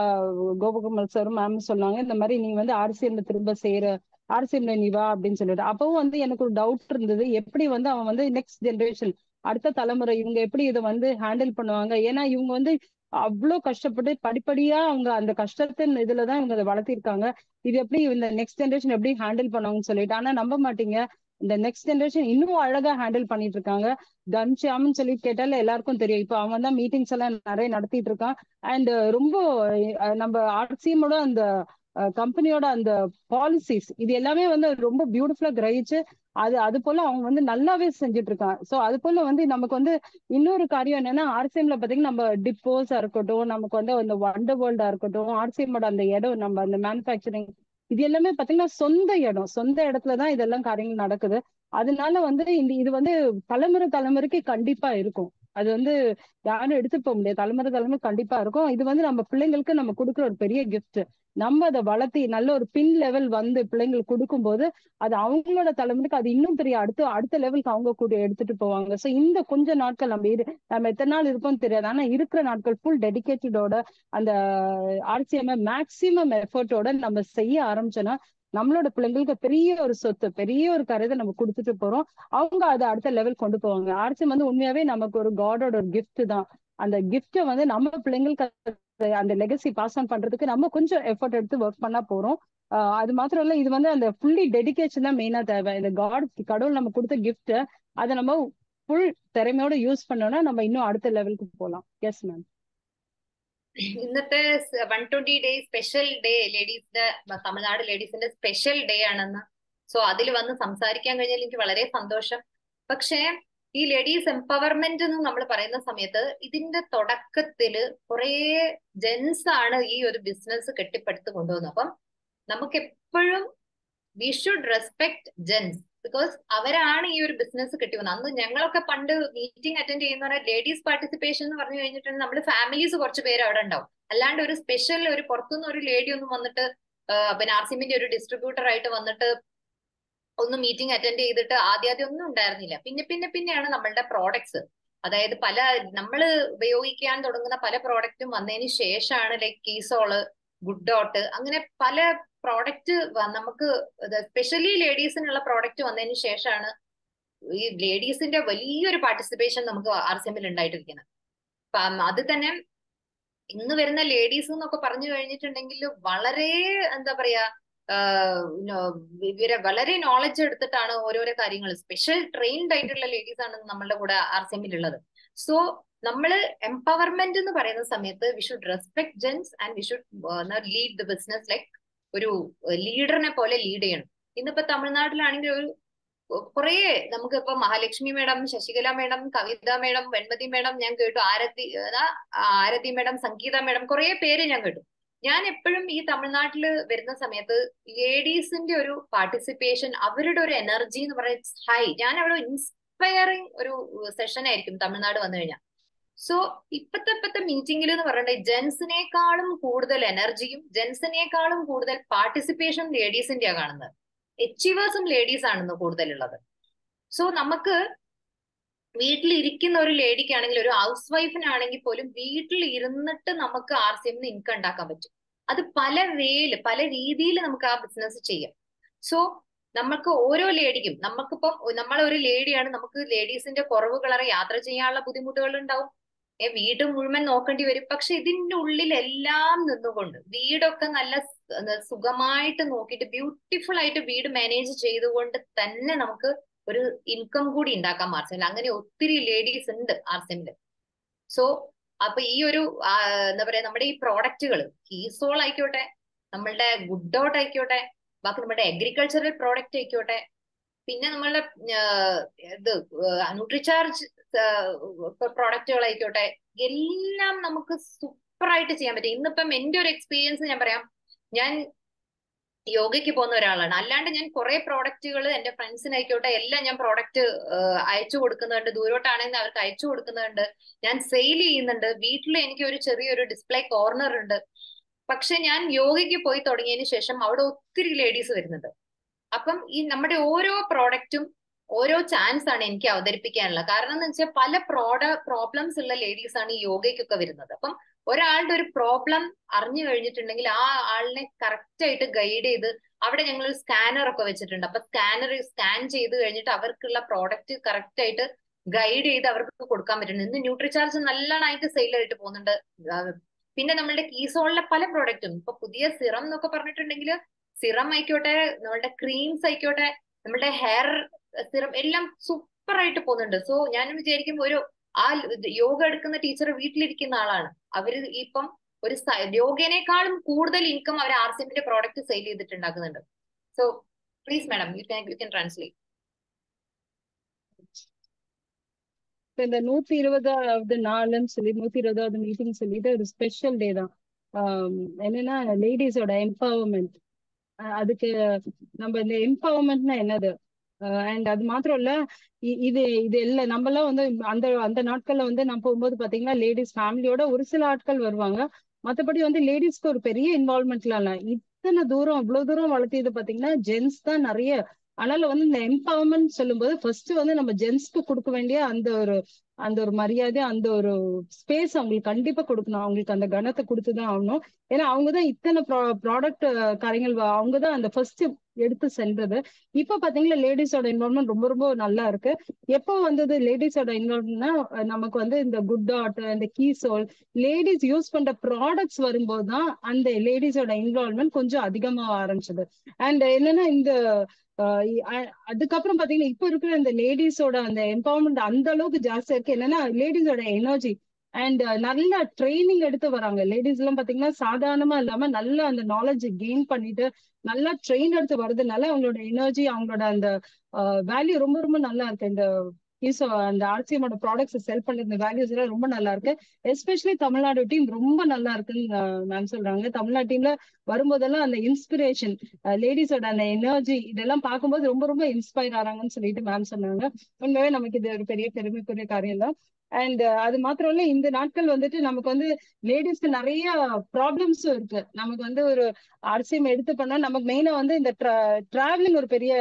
கோபகுமல் சார் மேம் சொன்னாங்க இந்த மாதிரி நீ வந்து ஆர்சிஎம்ல திரும்ப செய்யற, ஆர்சிஎம்ல நீ வா அப்படின்னு சொல்லிட்டு. அப்பவும் வந்து எனக்கு ஒரு டவுட் இருந்தது, எப்படி வந்து அவன் வந்து நெக்ஸ்ட் ஜெனரேஷன் அடுத்த தலைமுறை இவங்க எப்படி இதை வந்து ஹேண்டில் பண்ணுவாங்க. ஏன்னா இவங்க வந்து அவ்வளவு கஷ்டப்பட்டு படிப்படியா அவங்க அந்த கஷ்டத்தின் இதுலதான் இவங்க அதை வளர்த்திருக்காங்க. இது எப்படி இந்த நெக்ஸ்ட் ஜெனரேஷன் எப்படி ஹேண்டில் பண்ணுவாங்கன்னு சொல்லிட்டு. ஆனா நம்ப மாட்டீங்க, இந்த நெக்ஸ்ட் ஜெனரேஷன் இன்னும் அழகா ஹேண்டில் பண்ணிட்டு இருக்காங்க. கன்ஷியாம்னு சொல்லி கேட்டால எல்லாருக்கும் தெரியும். இப்ப அவன் தான் மீட்டிங்ஸ் எல்லாம் நிறைய நடத்திட்டு இருக்கான். அண்ட் ரொம்ப நம்ம ஆர்சிஎமோட அந்த கம்பெனியோட அந்த பாலிசிஸ் இது எல்லாமே வந்து ரொம்ப பியூட்டிஃபுல்லா கிரகிச்சு அது போல அவங்க வந்து நல்லாவே செஞ்சுட்டு இருக்கான். சோ அது போல வந்து நமக்கு வந்து இன்னொரு காரியம் என்னன்னா ஆர்சிஎம்ல பாத்தீங்கன்னா நம்ம டிப்போஸா இருக்கட்டும், நமக்கு வந்து அந்த வண்டர் வேர்ல்டா இருக்கட்டும், ஆர்சிஎம்மோட அந்த இடம், நம்ம அந்த மேனுபேக்சரிங் இது எல்லாமே பாத்தீங்கன்னா சொந்த இடம், சொந்த இடத்துலதான் இதெல்லாம் காரியங்கள் நடக்குது. அதனால வந்து இது வந்து தலைமுறைக்கு கண்டிப்பா இருக்கும். அது வந்து யாரும் எடுத்துட்டு போக முடியாது. தலைமுறை கண்டிப்பா இருக்கும். இது வந்து நம்ம பிள்ளைங்களுக்கு நம்ம கொடுக்குற ஒரு பெரிய கிஃப்ட். நம்ம அதை வளர்த்தி நல்ல ஒரு பின் லெவல் வந்து பிள்ளைங்களுக்கு கொடுக்கும்போது அது அவங்களோட தலைமுறைக்கு அது இன்னும் பெரிய அடுத்த லெவலுக்கு அவங்க கூட எடுத்துட்டு போவாங்க. சோ இந்த கொஞ்ச நாட்கள் நம்ம எத்தனை நாள் இருப்போம்னு தெரியாது. ஆனா இருக்கிற நாட்கள் ஃபுல் டெடிகேட்டடோட அந்த ஆர்சிஎம் மேக்சிமம் எஃபர்ட்டோட நம்ம செய்ய ஆரம்பிச்சோன்னா நம்மளோட பிள்ளைங்களுக்கு பெரிய ஒரு சொத்து, பெரிய ஒரு கருதை நம்ம கொடுத்துட்டு போறோம். அவங்க அதை அடுத்த லெவல் கொண்டு போவாங்க. ஆர்சிஎம் வந்து உண்மையாவே நமக்கு ஒரு காடோட ஒரு கிஃப்ட் தான். அந்த கிஃப்டை வந்து நம்ம பிள்ளைங்களுக்கு அந்த லெகசி பாஸ் ஆன் பண்றதுக்கு நம்ம கொஞ்சம் எஃபர்ட் எடுத்து ஒர்க் பண்ணா போறோம். அது மாத்திரம் இல்ல, இது வந்து அந்த ஃபுல்லி டெடிகேஷன் தான் மெயினா தேவை. இந்த கடவுள் நம்ம கொடுத்த கிஃப்ட் அதை நம்ம ஃபுல் திறமையோட யூஸ் பண்ணோம்னா நம்ம இன்னும் அடுத்த லெவலுக்கு போகலாம். Yes ma'am. ഇന്നത്തെ 120 ഡേയ്സ് സ്പെഷ്യൽ ഡേ ലേഡീസിന്റെ, തമിഴ്നാട് ലേഡീസിന്റെ സ്പെഷ്യൽ ഡേ ആണെന്ന്. സോ അതിൽ വന്ന് സംസാരിക്കാൻ കഴിഞ്ഞാൽ എനിക്ക് വളരെ സന്തോഷം. പക്ഷേ ഈ ലേഡീസ് എംപവർമെന്റ് എന്ന് നമ്മൾ പറയുന്ന സമയത്ത് ഇതിന്റെ തുടക്കത്തില് കുറെ ജെൻസ് ആണ് ഈ ഒരു ബിസിനസ് കെട്ടിപ്പടുത്ത് കൊണ്ടുവന്നത്. അപ്പം നമുക്ക് എപ്പോഴും we should respect gents, because അവരാണ് ഈ ഒരു ബിസിനസ് കെട്ടിവന്നത്. അന്ന് ഞങ്ങളൊക്കെ പണ്ട് മീറ്റിംഗ് അറ്റൻഡ് ചെയ്യുന്ന ലേഡീസ് പാർട്ടിസിപ്പേഷൻ എന്ന് പറഞ്ഞു കഴിഞ്ഞിട്ടുണ്ടെങ്കിൽ നമ്മൾ ഫാമിലീസ് കുറച്ച് പേര് അവിടെ ഉണ്ടാവും. അല്ലാണ്ട് ഒരു സ്പെഷ്യൽ ഒരു പുറത്തുനിന്ന് ഒരു ലേഡി ഒന്നും വന്നിട്ട് പിന്നെ ആർസിഎമ്മിന്റെ ഒരു ഡിസ്ട്രിബ്യൂട്ടർ ആയിട്ട് വന്നിട്ട് ഒന്ന് മീറ്റിംഗ് അറ്റൻഡ് ചെയ്തിട്ട് ആദ്യം ഒന്നും ഉണ്ടായിരുന്നില്ല. പിന്നെയാണ് നമ്മളുടെ പ്രോഡക്ട്സ്, അതായത് പല നമ്മൾ ഉപയോഗിക്കാൻ തുടങ്ങുന്ന പല പ്രോഡക്റ്റും വന്നതിന് ശേഷമാണ് ലൈക്ക് കീസോള്, ഗുഡ് ഡോട്ട്, അങ്ങനെ പല പ്രോഡക്റ്റ് നമുക്ക് സ്പെഷ്യലി ലേഡീസിനുള്ള പ്രോഡക്റ്റ് വന്നതിന് ശേഷമാണ് ഈ ലേഡീസിന്റെ വലിയൊരു പാർട്ടിസിപ്പേഷൻ നമുക്ക് ആർസിഎമ്മിൽ ഉണ്ടായിട്ടിരിക്കുന്നത്. അപ്പം അത് തന്നെ ഇന്ന് വരുന്ന ലേഡീസ് എന്നൊക്കെ പറഞ്ഞു കഴിഞ്ഞിട്ടുണ്ടെങ്കിൽ വളരെ എന്താ പറയാ ഇവരെ വളരെ നോളജ് എടുത്തിട്ടാണ് ഓരോരോ കാര്യങ്ങൾ, സ്പെഷ്യൽ ട്രെയിൻഡ് ആയിട്ടുള്ള ലേഡീസ് ആണ് നമ്മളുടെ കൂടെ ആർസിഎമ്മിൽ ഉള്ളത്. സോ നമ്മള് എംപവർമെന്റ് എന്ന് പറയുന്ന സമയത്ത് we should respect gents and we should lead the business like ഒരു ലീഡറിനെ പോലെ ലീഡ് ചെയ്യണം. ഇന്നിപ്പോ തമിഴ്നാട്ടിലാണെങ്കിൽ ഒരു കുറെ നമുക്ക് ഇപ്പൊ മഹാലക്ഷ്മി മേഡം, ശശികല മേഡം, കവിത മേഡം, വെൺമതി മേഡം ഞാൻ കേട്ടു, ആരതി മേഡം, സംഗീത മേഡം, കുറെ പേര് ഞാൻ കേട്ടു. ഞാൻ എപ്പോഴും ഈ തമിഴ്നാട്ടിൽ വരുന്ന സമയത്ത് ലേഡീസിന്റെ ഒരു പാർട്ടിസിപ്പേഷൻ, അവരുടെ ഒരു എനർജി എന്ന് പറയുന്നത് ഹൈ. ഞാൻ അവിടെ ഇൻസ്പയറിംഗ് ഒരു സെഷൻ ആയിരിക്കും തമിഴ്നാട് വന്നു കഴിഞ്ഞാൽ. സോ ഇപ്പത്തെ മീറ്റിംഗിൽ എന്ന് പറയുന്നത് ജെൻസിനേക്കാളും കൂടുതൽ എനർജിയും ജെൻസിനേക്കാളും കൂടുതൽ പാർട്ടിസിപ്പേഷൻ ലേഡീസിന്റെയാണ് കാണുന്നത്. അച്ചീവേഴ്സും ലേഡീസ് ആണെന്ന് കൂടുതലുള്ളത്. സോ നമുക്ക് വീട്ടിലിരിക്കുന്ന ഒരു ലേഡിക്കാണെങ്കിൽ, ഒരു ഹൗസ് വൈഫിനാണെങ്കിൽ പോലും വീട്ടിൽ ഇരുന്നിട്ട് നമുക്ക് ആർസിഎമ്മിന് ഇൻകം ഉണ്ടാക്കാൻ പറ്റും. അത് പല രീതിയിൽ നമുക്ക് ആ ബിസിനസ് ചെയ്യാം. സോ നമുക്ക് ഓരോ ലേഡിക്കും, നമുക്കിപ്പം നമ്മളൊരു ലേഡിയാണ്, നമുക്ക് ലേഡീസിന്റെ കുറവുകളെ യാത്ര ചെയ്യാനുള്ള ബുദ്ധിമുട്ടുകൾ ഉണ്ടാവും, വീട് മുഴുവൻ നോക്കേണ്ടി വരും. പക്ഷെ ഇതിന്റെ ഉള്ളിലെല്ലാം നിന്നുകൊണ്ട് വീടൊക്കെ നല്ല സുഖമായിട്ട് നോക്കിയിട്ട് ബ്യൂട്ടിഫുൾ ആയിട്ട് വീട് മാനേജ് ചെയ്തുകൊണ്ട് തന്നെ നമുക്ക് ഒരു ഇൻകം കൂടി ഉണ്ടാക്കാം ആർസിഎമ്മിൽ. അങ്ങനെ ഒത്തിരി ലേഡീസ് ഉണ്ട് ആർസിഎമ്മില്. സോ അപ്പൊ ഈ ഒരു എന്താ പറയാ, നമ്മുടെ ഈ പ്രോഡക്റ്റുകൾ കീസോൾ ആയിക്കോട്ടെ, നമ്മളുടെ ഗുഡ് ഡോട്ട് ആയിക്കോട്ടെ, ബാക്കി നമ്മുടെ അഗ്രികൾച്ചറൽ പ്രോഡക്റ്റ് ആയിക്കോട്ടെ, പിന്നെ നമ്മളുടെ ഇത് ന്യൂട്രിചാർജ് പ്രോഡക്റ്റുകളായിക്കോട്ടെ, എല്ലാം നമുക്ക് സൂപ്പറായിട്ട് ചെയ്യാൻ പറ്റും. ഇന്നിപ്പം എന്റെ ഒരു എക്സ്പീരിയൻസ് ഞാൻ പറയാം. ഞാൻ യോഗയ്ക്ക് പോകുന്ന ഒരാളാണ്. അല്ലാണ്ട് ഞാൻ കുറെ പ്രോഡക്റ്റുകൾ എന്റെ ഫ്രണ്ട്സിനായിക്കോട്ടെ എല്ലാം ഞാൻ പ്രോഡക്റ്റ് അയച്ചു കൊടുക്കുന്നുണ്ട്. ദൂരോട്ടാണെങ്കിൽ അവർക്ക് അയച്ചു കൊടുക്കുന്നുണ്ട്. ഞാൻ സെയിൽ ചെയ്യുന്നുണ്ട്. വീട്ടിൽ എനിക്ക് ഒരു ചെറിയൊരു ഡിസ്പ്ലേ കോർണർ ഉണ്ട്. പക്ഷെ ഞാൻ യോഗയ്ക്ക് പോയി തുടങ്ങിയതിന് ശേഷം അവിടെ ഒത്തിരി ലേഡീസ് വരുന്നുണ്ട്. അപ്പം ഈ നമ്മുടെ ഓരോ പ്രോഡക്റ്റും ഓരോ ചാൻസ് ആണ് എനിക്ക് അവതരിപ്പിക്കാനുള്ളത്. കാരണം എന്ന് വെച്ചാൽ പല പ്രോബ്ലംസ് ഉള്ള ലേഡീസ് ആണ് ഈ യോഗയ്ക്കൊക്കെ വരുന്നത്. അപ്പം ഒരാളുടെ ഒരു പ്രോബ്ലം അറിഞ്ഞു കഴിഞ്ഞിട്ടുണ്ടെങ്കിൽ ആ ആളിനെ കറക്റ്റ് ആയിട്ട് ഗൈഡ് ചെയ്ത് അവിടെ ഞങ്ങൾ ഒരു സ്കാനർ ഒക്കെ വെച്ചിട്ടുണ്ട്. അപ്പൊ സ്കാൻ ചെയ്ത് കഴിഞ്ഞിട്ട് അവർക്കുള്ള പ്രോഡക്റ്റ് കറക്റ്റ് ആയിട്ട് ഗൈഡ് ചെയ്ത് അവർക്ക് കൊടുക്കാൻ പറ്റുന്നുണ്ട്. ഇന്ന് ന്യൂട്രിചാർജ് നല്ലതായിട്ട് സെയിൽ ആയിട്ട് പോകുന്നുണ്ട്. പിന്നെ നമ്മളുടെ കീസോളിലെ പല പ്രോഡക്റ്റും ഇപ്പൊ പുതിയ സിറം എന്നൊക്കെ പറഞ്ഞിട്ടുണ്ടെങ്കിൽ സിറം ആയിക്കോട്ടെ, നമ്മളുടെ ക്രീംസ് ആയിക്കോട്ടെ, നമ്മുടെ ഹെയർ സിറം എല്ലാം സൂപ്പർ ആയിട്ട് പോകുന്നുണ്ട്. സോ ഞാൻ വിചാരിക്കും ഒരു ആ യോഗ എടുക്കുന്ന ടീച്ചർ വീട്ടിലിരിക്കുന്ന ആളാണ്. അവര് ഇപ്പം ഒരു യോഗേനേക്കാളും കൂടുതൽ ഇൻകം അവർ ആർസിഎമ്മിന്റെ പ്രോഡക്റ്റ് സെയിൽ ചെയ്തിട്ടുണ്ടാക്കുന്നുണ്ട്. So please madam you can translate. இந்த 120வது நாளுன்னு சொல்லி 120வது மீட்டிங் சொல்லிட்டு ஒரு ஸ்பெஷல் டே தான். என்னன்னா லேடிஸோட எம்பவர்மெண்ட். அதுக்கு நம்ம இந்த எம்பவர்மெண்ட்னா என்னது, அண்ட் அது மாத்திரம் இல்ல, இது இது இல்ல நம்ம எல்லாம் வந்து அந்த அந்த நாட்கள்ல வந்து நம்ம போகும்போது பாத்தீங்கன்னா லேடிஸ் ஃபேமிலியோட ஒரு சில ஆட்கள் வருவாங்க. மத்தபடி வந்து லேடிஸ்க்கு ஒரு பெரிய இன்வால்வ்மெண்ட்லாம் இல்ல. இத்தனை தூரம் இவ்வளவு தூரம் வளர்த்தியது பாத்தீங்கன்னா ஜென்ஸ் தான் நிறைய. அதனால வந்து இந்த எம்பவர்மெண்ட் சொல்லும்போது ஃபர்ஸ்ட் வந்து நம்ம ஜென்ஸ்க்கு கொடுக்க வேண்டிய அந்த ஒரு மரியாதை, அந்த ஒரு ஸ்பேஸ் அவங்களுக்கு கண்டிப்பா கொடுக்கணும். அவங்களுக்கு அந்த கனத்தை கொடுத்துதான் ஆகணும். ஏன்னா அவங்கதான் இத்தனை ப்ராடக்ட் காரியங்கள் அவங்கதான் அந்த ஃபர்ஸ்ட் எடுத்து சென்றது. இப்ப பாத்தீங்கன்னா லேடிஸோட இன்வால்வ்மெண்ட் ரொம்ப ரொம்ப நல்லா இருக்கு. எப்போ வந்தது லேடிஸோட இன்வால்வ்மெண்ட்னா நமக்கு வந்து இந்த குட் டாட், இந்த கீசோல் லேடிஸ் யூஸ் பண்ற ப்ராடக்ட்ஸ் வரும்போதுதான் அந்த லேடிஸோட இன்வால்வ்மெண்ட் கொஞ்சம் அதிகமாக ஆரம்பிச்சது. அண்ட் என்னன்னா இந்த அதுக்கப்புறம் பாத்தீங்கன்னா இப்ப இருக்கிற இந்த லேடிஸோட அந்த எம்பவர்மெண்ட் அந்த அளவுக்கு ஜாஸ்தியா இருக்கு. என்னன்னா லேடிஸோட எனர்ஜி அண்ட் நல்ல ட்ரைனிங் எடுத்து வராங்க. லேடிஸ் எல்லாம் பாத்தீங்கன்னா சாதாரணமா இல்லாம நல்லா அந்த நாலேஜ் கெயின் பண்ணிட்டு நல்லா ட்ரெயின் எடுத்து வர்றதுனால அவங்களோட எனர்ஜி, அவங்களோட அந்த வேல்யூ ரொம்ப ரொம்ப நல்லா இருக்கு. இந்த அந்த ஆர்சிஎம்மோட ப்ராடக்ட்ஸ் செல் பண்ற இந்த வேல்யூஸ் எல்லாம் ரொம்ப நல்லா இருக்கு. எஸ்பெஷலி தமிழ்நாடு டீம் ரொம்ப நல்லா இருக்குன்னு மேம் சொல்றாங்க. தமிழ்நாடு டீம்ல வரும்போதெல்லாம் அந்த இன்ஸ்பிரேஷன், லேடிஸோட அந்த எனர்ஜி இதெல்லாம் பார்க்கும்போது ரொம்ப ரொம்ப இன்ஸ்பயர் ஆறாங்கன்னு சொல்லிட்டு மேம் சொன்னாங்க. உண்மையாவே நமக்கு இது ஒரு பெரிய பெருமைக்குரிய காரியம் தான். அண்ட் அது மாத்திரம் இல்ல, இந்த நாட்கள் வந்துட்டு நமக்கு வந்து லேடிஸ்க்கு நிறைய ப்ராப்ளம்ஸும் இருக்கு. நமக்கு வந்து ஒரு ஆர்சிஎம் எடுத்து பண்ணா நமக்கு மெயினா வந்து இந்த டிராவலிங் ஒரு பெரிய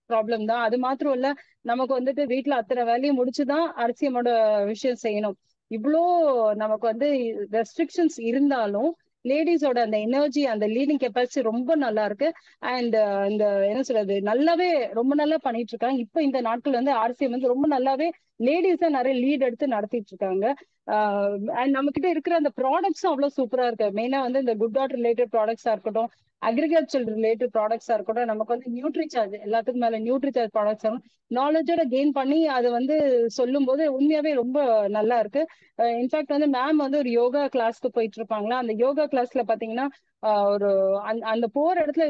ப்ராப்ளம் தான். அது மாத்திரம் இல்ல, நமக்கு வந்துட்டு வீட்டுல அத்தனை வேலையும் முடிச்சுதான் ஆர்சிஎம்மோட விஷயம் செய்யணும். இவ்வளோ நமக்கு வந்து ரெஸ்ட்ரிக்ஷன்ஸ் இருந்தாலும் லேடிஸோட அந்த எனர்ஜி, அந்த லீடிங் கெப்பாசிட்டி ரொம்ப நல்லா இருக்கு. அண்ட் இந்த என்ன சொல்றது நல்லாவே ரொம்ப நல்லா பண்ணிட்டு இருக்காங்க. இப்ப இந்த நாட்கள் வந்து ஆர்சிஎம் வந்து ரொம்ப நல்லாவே லேடிஸா நிறைய லீட் எடுத்து நடத்திட்டு இருக்காங்க. அண்ட் நம்ம கிட்ட இருக்கிற அந்த ப்ராடக்ட்ஸும் அவ்வளவு சூப்பரா இருக்கு. மெயினா வந்து இந்த குட் டாட் ரிலேட்டட் ப்ராடக்ட்ஸா இருக்கட்டும், அக்ரிகல்ச்சர் ரிலேட்டட் ப்ராடக்ட்ஸா இருக்கட்டும், நமக்கு வந்து நியூட்ரிசார்ஜ் எல்லாத்துக்கும் மேல நியூட்ரிசார்ஜ் ப்ராடக்ட்ஸ் நாலேஜோட கெயின் பண்ணி அதை வந்து சொல்லும் போது உண்மையாவே ரொம்ப நல்லா இருக்கு. இன்ஃபேக்ட் வந்து மேம் வந்து ஒரு யோகா கிளாஸ்க்கு போயிட்டு இருப்பாங்களா, அந்த யோகா கிளாஸ்ல பாத்தீங்கன்னா ஒரு அந்த போற இடத்துல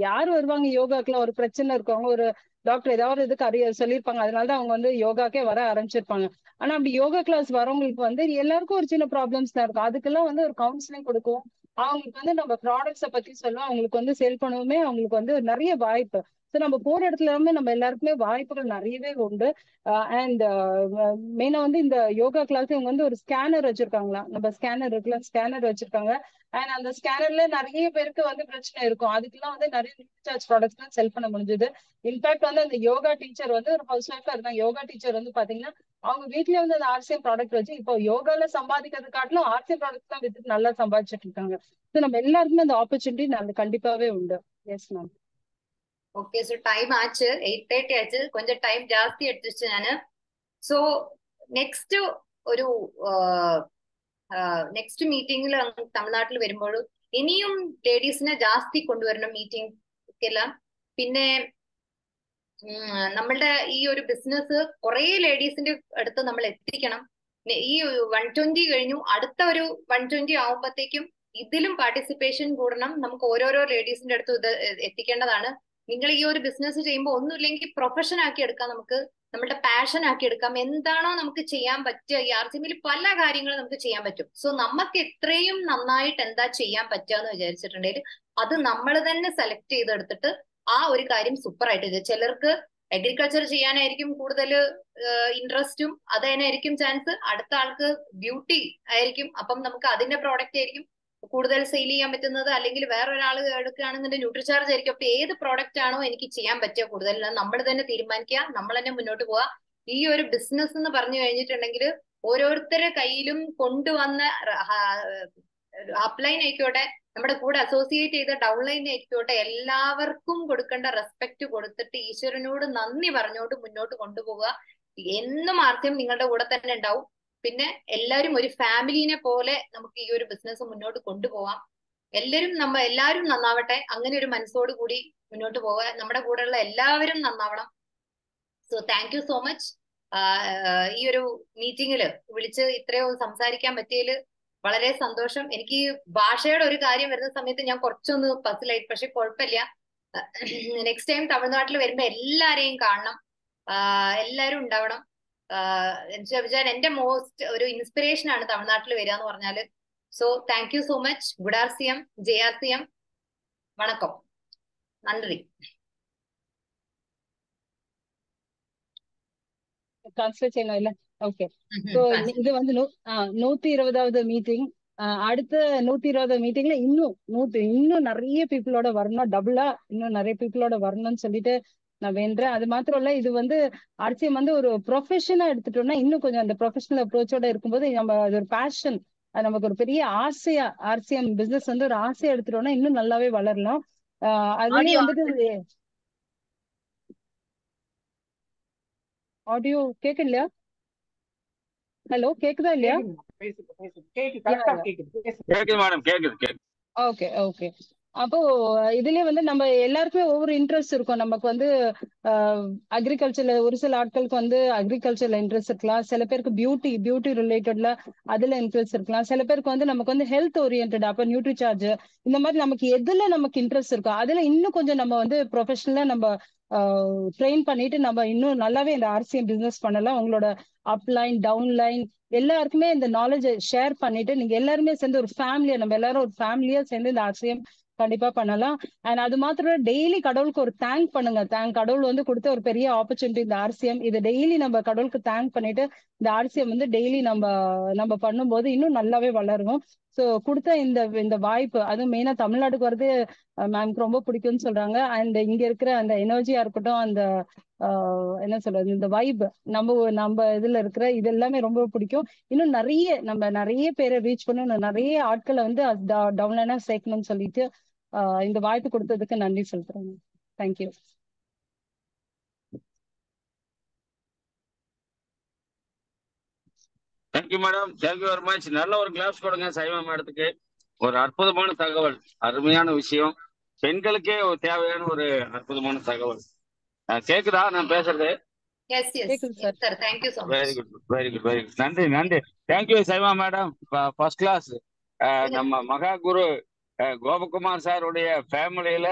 யாரு வருவாங்க யோகாக்குலாம், ஒரு பிரச்சனை இருக்கவங்க, ஒரு டாக்டர் ஏதாவது இதுக்கு சொல்லியிருப்பாங்க. அதனாலதான் அவங்க வந்து யோகாக்கே வர ஆரம்பிச்சிருப்பாங்க. ஆனா அப்படி யோகா கிளாஸ் வரவங்களுக்கு வந்து எல்லாருக்கும் ஒரு சின்ன ப்ராப்ளம்ஸ் தான் இருக்கும். அதுக்கெல்லாம் வந்து ஒரு கவுன்சிலிங் கொடுக்கும். அவங்களுக்கு வந்து நம்ம ப்ராடக்ட்ஸை பத்தி சொல்லுவோம், அவங்களுக்கு வந்து சேல் பண்ணுவோமே, அவங்களுக்கு வந்து நிறைய வாய்ப்பு. ஸோ நம்ம போற இடத்துல இருந்து நம்ம எல்லாருக்குமே வாய்ப்புகள் நிறையவே உண்டு. அண்ட் மெயினா வந்து இந்த யோகா கிளாஸ் இவங்க வந்து ஒரு ஸ்கேனர் வச்சிருக்காங்களா, நம்ம ஸ்கேனர் இருக்குல்ல, ஸ்கேனர் வச்சிருக்காங்க. அண்ட் அந்த ஸ்கேனர்ல நிறைய பேருக்கு வந்து பிரச்சனை இருக்கும். அதுக்கெல்லாம் வந்து நிறைய ரீசார்ஜ் ப்ராடக்ட்ஸ் தான் செல் பண்ண முடிஞ்சது. இன்ஃபேக்ட் வந்து அந்த யோகா டீச்சர் வந்து ஒரு ஹவுஸ் ஒய்ஃபா இருந்தாங்க. யோகா டீச்சர் வந்து பாத்தீங்கன்னா அவங்க வீட்லயே வந்து அந்த ஆர்சிஎம் ப்ராடக்ட் வச்சு இப்போ யோகால சம்பாதிக்கிறது காட்டிலும் ஆர்சிஎம் ப்ராடக்ட் தான் வித்து நல்லா சம்பாதிச்சுட்டு இருக்காங்க. ஸோ நம்ம எல்லாருக்குமே அந்த ஆப்பர்ச்சுனிட்டி கண்டிப்பாவே உண்டு. Yes ma'am. Okay, so time ആച്ച് 8:30 ആച്ച്, കൊഞ്ചം ടൈം ജാസ്തി എടുത്തിച്ചു ഞാന്. സോ നെക്സ്റ്റ് ഒരു നെക്സ്റ്റ് മീറ്റിംഗിൽ തമിഴ്നാട്ടിൽ വരുമ്പോൾ ഇനിയും ലേഡീസിനെ ജാസ്തി കൊണ്ടുവരണം മീറ്റിംഗെല്ലാം. പിന്നെ നമ്മളുടെ ഈ ഒരു ബിസിനസ് കുറെ ലേഡീസിന്റെ അടുത്ത് നമ്മൾ എത്തിക്കണം. ഈ 120 കഴിഞ്ഞു, അടുത്ത ഒരു 120 ആവുമ്പോഴത്തേക്കും ഇതിലും പാർട്ടിസിപ്പേഷൻ കൂടണം. നമുക്ക് ഓരോരോ ലേഡീസിന്റെ അടുത്ത് ഇത് എത്തിക്കേണ്ടതാണ്. നിങ്ങൾ ഈ ഒരു ബിസിനസ് ചെയ്യുമ്പോൾ ഒന്നുമില്ലെങ്കിൽ പ്രൊഫഷൻ ആക്കി എടുക്കാൻ നമുക്ക് നമ്മുടെ പാഷൻ ആക്കി എടുക്കാം. എന്താണോ നമുക്ക് ചെയ്യാൻ പറ്റുക, ഈ RCMയിൽ പല കാര്യങ്ങളും നമുക്ക് ചെയ്യാൻ പറ്റും. സോ നമുക്ക് എത്രയും നന്നായിട്ട് എന്താ ചെയ്യാൻ പറ്റുക എന്ന് വിചാരിച്ചിട്ടുണ്ടെങ്കിൽ അത് നമ്മൾ തന്നെ സെലക്ട് ചെയ്തെടുത്തിട്ട് ആ ഒരു കാര്യം സൂപ്പർ ആയിട്ട് ചെയ്തു. ചിലർക്ക് അഗ്രികൾച്ചർ ചെയ്യാനായിരിക്കും കൂടുതൽ ഇൻട്രസ്റ്റും, അത് തന്നെയായിരിക്കും ചാൻസ്. അടുത്ത ആൾക്ക് ബ്യൂട്ടി ആയിരിക്കും, അപ്പം നമുക്ക് അതിന്റെ പ്രോഡക്റ്റ് ആയിരിക്കും കൂടുതൽ സെയിൽ ചെയ്യാൻ പറ്റുന്നത്. അല്ലെങ്കിൽ വേറൊരാൾ എടുക്കുകയാണെന്നുണ്ടെങ്കിൽ ന്യൂട്രിചാർജ് ആയിരിക്കും. അപ്പൊ ഏത് പ്രോഡക്റ്റ് ആണോ എനിക്ക് ചെയ്യാൻ പറ്റുക കൂടുതൽ, നമ്മൾ തന്നെ തീരുമാനിക്കുക, നമ്മൾ തന്നെ മുന്നോട്ട് പോവുക. ഈ ഒരു ബിസിനസ് എന്ന് പറഞ്ഞു കഴിഞ്ഞിട്ടുണ്ടെങ്കിൽ ഓരോരുത്തരുടെ കയ്യിലും കൊണ്ടുവന്ന അപ്ലൈൻ ആയിക്കോട്ടെ, നമ്മുടെ കൂടെ അസോസിയേറ്റ് ചെയ്ത ഡൗൺലൈൻ ആയിക്കോട്ടെ, എല്ലാവർക്കും കൊടുക്കേണ്ട റെസ്പെക്ട് കൊടുത്തിട്ട് ഈശ്വരനോട് നന്ദി പറഞ്ഞുകൊണ്ട് മുന്നോട്ട് കൊണ്ടുപോവുക. എന്നും RCM നിങ്ങളുടെ കൂടെ തന്നെ ഉണ്ടാവും. പിന്നെ എല്ലാവരും ഒരു ഫാമിലിനെ പോലെ നമുക്ക് ഈ ഒരു ബിസിനസ് മുന്നോട്ട് കൊണ്ടുപോകാം. എല്ലാവരും നന്നാവട്ടെ, അങ്ങനെ ഒരു മനസ്സോട് കൂടി മുന്നോട്ട് പോവുക. നമ്മുടെ കൂടെയുള്ള എല്ലാവരും നന്നാവണം. So thank you so much. ഈ ഒരു മീറ്റിംഗിൽ വിളിച്ച് ഇത്രയോ സംസാരിക്കാൻ പറ്റിയതിൽ വളരെ സന്തോഷം. എനിക്ക് ഭാഷയുടെ ഒരു കാര്യം വരുന്ന സമയത്ത് ഞാൻ കുറച്ചൊന്ന് പസിലായി, പക്ഷെ കുഴപ്പമില്ല. നെക്സ്റ്റ് ടൈം തമിഴ്നാട്ടിൽ വരുമ്പോ എല്ലാരെയും കാണണം, എല്ലാരും ഉണ്ടാവണം. എന്റെ മോസ്റ്റ് ഒരു ഇൻസ്പിറേഷൻ ആണ് തമിഴ്നാട്ടിൽ വരിക എന്ന് പറഞ്ഞാല്. So thank you so much. Good RCM, JRCM, വണക്കം, നன்றி. டிரான்ஸ்லேட் செய்யணும் இல்ல? ஓகே. ஸோ இது வந்து 120வது மீட்டிங். அடுத்த 120வது மீட்டிங்ல இன்னும் நிறைய பீப்புளோட வரணும், டபுளா இன்னும் நிறைய பீப்புளோட வரணும்னு சொல்லிட்டு நான் வேண்டேன். அது மாத்திரம் இல்ல, இது வந்து RCM வந்து ஒரு ப்ரொஃபஷனா எடுத்துட்டோம்னா இன்னும் கொஞ்சம் அந்த ப்ரொஃபஷனல் அப்ரோச்சோட இருக்கும்போது நம்ம அது ஒரு பேஷன், அது நமக்கு ஒரு பெரிய ஆசையா, RCM பிசினஸ் வந்து ஒரு ஆசையா எடுத்துட்டோம்னா இன்னும் நல்லாவே வளரலாம். அதுலயும் வந்துட்டு ஆடியோ கேட்கலையா? ஹலோ, கேக்குதா இல்லையா? Okay okay. அப்போ இதுலயே வந்து நம்ம எல்லாருக்குமே ஒவ்வொரு இன்ட்ரெஸ்ட் இருக்கும். நமக்கு வந்து அக்ரிகல்ச்சர்ல ஒரு சில ஆட்களுக்கு வந்து அக்ரிகல்ச்சர்ல இன்ட்ரெஸ்ட் இருக்கலாம், சில பேருக்கு பியூட்டி ரிலேட்டட்ல அதுல இன்ட்ரெஸ்ட் இருக்கலாம், சில பேருக்கு வந்து நமக்கு வந்து ஹெல்த் ஓரியன்ட், அப்ப நியூட்ரிசார்ஜ், இந்த மாதிரி நமக்கு எதுல நமக்கு இன்ட்ரெஸ்ட் இருக்கும் அதுல இன்னும் கொஞ்சம் நம்ம வந்து ப்ரொஃபஷனலா நம்ம ட்ரெயின் பண்ணிட்டு நம்ம இன்னும் நல்லாவே இந்த RCM பிசினஸ் பண்ணலாம். உங்களோட அப்லைன் டவுன்லைன் எல்லாருக்குமே இந்த நாலேஜ் ஷேர் பண்ணிட்டு நீங்க எல்லாருமே சேர்ந்து ஒரு ஃபேமிலியா, நம்ம எல்லாரும் ஒரு ஃபேமிலியா சேர்ந்து இந்த RCM கண்டிப்பா பண்ணலாம். அண்ட் அது மாத்திரம் டெய்லி கடவுளுக்கு ஒரு தேங்க் பண்ணுங்க. கடவுள் வந்து கொடுத்த ஒரு பெரிய ஆப்பர்ச்சுனிட்டி இந்த RCM. இது டெய்லி நம்ம கடவுளுக்கு தேங்க் பண்ணிட்டு இந்த RCM வந்து டெய்லி நம்ம பண்ணும்போது இன்னும் நல்லாவே வளரும். ஸோ கொடுத்த இந்த வாய்ப்பு, அதுவும் மெயினா தமிழ்நாட்டுக்கு வருது மேம்க்கு ரொம்ப பிடிக்கும்னு சொல்றாங்க. அண்ட் இங்க இருக்கிற அந்த எனர்ஜியா இருக்கட்டும், அந்த என்ன சொல்றது, இந்த வைப், நம்ம இதுல இருக்கிற இது எல்லாமே ரொம்ப பிடிக்கும். இன்னும் நிறைய பேரை ரீச் பண்ணணும், நிறைய ஆட்களை வந்து டவுன்லைனா சேர்க்கணும்னு சொல்லிட்டு இந்த வாய்ப்பு கொடுத்ததுக்கு நன்றி சொல்றேன். Thank you. Thank you madam, thank you very much. நல்ல ஒரு கிளாஸ் கொடுங்க சைவா மேடத்துக்கு. ஒரு அற்புதமான தகவல், அருமையான விஷயம், பெண்களுக்கே ஒரு தேவையான ஒரு அற்புதமான தகவல். கேக்குதா நான் பேசுறது? Very good, very good, very good. நன்றி. Thank you Saiva madam, first class. நம்ம மகா குரு கோபகுமார் சாருடைய ஃபேமிலியில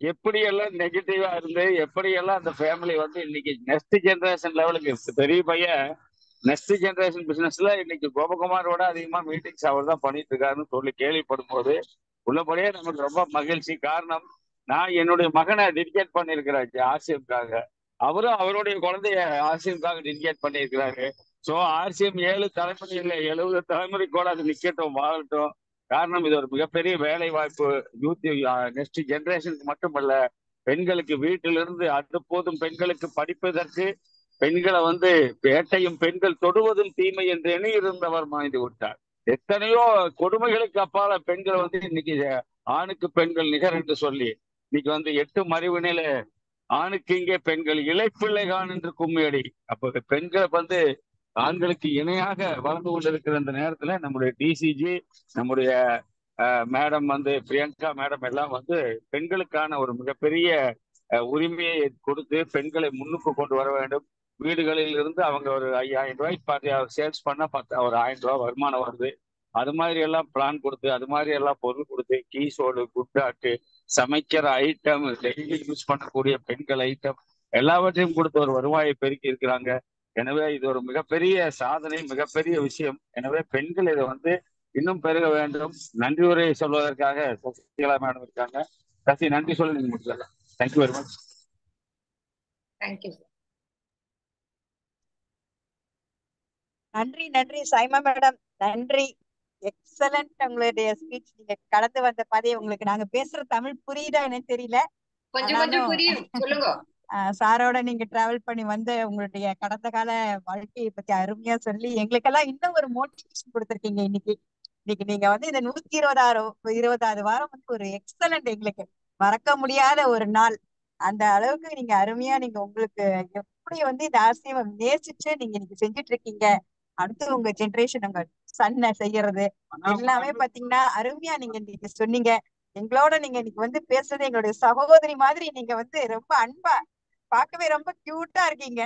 எப்படியெல்லாம் நெகட்டிவா இருந்து எப்படியெல்லாம் அந்த ஃபேமிலி வந்து இன்னைக்கு நெக்ஸ்ட் ஜெனரேஷன் லெவலுக்கு பெரிய பையன், நெக்ஸ்ட் ஜெனரேஷன் பிசினஸ்ல இன்னைக்கு கோபகுமாரோட அதிகமா மீட்டிங்ஸ் அவர் தான் பண்ணிட்டு இருக்காருன்னு சொல்லி கேள்விப்படும் போது உள்ளபடியே நமக்கு ரொம்ப மகிழ்ச்சி. காரணம், நான் என்னுடைய மகனை டெடிகேட் பண்ணியிருக்கிறேன் RCMக்காக, அவரும் அவருடைய குழந்தைய RCMக்காக டெடிகேட் பண்ணியிருக்கிறாரு. ஸோ RCM 7 தலைமுறை இல்லை 70 தலைமுறை கூட அது நிக்கட்டும், வாழட்டும். காரணம், இது ஒரு மிகப்பெரிய வேலை வாய்ப்பு யூத் நெக்ஸ்ட் ஜெனரேஷனுக்கு மட்டுமல்ல, பெண்களுக்கு வீட்டிலிருந்து அதுபோதும் பெண்களுக்கு படிப்பதற்கு, பெண்களை வந்து வேட்டையும் பெண்கள் தொடுவதும் தீமை என்று எண்ணி இருந்தவர் மாய்ந்து விட்டார். எத்தனையோ கொடுமைகளுக்கு அப்பால பெண்களை வந்து இன்னைக்கு ஆணுக்கு பெண்கள் நிகர் என்று சொல்லி இன்னைக்கு வந்து 8 மறிவினையில ஆணுக்கு இங்கே பெண்கள் இளைப்பிள்ளைகான் என்று கும்மியடி. அப்போ பெண்களை வந்து ஆண்களுக்கு இணையாக வளர்ந்து கொண்டிருக்கிற இந்த நேரத்துல நம்முடைய DCG, நம்முடைய மேடம் வந்து பிரியங்கா மேடம் எல்லாம் வந்து பெண்களுக்கான ஒரு மிகப்பெரிய உரிமையை கொடுத்து பெண்களை முன்னுக்கு கொண்டு வர வேண்டும். வீடுகளில் இருந்து அவங்க ஒரு 5000 ரூபாய்க்கு சேல்ஸ் பண்ணா ஒரு 1000 ரூபாய் வருமானம் வருது. அது மாதிரி எல்லாம் பிளான் கொடுத்து, அது மாதிரி எல்லாம் பொருள் கொடுத்து, கீசோடு, குட்டாட்டு, சமைக்கிற ஐட்டம், டெய்லி யூஸ் பண்ணக்கூடிய பெண்கள் ஐட்டம் எல்லாவற்றையும் கொடுத்து ஒரு வருவாயை பெருக்கி இருக்கிறாங்க. எனவே இது ஒரு மிகப்பெரிய சாதனை, மிகப்பெரிய விஷயம். எனவே பெண்கள் இதை வந்து இன்னும் பெருக வேண்டும். நன்றி உரை சொல்வதற்காக சசிகலா மேடம் இருக்காங்க. சசி, நன்றி சொல்லி நீங்க முடிச்சிடலாம். Thank you very much. தேங்க்யூ. நன்றி நன்றி சைமா மேடம், நன்றி. எக்ஸலண்ட் உங்களுடைய ஸ்பீச். நீங்க கடந்து வந்த பாதையை உங்களுக்கு நாங்க பேசுற தமிழ் புரியுதா என்னன்னு தெரியல. கொஞ்சம் கொஞ்சம் புரியும், சொல்லுங்க. சாரோட நீங்க டிராவல் பண்ணி வந்து உங்களுடைய கடந்த கால வாழ்க்கையை பத்தி அருமையா சொல்லி எங்களுக்கெல்லாம் இன்னும் ஒரு மோட்டிவேஷன் கொடுத்துருக்கீங்க. இன்னைக்கு நீங்க வந்து இந்த 120வது வாரம் வந்து ஒரு எக்ஸலண்ட், எங்களுக்கு மறக்க முடியாத ஒரு நாள். அந்த அளவுக்கு நீங்க அருமையா நீங்க உங்களுக்கு எப்படி வந்து இந்த ஆசியம் நேசிச்சு நீங்க இன்னைக்கு செஞ்சுட்டு இருக்கீங்க. அடுத்து உங்க ஜெனரேஷன் உங்க சன்ன செய்யறது எல்லாமே பாத்தீங்கன்னா அருமையா நீங்க இன்னைக்கு சொன்னீங்க. எங்களோட நீங்க இன்னைக்கு வந்து பேசுறது எங்களுடைய சகோதரி மாதிரி. நீங்க வந்து ரொம்ப அன்பா, பார்க்கவே ரொம்ப கியூட்டா இருக்கீங்க.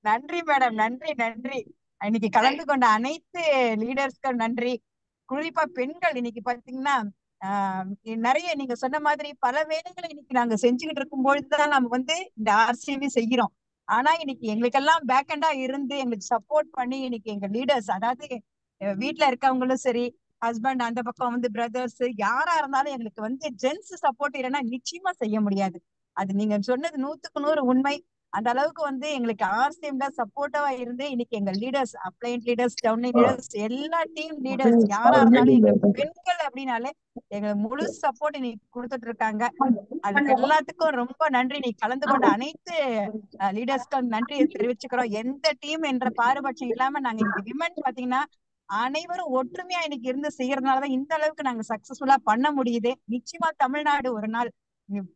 நன்றி மேடம், நன்றி நன்றி. இன்னைக்கு கலந்து கொண்ட அனைத்து லீடர்ஸ்க்கும் நன்றி. குறிப்பா பெண்கள் இன்னைக்கு பாத்தீங்கன்னா நிறைய நீங்க சொன்ன மாதிரி பல வேலைகளை இன்னைக்கு நாங்க செஞ்சுக்கிட்டு இருக்கும் பொழுதுதான் நம்ம வந்து இந்த ஆர்சிவி செய்கிறோம். ஆனா இன்னைக்கு எங்களுக்கெல்லாம் பேக்கண்டா இருந்து எங்களுக்கு சப்போர்ட் பண்ணி இன்னைக்கு எங்க லீடர்ஸ், அதாவது வீட்டுல இருக்கவங்களும் சரி, ஹஸ்பண்ட் அந்த பக்கம் வந்து பிரதர்ஸ், யாரா இருந்தாலும் எங்களுக்கு வந்து ஜென்ஸ் சப்போர்ட் இல்லைன்னா நிச்சயமா செய்ய முடியாது. அது நீங்க சொன்னது 100% உண்மை. அந்த அளவுக்கு வந்து எங்களுக்கு ஆர்சிஎம்ல சப்போர்ட்டிவா இருந்து இன்னைக்கு எங்க லீடர்ஸ், அப்ளைண்ட் லீடர்ஸ், டவுன்லைன் லீடர்ஸ், எல்லா டீம் லீடர்ஸ் யாரா இருந்தாலும் எங்களுக்கு பெண்கள் அப்படின்னாலே எங்களுக்கு முழு சப்போர்ட் இன்னைக்கு கொடுத்துட்டு இருக்காங்க. அதுக்கு எல்லாத்துக்கும் ரொம்ப நன்றி. நீ கலந்து கொண்ட அனைத்து லீடர்ஸ்க்கும் நன்றியை தெரிவிச்சுக்கிறோம். எந்த டீம் என்ற பாரபட்சம் இல்லாம நாங்க இன்னைக்கு விமன் பாத்தீங்கன்னா அனைவரும் ஒற்றுமையா இன்னைக்கு இருந்து செய்யறதுனாலதான் இந்த அளவுக்கு நாங்க சக்சஸ்ஃபுல்லா பண்ண முடியுது. நிச்சயமா தமிழ்நாடு ஒரு நாள்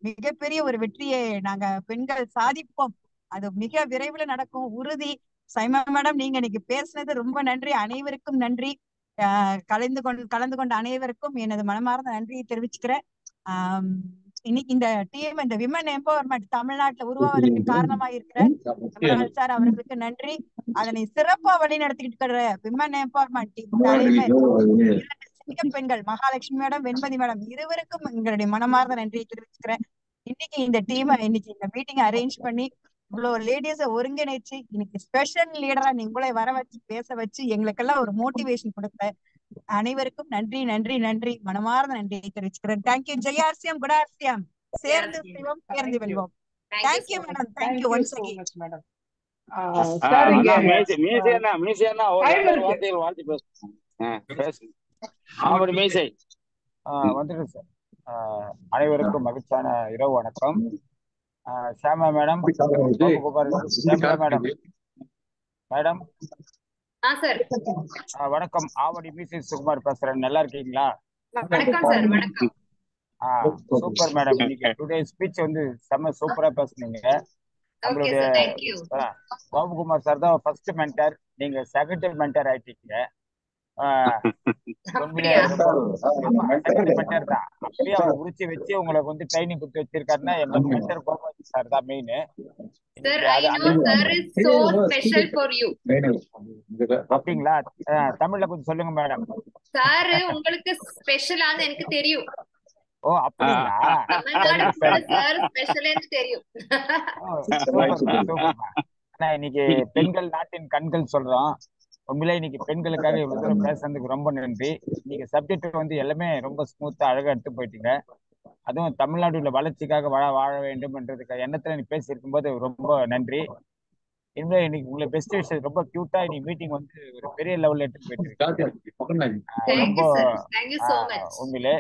மிகப்பெரிய ஒரு வெற்றியை நாங்க பெண்கள் சாதிப்போம். அது மிக விரைவில் நடக்கும், உறுதி. சைமா மேடம், நீங்க இன்னைக்கு பேசுனது ரொம்ப நன்றி. அனைவருக்கும் நன்றி. கலந்து கொண்ட அனைவருக்கும் எனது மனமார்ந்த நன்றியை தெரிவிச்சுக்கிறேன். இன்னைக்கு இந்த டீம், இந்த விமன் எம்பவர்மெண்ட் தமிழ்நாட்டுல உருவாவதற்கு காரணமா இருக்கிற தமிழ்நாடு சார் அவர்களுக்கு நன்றி. அதனை சிறப்பா வழி நடத்திக்கிட்டு இருக்கிற விமன் எம்பவர்மெண்ட் டீம் தலைவர் சிங்க பெண்கள் மகாலட்சுமி மேடம், வெண்மதி மேடம் இருவருக்கும் எங்களுடைய மனமார்ந்த நன்றியை தெரிவிச்சுக்கிறேன். இன்னைக்கு இந்த டீமை இன்னைக்கு இந்த மீட்டிங் அரேஞ்ச் பண்ணி இவ்வளவு லேடிஸ ஒருங்கிணைச்சு இன்னைக்கு ஸ்பெஷல் லீடரா நீங்களே வர வச்சு பேச வச்சு எங்களுக்கெல்லாம் ஒரு மோட்டிவேஷன் கொடுத்த அனைவருக்கும் நன்றி நன்றி நன்றி, மனமார்ந்த நன்றியை தெரிவிச்சுக்கிறேன். தேங்க்யூ. ஜெயார்சியம், குடார்சியம், சேர்ந்து செய்வோம், சேர்ந்து வெல்வோம். Thank you madam, thank you once again madam. அனைவருக்கும் மகிழ்ச்சியான இரவு வணக்கம். ஷாமா மேடம், மேடம் வணக்கம். ஆவடி மியூசிக் சுகுமார் பேசுறேன். நல்லா இருக்கீங்களா? Super madam. இன்னைக்கு டுடே ஸ்பீச் வந்து செம்ம சூப்பரா பேசுனீங்க. நம்மளுடைய பாபுகுமார் சார் தான் ஃபர்ஸ்ட் மென்டர், நீங்க செகண்ட் மென்டர் ஆயிட்டீங்க. அப்படியே அவர் உரிச்சு வச்சு உங்களுக்கு வந்து ட்ரைனிங் கொடுத்து வச்சிருக்காருன்னா எங்க மென்டர் கோபாஜி சார் தான் மெயின். அப்படிங்களா? தமிழ்ல கொஞ்சம் சொல்லுங்க மேடம். சார் உங்களுக்கு ஸ்பெஷலான எனக்கு தெரியும். ஓ அப்படிங்களா? இன்னைக்கு பெண்கள் நாட்டின் கண்கள் சொல்றோம். உண்மையிலே இன்னைக்கு பெண்களுக்காக இவ்வளவு தூரம் பேசுறதுக்கு ரொம்ப நன்றி. இன்னைக்கு சப்ஜெக்ட் வந்து எல்லாமே ரொம்ப ஸ்மூத்தா அழகா எடுத்து போயிட்டீங்க. அதுவும் தமிழ்நாட்டுல வளர்ச்சிக்காக வாழ வேண்டும் என்றதுக்கு எண்ணத்துல நீ பேசி இருக்கும்போது ரொம்ப நன்றி. இனிமே இன்னைக்கு உங்களை பெஸ்ட் விஷயம், ரொம்ப கியூட்டா இன்னைக்கு மீட்டிங் வந்து ஒரு பெரிய லெவல்ல எடுத்து போயிட்டு ரொம்ப உண்மையிலே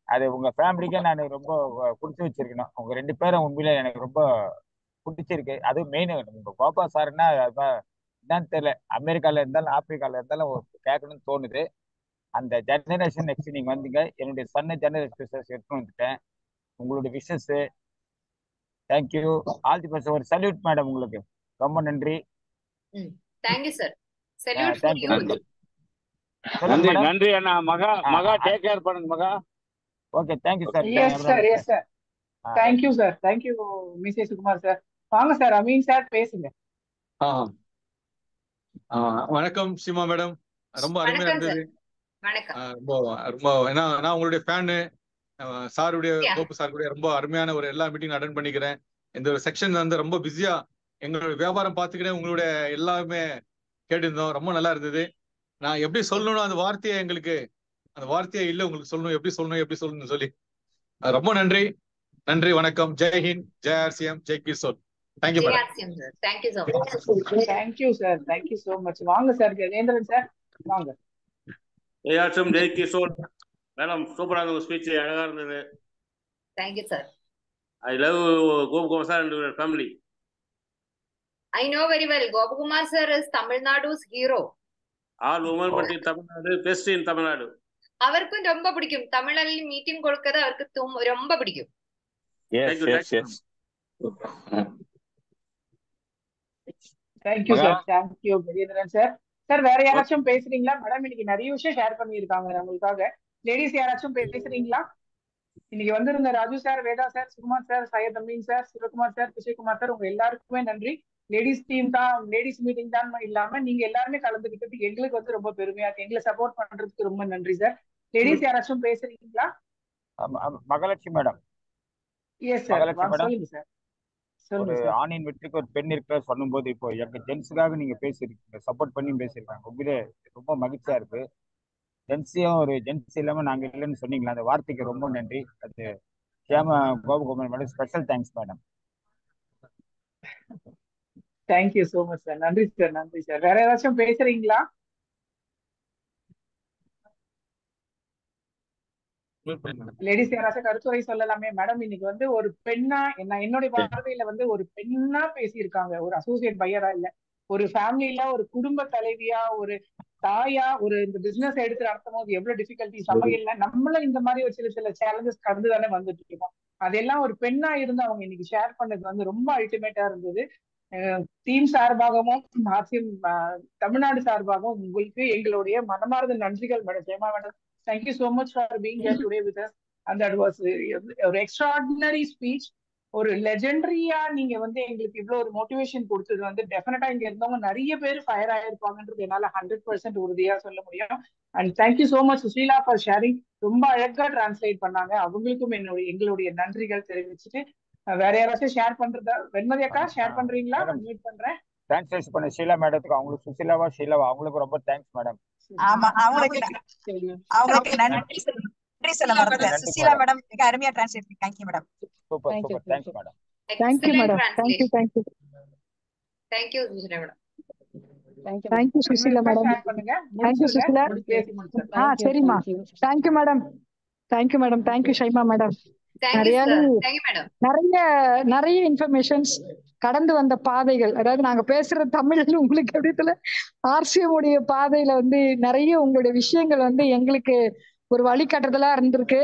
அது உங்க ஃபேமிலிக்கே நான் ரொம்ப கொடுத்து வச்சிருக்கணும். உங்க 2 பேரும் உண்மையிலே எனக்கு ரொம்ப பிடிச்சிருக்கு. அதுவும் மெயின் உங்க கோபா சாருன்னா என்னன்னு தெரியல, அமெரிக்கால இருந்தாலும் ஆப்பிரிக்கால இருந்தாலும் கேட்கணும்னு தோணுது. அந்த ஜெனரேஷன் நெக்ஸ்ட் நீங்க வந்தீங்க. என்னுடைய சன்ன ஜெனரேஷன் எடுத்து வந்துட்டேன். உங்களுடைய wishes, thank you, all the best. ஒரு சல்யூட் மேடம், உங்களுக்கு ரொம்ப நன்றி. Thank you sir. Salute for you. நன்றி நன்றி அண்ணா. மகா டேக் கேர் பண்ணுங்க Maha. Okay, thank you sir. Yes sir, yes sir. Thank you sir, thank you Mrs Sukumar sir. வாங்க சார், அமீன் சார் பேசுங்க. வணக்கம் சீமா மேடம், ரொம்ப அருமையா இருந்தது. ரொம்ப ரொம்ப ஏன்னா நான் உங்களுடைய ஃபேனு. சாருடைய கோபு சாருடைய ரொம்ப அருமையான ஒரு எல்லா மீட்டிங் அட்டன் பண்ணிக்கிறேன். இந்த ஒரு செக்ஷன் வந்து ரொம்ப பிஸியா எங்களுடைய வியாபாரம் பார்த்துக்கிறேன். உங்களுடைய எல்லாமே கேட்டிருந்தோம். ரொம்ப நல்லா இருந்தது. நான் எப்படி சொல்லணும் அந்த வார்த்தையை எங்களுக்கு அந்த வார்த்தையே இல்லை உங்களுக்கு சொல்லணும் எப்படி சொல்லணும்னு சொல்லி ரொம்ப நன்றி. நன்றி, வணக்கம். Jai Hind, Jai RCM, Jai Kishore. Thank you madam. Thank you so much. Thank you sir, thank you so much. வாங்க சார், கஜேந்திரன் சார் வாங்க. ஜெய் ஆர்சிஎம், ஜெய் கிஷோர். மேடம் சூப்பரா இருந்தது, ஸ்பீச் அழகா இருந்தது. Thank you sir. I love Gopakumar sir and your family. I know very well. Gopakumar sir is Tamil Nadu's hero. All women party Tamil Nadu, best in Tamil Nadu. അവർക്കും ரொம்ப பிடிக்கும். தமிழில் மீட்டிங் கொடுக்கிறது அவருக்கு ரொம்ப பிடிக்கும். Yes, yes, yes. Thank you sir, thank you Gajendran sir. Sir வேற யாராச்சும் பேசுறீங்களா? மேடம் இன்னைக்கு நிறைய விஷயம் ஷேர் பண்ணியிருக்காங்க நம்மளுக்காக. லேடிஸ் யாராச்சும் பேசுறீங்களா? இன்னைக்கு வந்திருந்த Raju sir, Veda sir, Sukumar sir, Syed Ameen sir, Sivakumar sir, Vijayakumar sir, உங்க எல்லாருக்குமே நன்றி. லேடிஸ் டீம் தான், லேடிஸ் மீட்டிங் தான் இல்லாம நீங்க எல்லாருமே கலந்துக்கிட்டதுக்கு எங்களுக்கு வந்து ரொம்ப பெருமையா இருக்கு. எங்களை சப்போர்ட் பண்றதுக்கு ரொம்ப நன்றி சார். லேடிஸ் யாராச்சும் பேசுறீங்களா? மகாலட்சுமி மேடம். எஸ் சார், சொல்லுங்க சார். ஒரு ஆணின் வெற்றிக்கு ஒரு பெண் இருக்கிற சொல்லும்போது இப்போ எங்க ஜென்ஸுக்காக நீங்க பேசிருக்கீங்க, சப்போர்ட் பண்ணி பேசியிருக்காங்க. உண்மையிலே ரொம்ப மகிழ்ச்சியா இருக்கு. ஜென்ஸையும் ஒரு ஜென்ஸ் இல்லாம நாங்க இல்லைன்னு சொன்னீங்களா, அந்த வார்த்தைக்கு ரொம்ப நன்றி. அது Gopakumar madam special thanks madam. Thank you so much sir. நன்றி சார், நன்றி சார். வேற ஏதாச்சும் பேசுறீங்களா? லேடிஸ் யாராச்சும் கருத்துரை சொல்லலாமே? மேடம் இன்னைக்கு வந்து ஒரு பெண்ணா, என்னுடைய பார்வையில வந்து ஒரு பெண்ணா பேசியிருக்காங்க. ஒரு அசோசியேட் பையரா இல்ல, ஒரு ஃபேமிலியில ஒரு குடும்ப தலைவியா, ஒரு தாயா, ஒரு இந்த பிசினஸ் எடுத்து நடத்தும் போது எவ்வளவு டிஃபிகல்டி சமையல்ல நம்மளும் இந்த மாதிரி ஒரு சில சேலஞ்சஸ் கடந்து தானே வந்துட்டு இருக்கோம். அதெல்லாம் ஒரு பெண்ணா இருந்து அவங்க இன்னைக்கு ஷேர் பண்ணது வந்து ரொம்ப அல்டிமேட்டா இருந்தது. டீம் சார்பாகவும் ஆர்சிஎம் தமிழ்நாடு சார்பாகவும் உங்களுக்கு எங்களுடைய மனமார்ந்த நன்றிகள் madam. Jayama madam, thank you so much for being here today with us. And that was ஒரு எக்ஸ்ட்ராடினரி ஸ்பீச். ஒரு லெஜெண்டரியா நீங்க வந்து எங்களுக்கு இவ்வளவு ஒரு மோட்டிவேஷன் கொடுத்தது வந்து டெஃபினட்டா இங்க இருந்தவங்க நிறைய பேர் ஃபயர் ஆயிருப்பாங்கன்றது என்னால 100% உறுதியா சொல்ல முடியும். And thank you so much Sushila for sharing. ரொம்ப அழகா டிரான்ஸ்லேட் பண்ணாங்க. அவங்களுக்கும் எங்களுடைய நன்றிகள் தெரிவிச்சுட்டு வேற யாராச்சும் ஷேர் பண்றதா? வெண்மதி அக்கா ஷேர் பண்றீங்களா? மீட் பண்றேன். டிரான்ஸ்லேட் பண்ண ஷீலா மேடத்துக்கு, அவங்களுக்கு சுஷீலாவா ஷீலாவா அவங்களுக்கு ரொம்ப தேங்க்ஸ் மேடம். ஆமா, அவங்களுக்கு நன்றி சொல்ல மறந்துட்டேன். சுஷீலா மேடம் மிக அருமையா டிரான்ஸ்லேட் பண்ணி. Thank you madam. Super super. Thanks madam. Thank you madam. Thank you thank you thank you Sushila madam. Thank you Sushila madam. Thank you Sushila. சரிம்மா. Thank you madam. Thank you madam. Thank you Shaima madam. நிறைய இன்ஃபர்மேஷன்ஸ், கடந்து வந்த பாதைகள், அதாவது நாங்க பேசுற தமிழ்ல உங்களுக்கு எப்படி ஆர்சிஎம் உடைய பாதையில வந்து நிறைய உங்களுடைய விஷயங்கள் வந்து எங்களுக்கு ஒரு வழிகாட்டுதலா இருந்திருக்கு.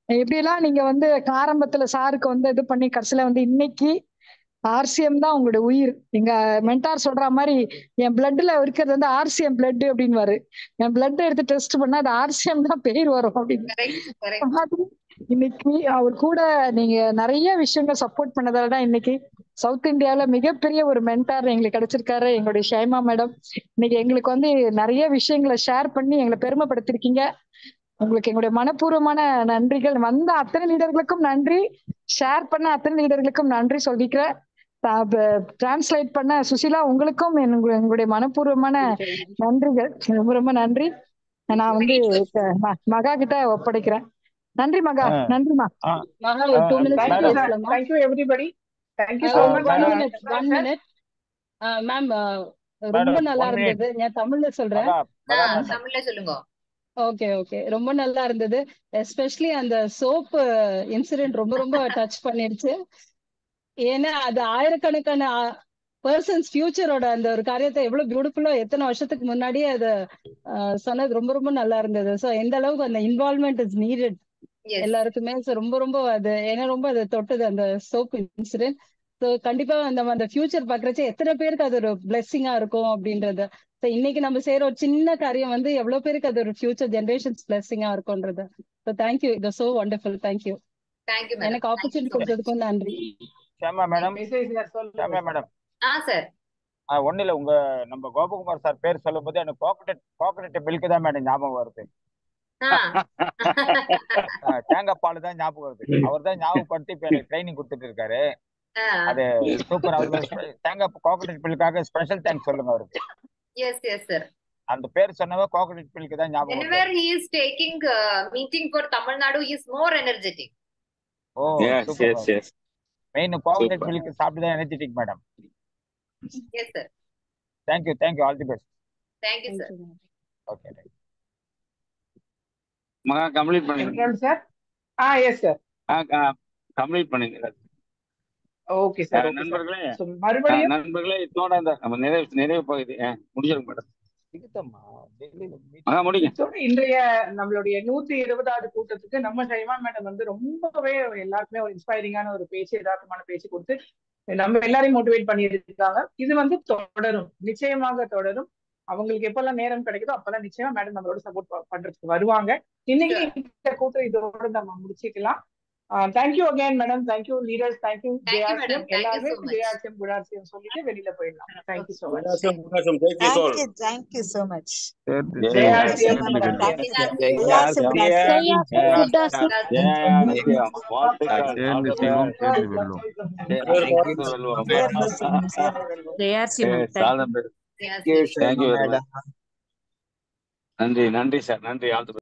எப்படியெல்லாம் நீங்க வந்து ஆரம்பத்துல சாருக்கு வந்து இது பண்ணி கடைசியில வந்து இன்னைக்கு ஆர்சிஎம் தான் உங்களுடைய உயிர். எங்க மென்டார் சொல்ற மாதிரி என் பிளட்ல இருக்கிறது வந்து ஆர்சிஎம் பிளட் அப்படின்னு. என் பிளட் எடுத்து டெஸ்ட் பண்ணா அது ஆர்சிஎம் தான் பேர் வரும் அப்படின்னு. இன்னைக்கு அவர் கூட நீங்க நிறைய விஷயங்கள் சப்போர்ட் பண்ணதாலதான் இன்னைக்கு சவுத் இந்தியாவில மிகப்பெரிய ஒரு மென்டார் எங்களுக்கு கிடைச்சிருக்காரு, எங்களுடைய ஷைமா மேடம். இன்னைக்கு எங்களுக்கு வந்து நிறைய விஷயங்களை ஷேர் பண்ணி எங்களை பெருமைப்படுத்திருக்கீங்க. உங்களுக்கு எங்களுடைய மனப்பூர்வமான நன்றிகள். வந்த அத்தனை லீடர்களுக்கும் நன்றி, ஷேர் பண்ண அத்தனை லீடர்களுக்கும் நன்றி சொல்லிக்கிறேன். டிரான்ஸ்லேட் பண்ண சுஷீலா உங்களுக்கும் எங்களுடைய மனப்பூர்வமான நன்றிகள். ரொம்ப ரொம்ப நன்றி. நான் வந்து மகா கிட்ட ஒப்படைக்கிறேன். நன்றி மகா. நன்றிமா. Thank you everybody. Thank you so much. 1 minute ma'am, ரொம்ப நல்லா இருந்தது. நான் தமிழ்ல சொல்றேன். தமிழ்ல சொல்லுங்க. Okay okay. ரொம்ப நல்லா இருந்தது. எஸ்பெஷலி அந்த சோப் இன்சிடென்ட் ரொம்ப ரொம்ப டச் பண்ணிருச்சு. ஏன்னா அது ஆயிரக்கணக்கான பர்சன்ஸ் ஃபியூச்சரோட அந்த ஒரு காரியத்தை எவ்வளவு பியூட்டிஃபுல்லா எத்தனை வருஷத்துக்கு முன்னாடியே அதை சொன்னது ரொம்ப ரொம்ப நல்லா இருந்தது. ஸோ எந்த அளவுக்கு அந்த இன்வால்வ்மெண்ட் இஸ் நீடட் எல்லாருக்குமே. ஸோ ரொம்ப ரொம்ப அது ஏன்னா ரொம்ப அதை தொட்டது அந்த சோப் இன்சிடென்ட். ஸோ கண்டிப்பா அந்த ஃபியூச்சர் பாக்குறச்சு எத்தனை பேருக்கு அது ஒரு பிளெஸிங்கா இருக்கும் அப்படின்றது. ஸோ இன்னைக்கு நம்ம செய்யற ஒரு சின்ன காரியம் வந்து எவ்வளவு பேருக்கு அது ஒரு ஃபியூச்சர் ஜெனரேஷன்ஸ் பிளெஸிங்கா இருக்கும்ன்றது. So thank you. It was so wonderful. Thank you. எனக்கு ஆப்பர்ச்சுனிட்டி கொடுத்ததுக்கும் நன்றி. Shama madam. Shama madam. Sir ஒண்ணு இல்ல, உங்க நம்ம கோபகுமார் சார் பேர் சொல்லும் போது எனக்கு கோகனட் மில்க் தான் மேடம் ஞாபகம் வருது. தேங்காய் பால் தான் ஞாபகம் வருது. அவர் தான் ஞாபகப்படுத்தி இப்ப எனக்கு ட்ரைனிங் கொடுத்துட்டு இருக்காரு. அது சூப்பர். அவருக்கு தேங்காய் கோகனட் மில்க்காக ஸ்பெஷல் தேங்க்ஸ் சொல்லுங்க அவருக்கு. Yes, yes, sir. அந்த பேர் சொன்னவ கோகனட் மில்க் தான் ஞாபகம் Whenever வருது. he is taking meeting for Tamil Nadu, he is more energetic. Oh Yes, super yes, madam. yes. Main coconut Super. Milk சாப்பிட்டு தான் energetic madam. Yes, sir. Thank you all the best. Thank you, sir. Okay. Maha complete பண்ணுங்க. Sir yes sir complete பண்ணுங்க. Okay sir. நண்பர்களே மறுபடியும் நண்பர்களே இதோட அந்த நம்ம நிறைவு பகுதி முடிச்சிருங்க மேடம். மகா முடிங்க. இதோட இன்றைய நம்மளுடைய 120வது கூட்டத்துக்கு நம்ம ஷைமா மேடம் வந்து ரொம்பவே எல்லாருக்குமே ஒரு இன்ஸ்பைரிங்கான ஒரு பேச்சு, யதார்த்தமான பேச்சு கொடுத்து நம்ம எல்லாரையும் மோட்டிவேட் பண்ணியிருக்காங்க. இது வந்து தொடரும், நிச்சயமாக தொடரும். அவங்களுக்கு எப்பெல்லாம் நேரம் கிடைக்குதோ அப்பெல்லாம் நிச்சயமா மேடம் நம்மளோட சப்போர்ட் பண்றதுக்கு வருவாங்க. இன்னைக்கு இந்த கூட்டம் இதோட நம்ம முடிச்சுக்கலாம். Thank you again madam. Thank you leaders. Thank you JRCM. எல்லாருமே ஜேஆர்சிஎம் குடார்சிஎம் சொல்லிட்டு வெளியில போயிடலாம். Thank you so much. Thank you so much. JRCM நன்றி சார். நன்றி. All the best.